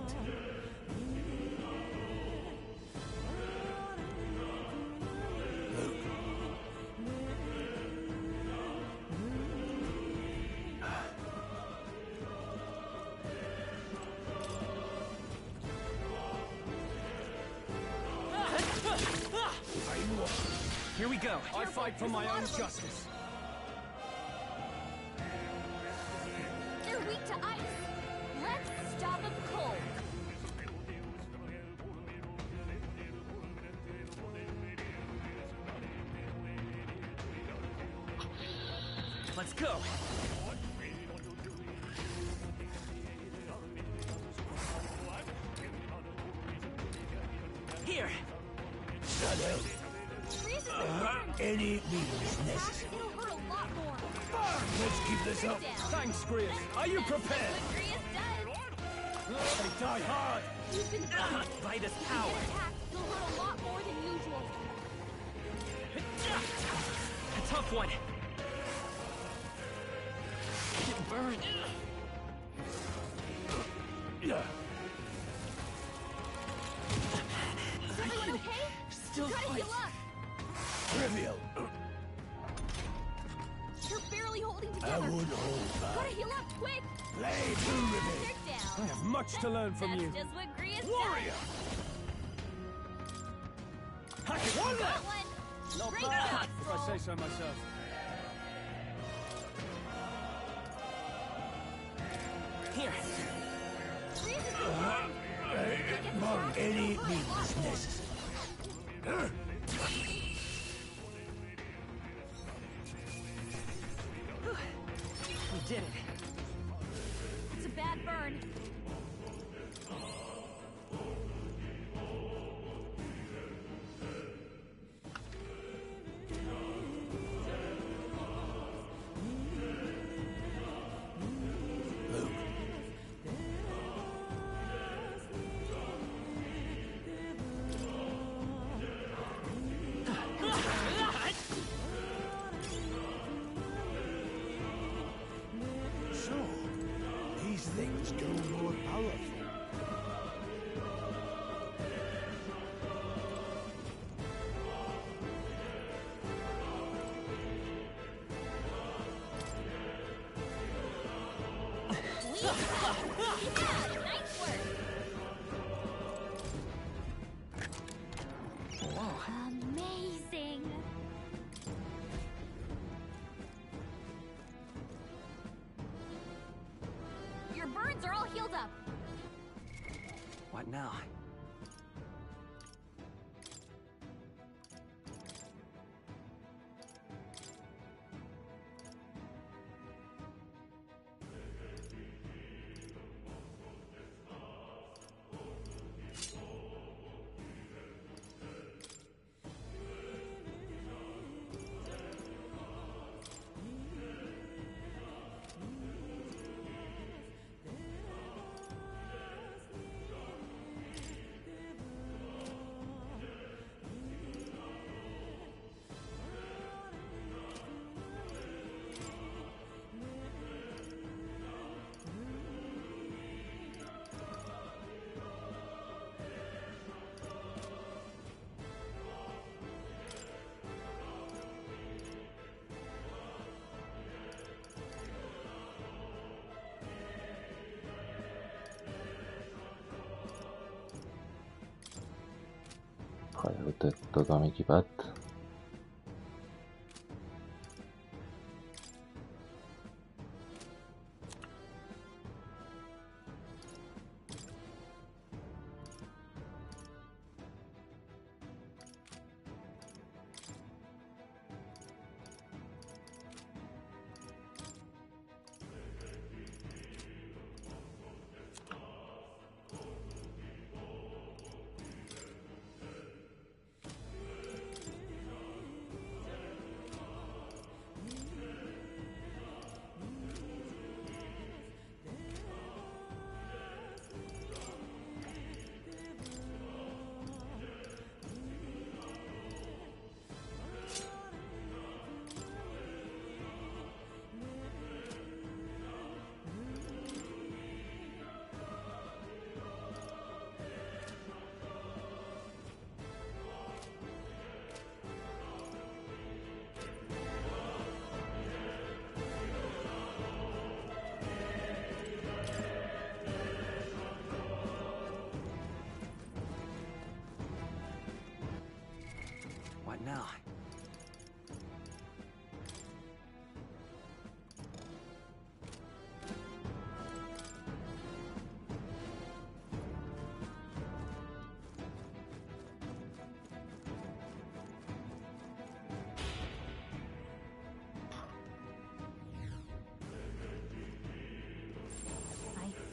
Luke. Here we go. I fight for my own justice. They're weak to ice. Let's stop them cold. Let's go. Here. That help. Any means necessary. It'll hurt a lot more. Let's keep this up. Thanks, Griff. Are you prepared? They die hard. You've been Fight is power. attacked. You'll hurt a lot more than usual. A tough one. Get burned. Yeah. Is everyone okay? Still Gotta fight. heal up. Trivial. You're barely holding I together. would hold back. Gotta heal up quick. Lay to remain. You're down. I have much to learn from That's you. just what Grius Warrior! Hack it. One does. left! Got one. Not Great bad, job, if I Soul. say so myself. Here. Any means necessary. We did it. It's a bad burn. So, these things grow more powerful. Yeah, nice work. Amazing. Your burns are all healed up. What now? Joder, te toca mi equipat.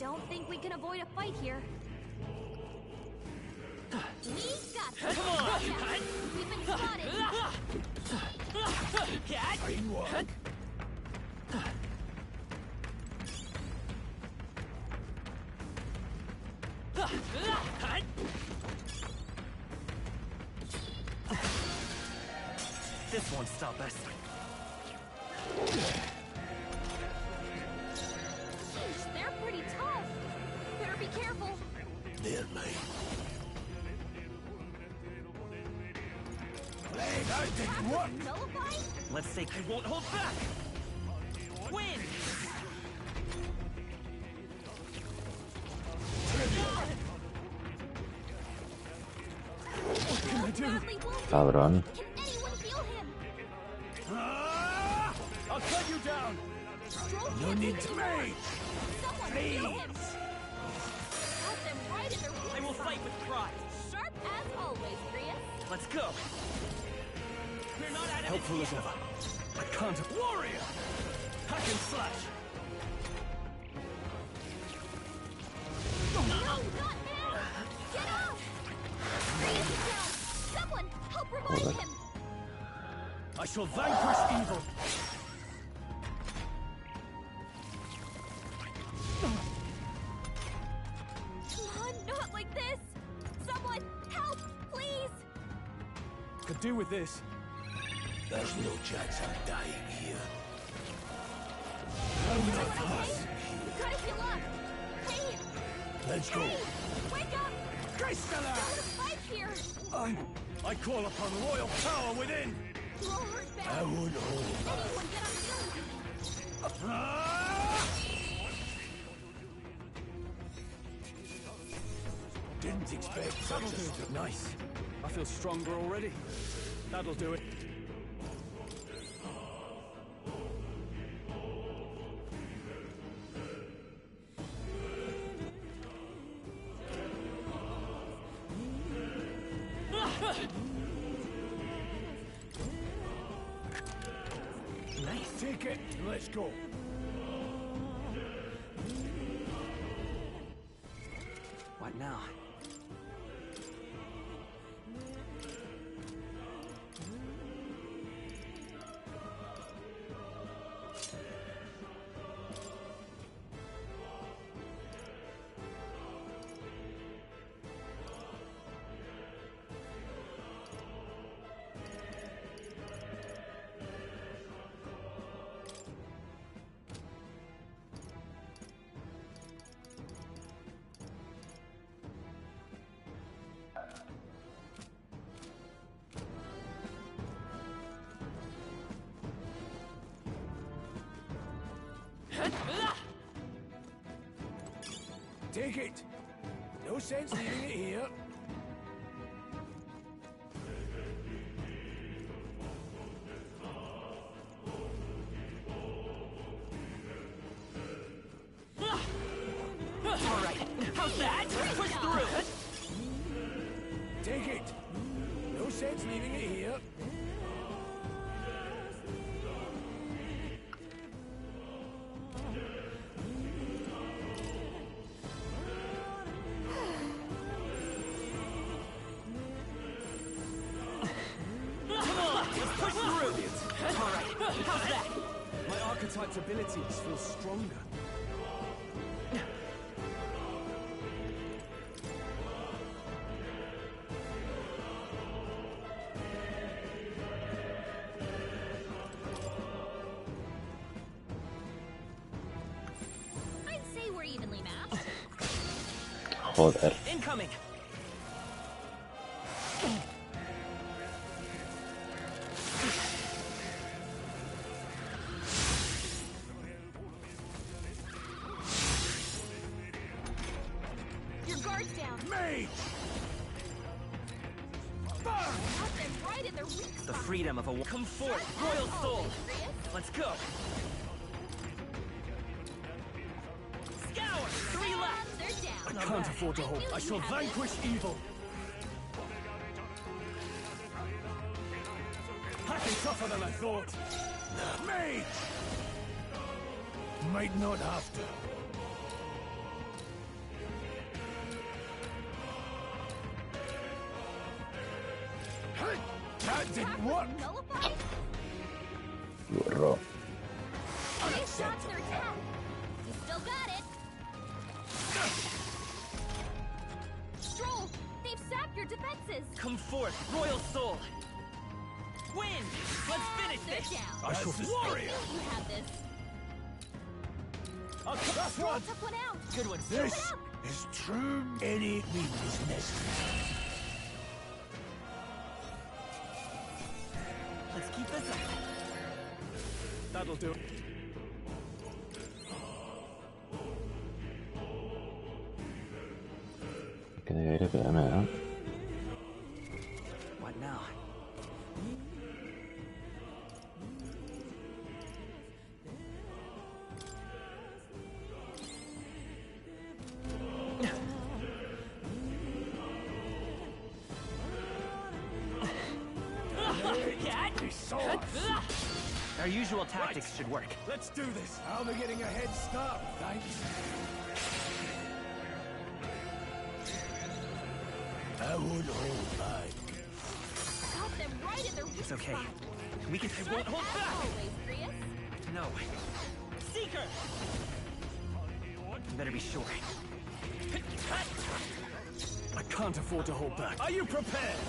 don't think we can avoid a fight here. We got this. Come on! We've been spotted. This won't stop us. Jeez, they're pretty tough. Better be careful. Nearly. Let's say I won't hold back. Win! What can I do? Cabrón. I'll cut you down. No need to me. Please. I will fight with pride. Sharp as always, Prius. Let's go. We're not at helpful as ever. I can't. Warrior. Hack and slash. No, not now. Get off. Prius is down. Someone help revive him. I shall vanquish evil. Come on, not like this. Someone help, please. Could do with this. There's no chance I'm dying here. I'm not close. Gotta heal up. Hey. Let's go. Hey, wake up. Crystalla! Don't fight here. I call upon royal power within. You are hurt bad. I would hold. Anyone get on Didn't expect such a nice. I feel stronger already. That'll do it. Nice. Take it. Let's go. What now? Take it. No sense leaving it here. All right. How's that? Push through. Take it. No sense leaving it here. My archetype's abilities feel stronger. I'd say we're evenly matched. Joder. Incoming. Your guard's down. Me! Got them right in their weak The spot. freedom of a come forth, royal soul. Let's go. Scour. 3 left. They're down. I can't afford to hold. I shall vanquish evil. Hacking tougher than I thought. Me! Might not have to. That didn't work. Burro. These shots are attack. You still got it. Stroll, they've sapped your defenses. Come forth, Royal Soul. Win! Let's finish this. I shall warrior. You have this. That's one. Took one out. Good one. This is true any business. Let's keep this up. That'll do. Queda aire, pero nada. What now? Our usual tactics should work. Let's do this. I'll be getting a head start, thanks. I won't hold back. Got them right in their weak It's okay. spot. We can. I won't hold As back. always, Prius. No. Seeker. You better be sure. I can't afford to hold back. Are you prepared?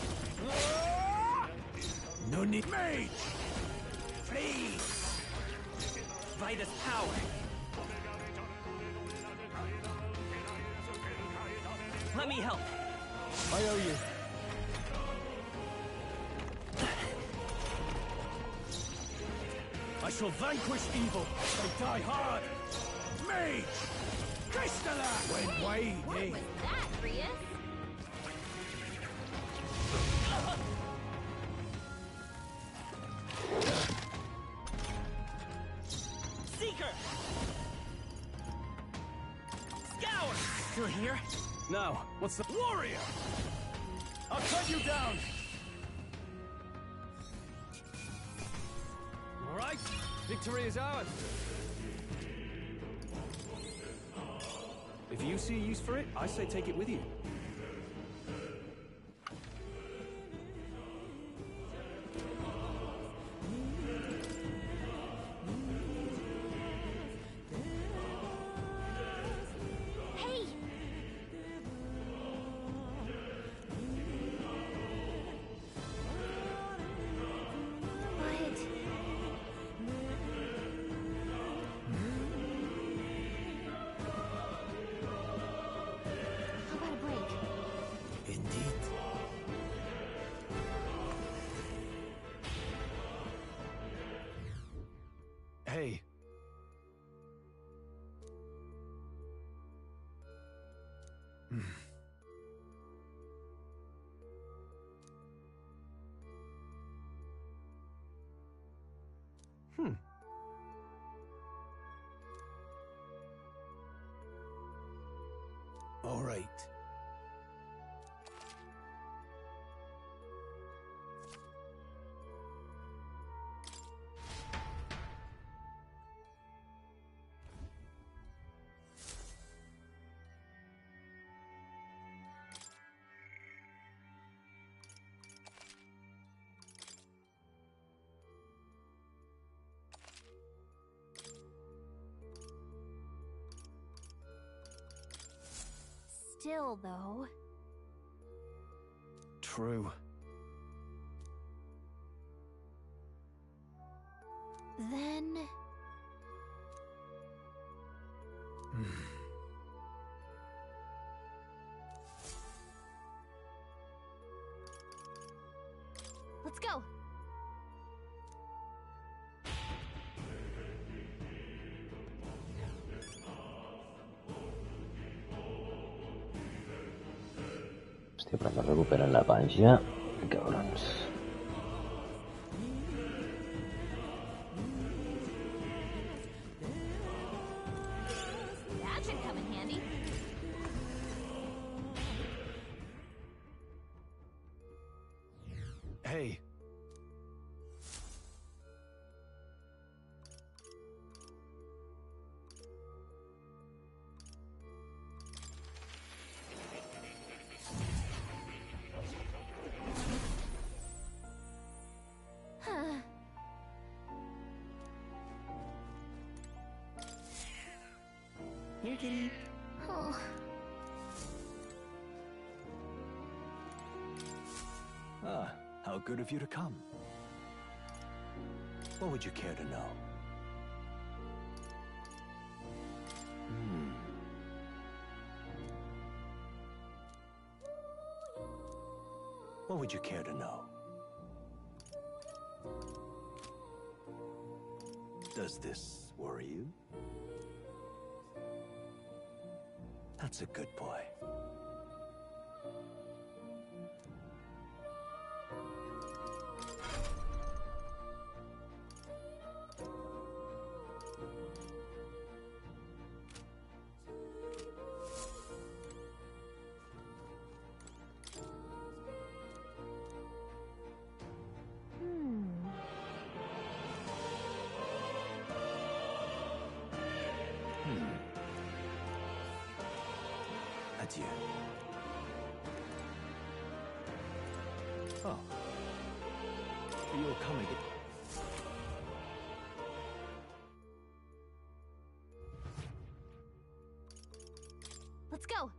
No need. Mage! Please! Vitus power. Let me help. I owe you. I shall vanquish evil. They die hard. Mage! Crystalline! When waiting. What was that, Prius? Seeker. Scour. Still here? Now, what's the warrior? I'll cut you down. All right, victory is ours. If you see use for it, I say take it with you. Hey! But... How about a break? Indeed. Hey. All right. Still, though... True. Then... Let's go! Hostia, para que recuperen la pancha. Cabrones. That should come in handy. Hey. Here, kitty. Oh. Ah, how good of you to come. What would you care to know? What would you care to know? Does this worry you? That's a good boy. Adieu. Oh. You'll come again. Let's go.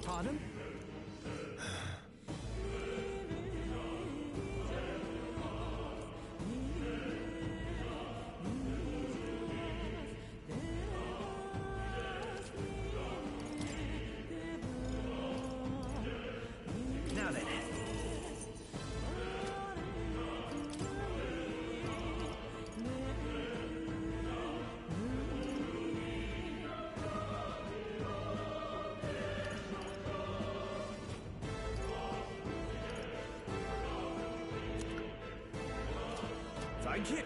Pardon? Now then. Thank you.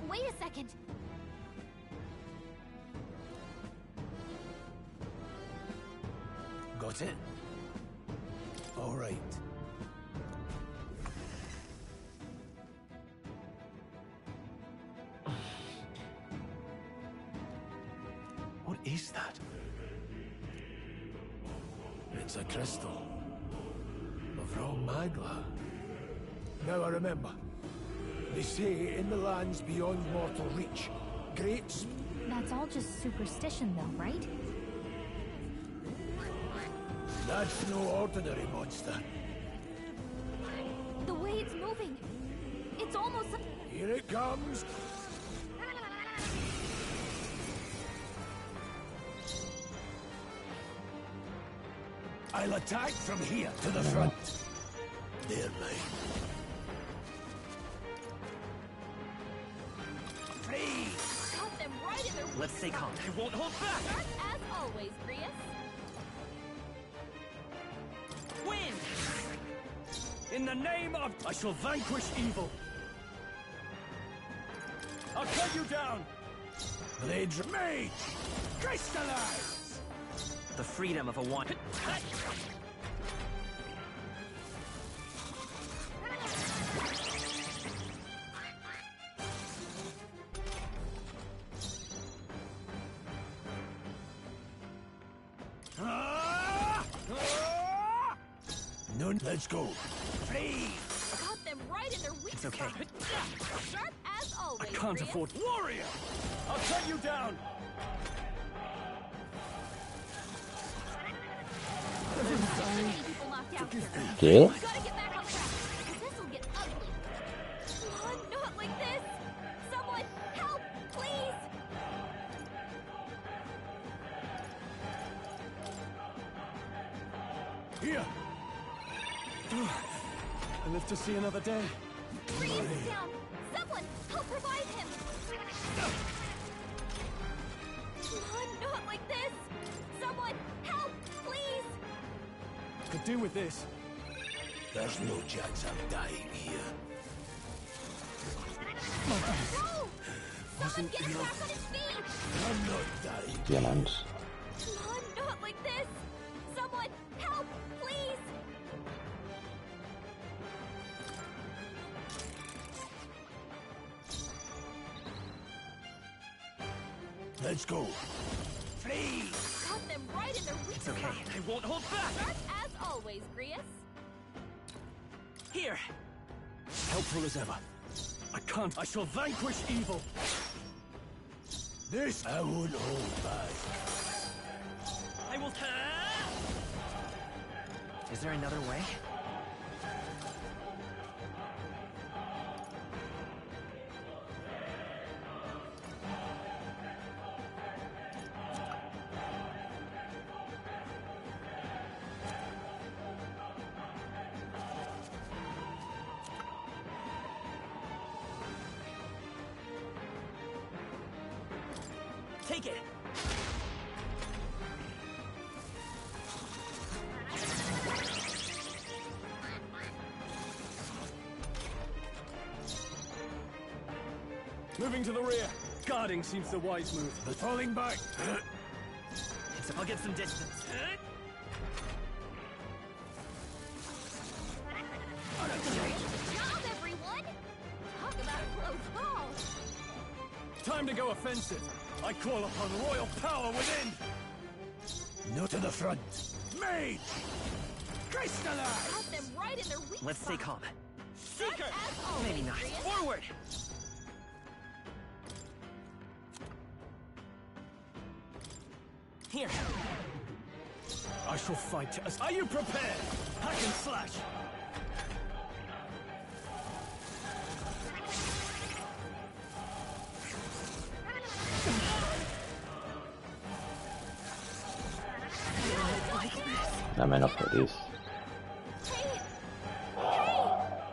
Wait a second. Got it? All right. What is that? It's a crystal. Of Raw Magla. Now I remember. They say in the lands beyond mortal reach, great... That's all just superstition though, right? That's no ordinary monster. The way it's moving. It's almost... Here it comes! I'll attack from here to the front. They're mine. Freeze! Got them right in their Let's stay calm. I won't hold back! Sharp as always, Grius. Win! In the name of... I shall vanquish evil. I'll cut you down! Blades made! Crystallize! The freedom of a one. None, let's go. Freeze! Got them right in their weak It's okay. spot. Sharp as always, I can't Grius. afford... Warrior! I'll cut you down! People knocked out here. ¿Qué? We gotta get back on track. This'll get ugly. Oh, not like this. Someone help, please. Here! I live to see another day. Grius is down. Someone help revive him. Oh, not like this. Someone help, please. Could do with this. There's no chance I'm dying here. No! Someone get him back on his feet. I'm not dying. Diamants. Oh, not like this. Someone help, please. Let's go. Flee! Got them right in their weak It's okay. spot. I won't hold back. Sharp as always, Grius. Here. Helpful as ever. I can't. I shall vanquish evil. This I won't hold back. I will. Is there another way? Take it! Moving to the rear. Guarding seems the wise move. Falling back. I'll get some distance. Good job, everyone! Talk about a close call. Time to go offensive. I call upon royal power within. No to the front. Mage! Crystallize! Got them right in their weak Let's stay spot. calm. Seeker! As always, Maybe not. Grius. Forward! Here. I shall fight as... Are you prepared? Hack and slash. I'm enough for this. Hey!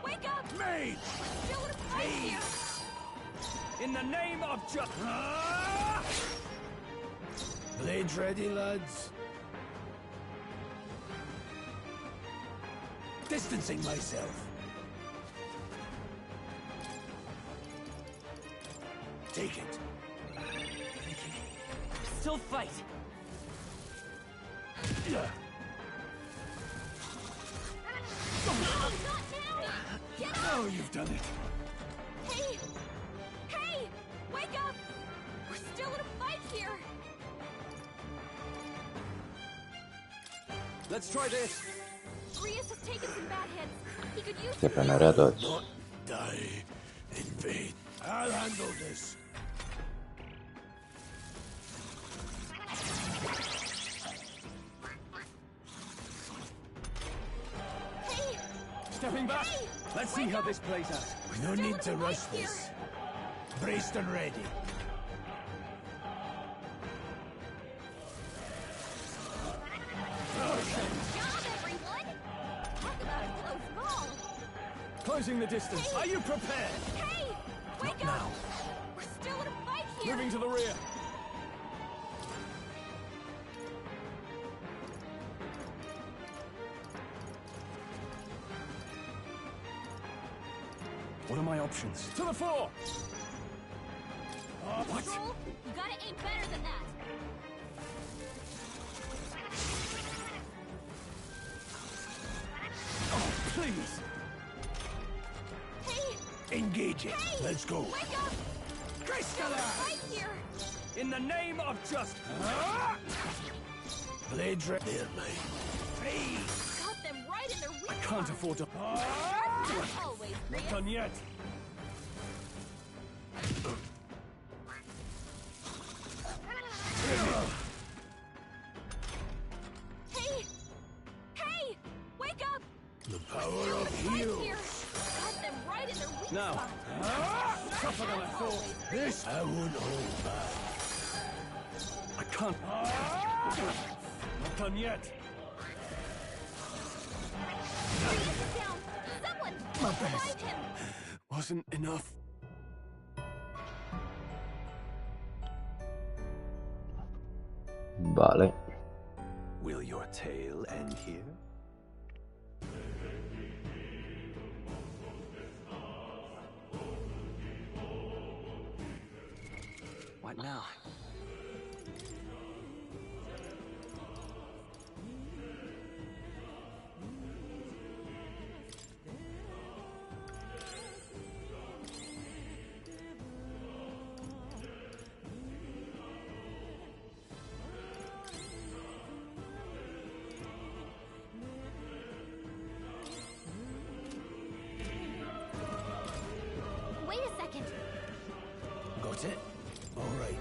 Wake up! Mage! Still in a fight here! In the name of just... Blades ready, lads. Distancing myself. Take it. Still fight. No, not now! Get up! Oh, you've done it. Hey! Hey! Wake up! We're still in a fight here! Let's try this. Grius has taken some bad hits. He could use Che some prenderà dodge. Not die in vain. I'll handle this. Hey! Stepping back. Hey! Let's see how this plays out. No Still need in to a rush fight here. this. Braced and ready. Good job, everyone! Talk about a close call! Closing the distance. Are you prepared? Hey! Wake up! Now. We're still in a fight here! Moving to the rear. What are my options? To the fore! What? Troll, you gotta aim better than that! Oh, please! Hey! Engage it. Hey! Let's go. Wake up! Crystallize! Right here! In the name of just... Blades ready. There, mate. Freeze! Got them right in their weak I can't afford to... Sharp as always, Not Grius. done yet. Hey! Hey! Wake up! The power of Right heal. here! Got them right in their weak Now. spot. Tougher than I thought. This I won't hold back. I can't... Not done yet. Grius is down! Someone! My Revive best. him! Wasn't enough. Vale. Will your tale end here? What now? Got it? All right.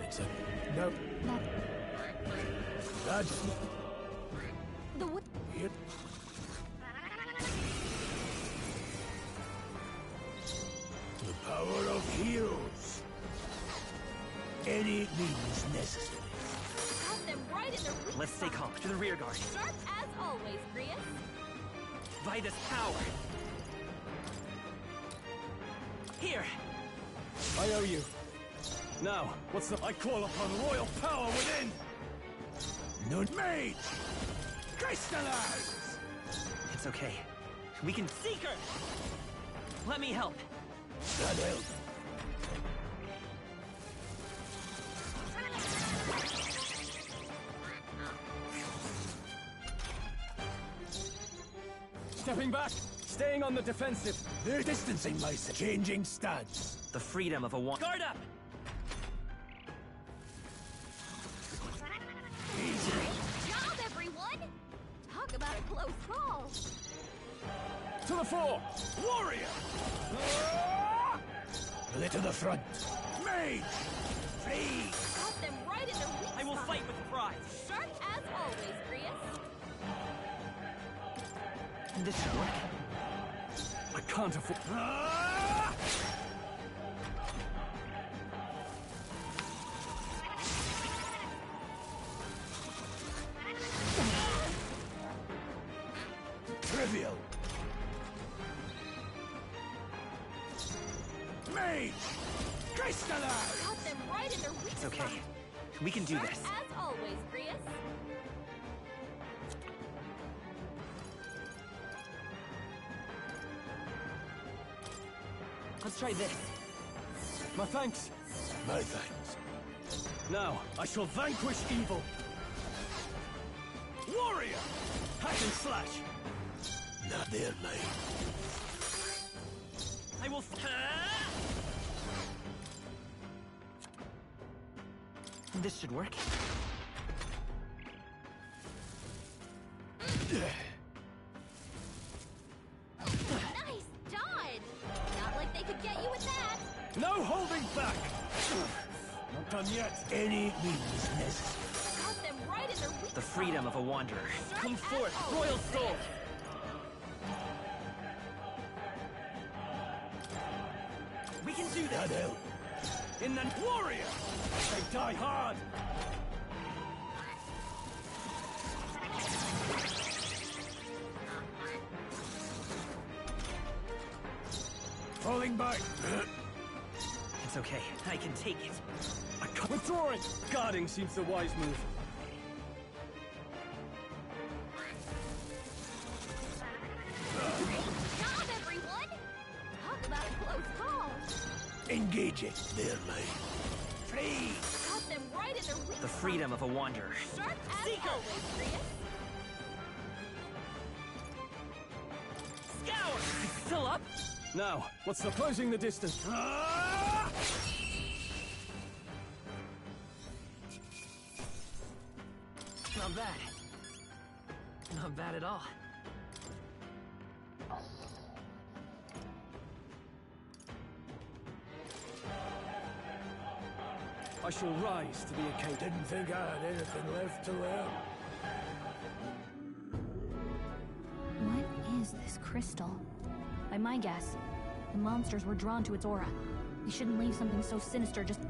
It's a... No. That's... The what? Yep. The power of heroes. Any means necessary. Got them right in their weak Let's stay calm. To the rear guard. Sharp as always, Grius. By this power. Here. I owe you. Now, what's the... I call upon royal power within! Not made! Crystallize! It's okay. We can seek her! Let me help. That help. Stepping back! Staying on the defensive! They're distancing myself. Changing stance. The freedom of a one. Guard up! Great job, everyone! Talk about a close call. To the fore! Warrior! Let to the front. Mage! Free! Got them right in their weak I will spot. fight with pride. Sharp as always, Grius. This should work. I can't afford... Trivial. Mage! Crystallize! Got them right in their weak It's okay. spot. We can do Sharp this. as always, Grius. Let's try this. My thanks. My thanks. Now, I shall vanquish evil. Warrior! Hack and slash! Not their lane. I will... This should work. Nice dodge! Not like they could get you with that. No holding back! Not done yet. Any means necessary. Got them right in their weak The freedom of a wanderer. Sharp Come as forth, always, royal soul! We can do That this! help. In the warrior! They die hard! Falling back. It's okay. I can take it. I can't... Withdrawing! Guarding seems the wise move. Good job, everyone! Talk about a close call. Engage it. Their lane. Free! Got them right in their weak The spot. freedom of a wanderer. Sharp as always, Grius. Scour! It's still up? Now, what's the closing the distance? Not bad. Not bad at all. I shall rise to the occasion. Didn't think I had anything left to learn. What is this crystal? By my guess, the monsters were drawn to its aura. We shouldn't leave something so sinister just...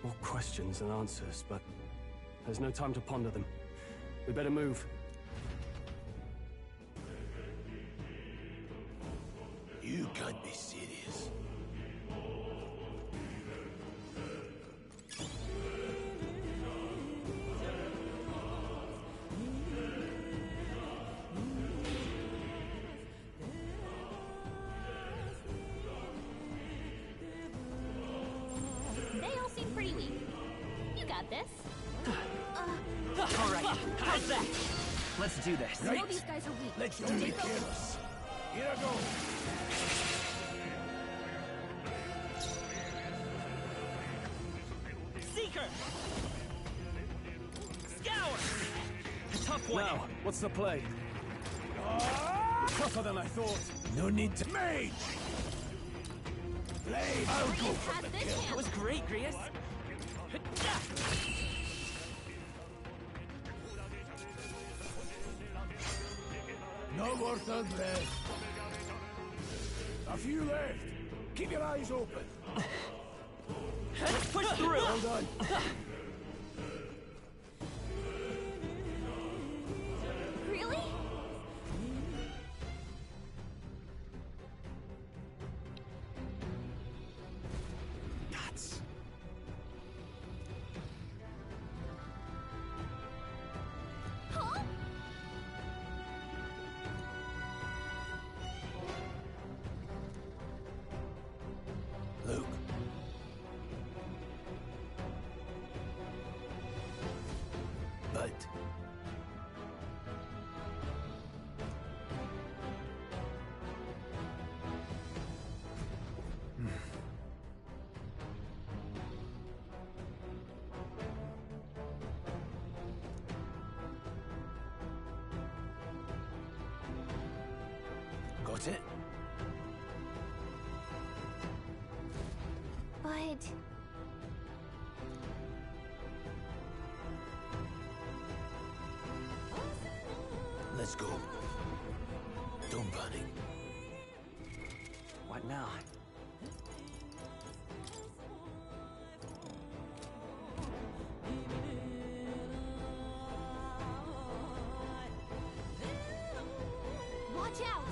More questions than answers, but there's no time to ponder them. We better move. You can't be serious. They all seem pretty weak. You got this. All right, how's that? Let's do this. I know these guys are weak. Let's so do stay it, focused. careless. Here I go. Seeker! Scour! A tough one. Now, what's the play? Tougher than I thought. No need to... Mage! Blade! I'll go for the kill. That was great, Grius. No more thugs left. A few left. Keep your eyes open. Push through! Well done. Really? Nuts. Huh? Luke. But... Got it? But... Let's go. Don't panic. What now? Watch out!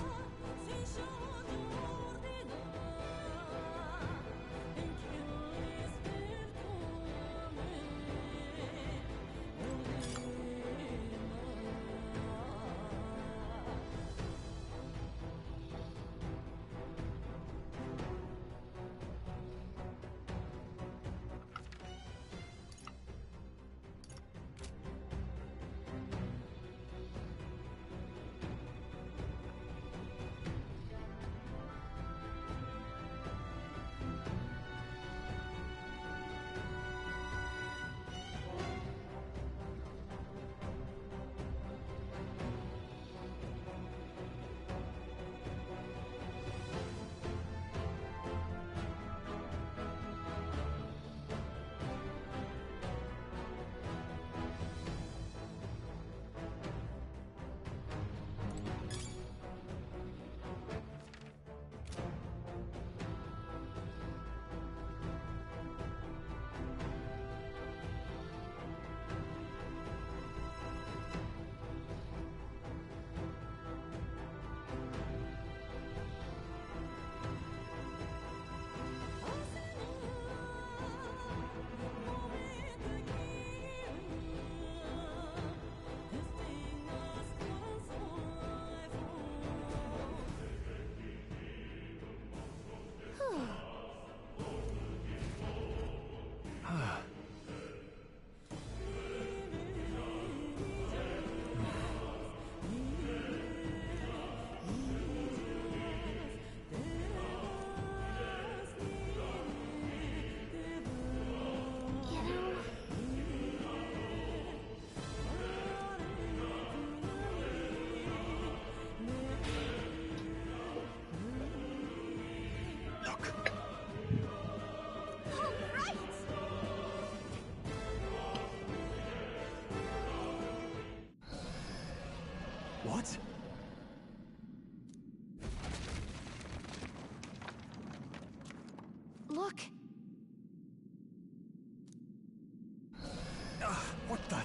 What? Look! What the?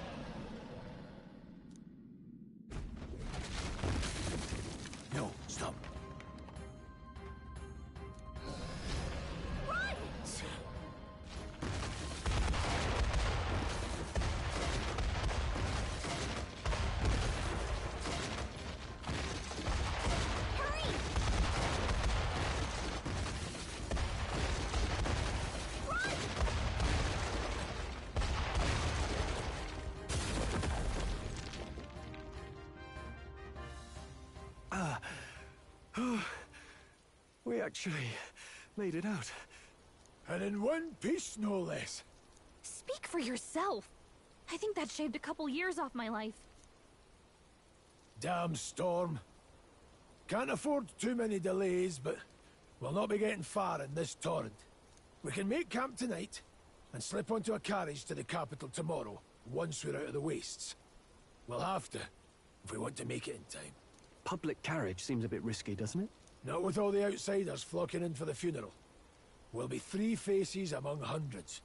No, stop. Run! Hurry! Run! We actually made it out. And in one piece, no less. Speak for yourself. I think that shaved a couple years off my life. Damn storm. Can't afford too many delays, but we'll not be getting far in this torrent. We can make camp tonight, and slip onto a carriage to the capital tomorrow, once we're out of the wastes. We'll have to, if we want to make it in time. Public carriage seems a bit risky, doesn't it? Not with all the outsiders flocking in for the funeral. We'll be 3 faces among hundreds.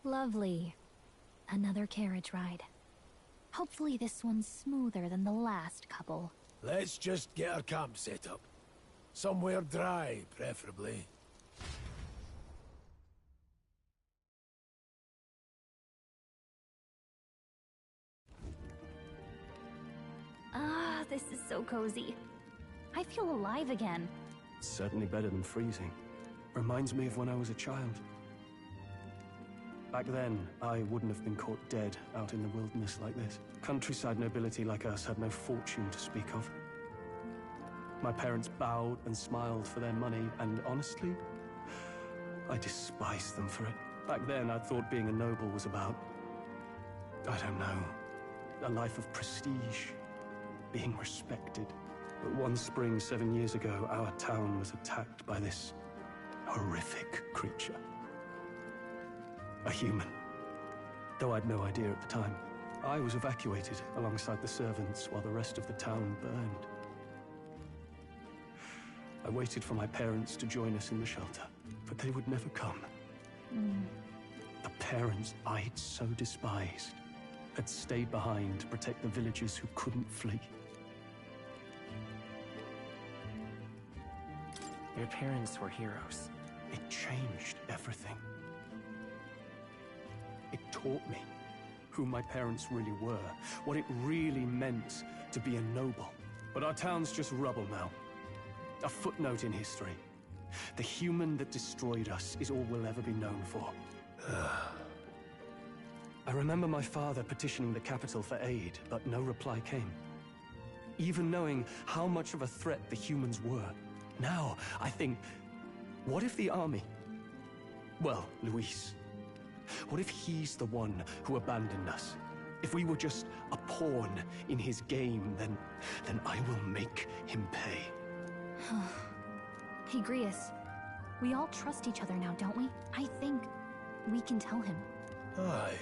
Lovely. Another carriage ride. Hopefully this one's smoother than the last couple. Let's just get our camp set up. Somewhere dry, preferably. Ah, this is so cozy. I feel alive again. Certainly better than freezing. Reminds me of when I was a child. Back then, I wouldn't have been caught dead out in the wilderness like this. Countryside nobility like us had no fortune to speak of. My parents bowed and smiled for their money, and honestly, I despised them for it. Back then, I thought being a noble was about, I don't know, a life of prestige, being respected. But one spring 7 years ago, our town was attacked by this horrific creature. A human. Though I'd no idea at the time. I was evacuated alongside the servants while the rest of the town burned. I waited for my parents to join us in the shelter, but they would never come. The parents I'd so despised had stayed behind to protect the villagers who couldn't flee. Your parents were heroes. It changed everything. It taught me who my parents really were, what it really meant to be a noble. But our town's just rubble now. A footnote in history. The human that destroyed us is all we'll ever be known for. I remember my father petitioning the capital for aid, but no reply came. Even knowing how much of a threat the humans were. Now, I think, what if the army? Well, Luis. What if he's the one who abandoned us? If we were just a pawn in his game, then I will make him pay. Hey, Grius. We all trust each other now, don't we? I think we can tell him. Aye.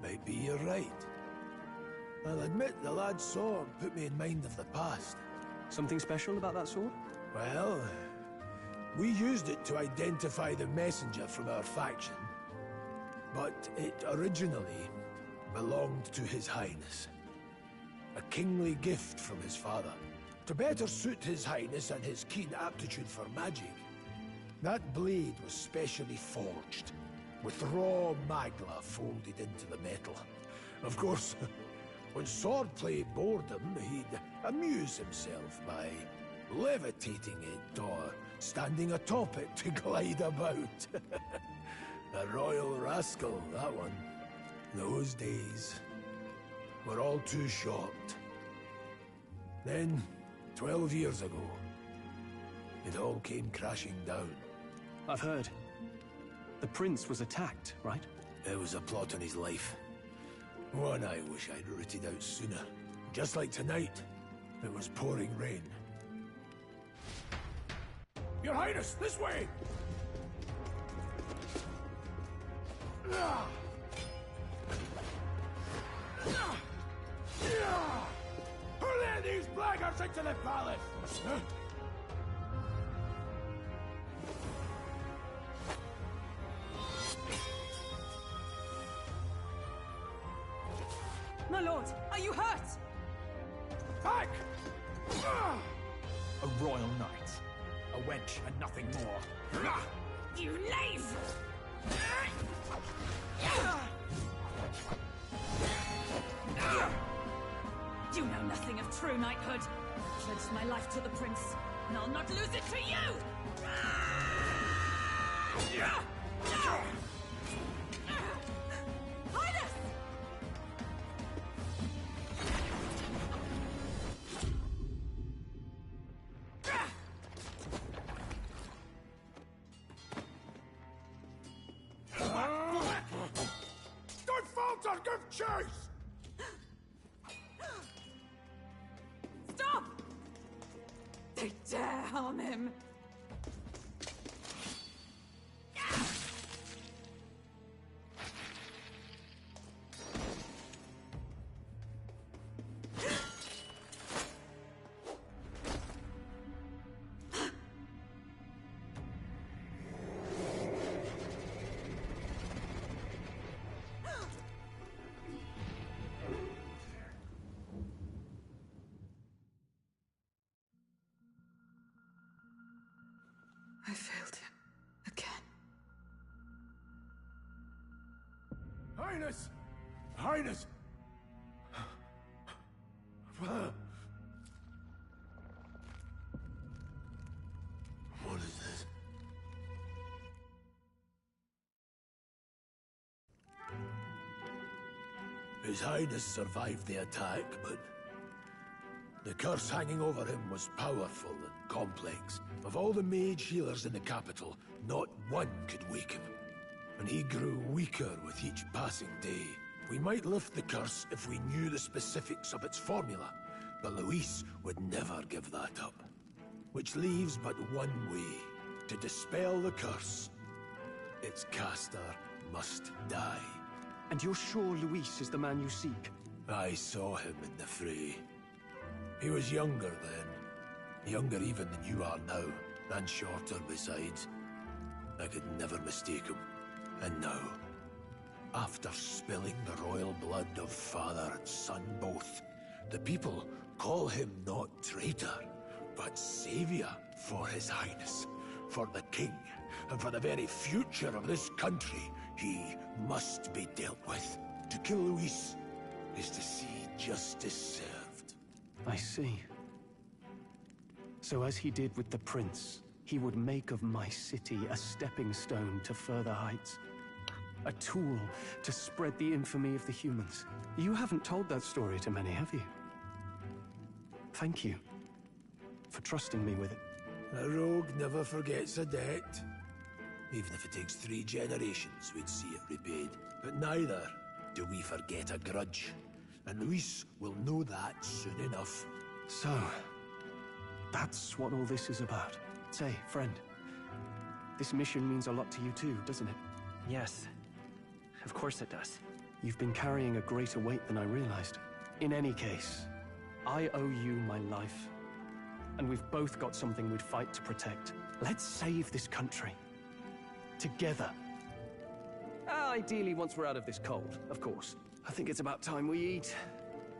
Maybe you're right. I'll admit the lad saw and put me in mind of the past. Something special about that sword? Well, we used it to identify the messenger from our faction. But it originally belonged to His Highness. A kingly gift from his father. To better suit His Highness and his keen aptitude for magic, that blade was specially forged, with raw magla folded into the metal. Of course, when swordplay bored him, he'd amuse himself by levitating it or standing atop it to glide about. A royal rascal, that one. Those days were all too short. Then, 12 years ago, it all came crashing down. I've heard. The prince was attacked, right? There was a plot on his life. One I wish I'd rooted out sooner. Just like tonight, it was pouring rain. Your Highness, this way! Who led these blackguards into the palace? My lord, are you hurt? Back! A royal knight. A wench and nothing more. You knave! You know nothing of true knighthood. I pledged my life to the prince, and I'll not lose it to you! Highness! chase! Stop! They dare harm him. I failed him. Again. Highness! Highness! What is this? His Highness survived the attack, but the curse hanging over him was powerful and complex. Of all the mage healers in the capital, not one could wake him. And he grew weaker with each passing day. We might lift the curse if we knew the specifics of its formula, but Luis would never give that up. Which leaves but one way to dispel the curse. Its caster must die. And you're sure Luis is the man you seek? I saw him in the fray. He was younger then. Younger even than you are now, and shorter besides. I could never mistake him. And now, after spilling the royal blood of father and son both, the people call him not traitor, but savior for his highness, for the king, and for the very future of this country. He must be dealt with. To kill Luis is to see justice served. I see. So as he did with the prince, he would make of my city a stepping stone to further heights. A tool to spread the infamy of the humans. You haven't told that story to many, have you? Thank you for trusting me with it. A rogue never forgets a debt. Even if it takes 3 generations, we'd see it repaid. But neither do we forget a grudge. And Luis will know that soon enough. So, that's what all this is about. Say, friend, this mission means a lot to you too, doesn't it? Yes. Of course it does. You've been carrying a greater weight than I realized. In any case, I owe you my life. And we've both got something we'd fight to protect. Let's save this country. Together. Ideally, once we're out of this cold, of course. I think it's about time we eat.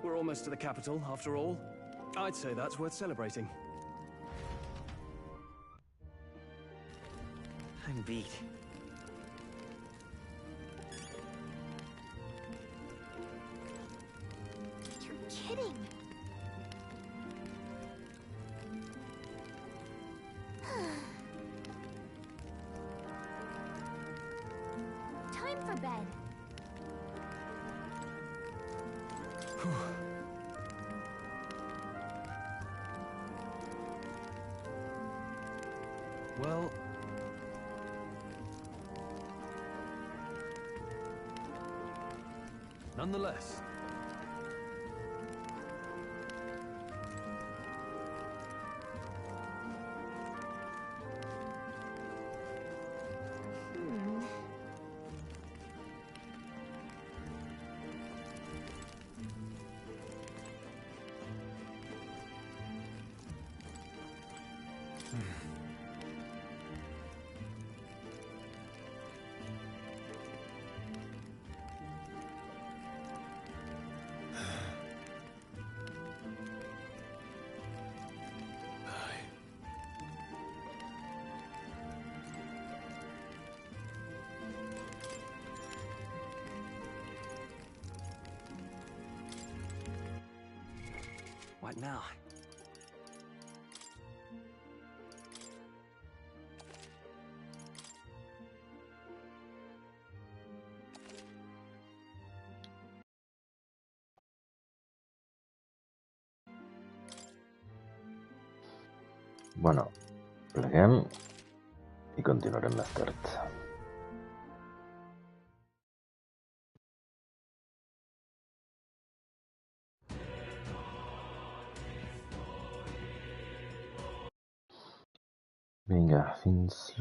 We're almost to the capital, after all. I'd say that's worth celebrating. I'm beat. You're kidding. Time for bed. Well... nonetheless... What now? Bueno, pleguem i continuarem més tard. Vinga, fins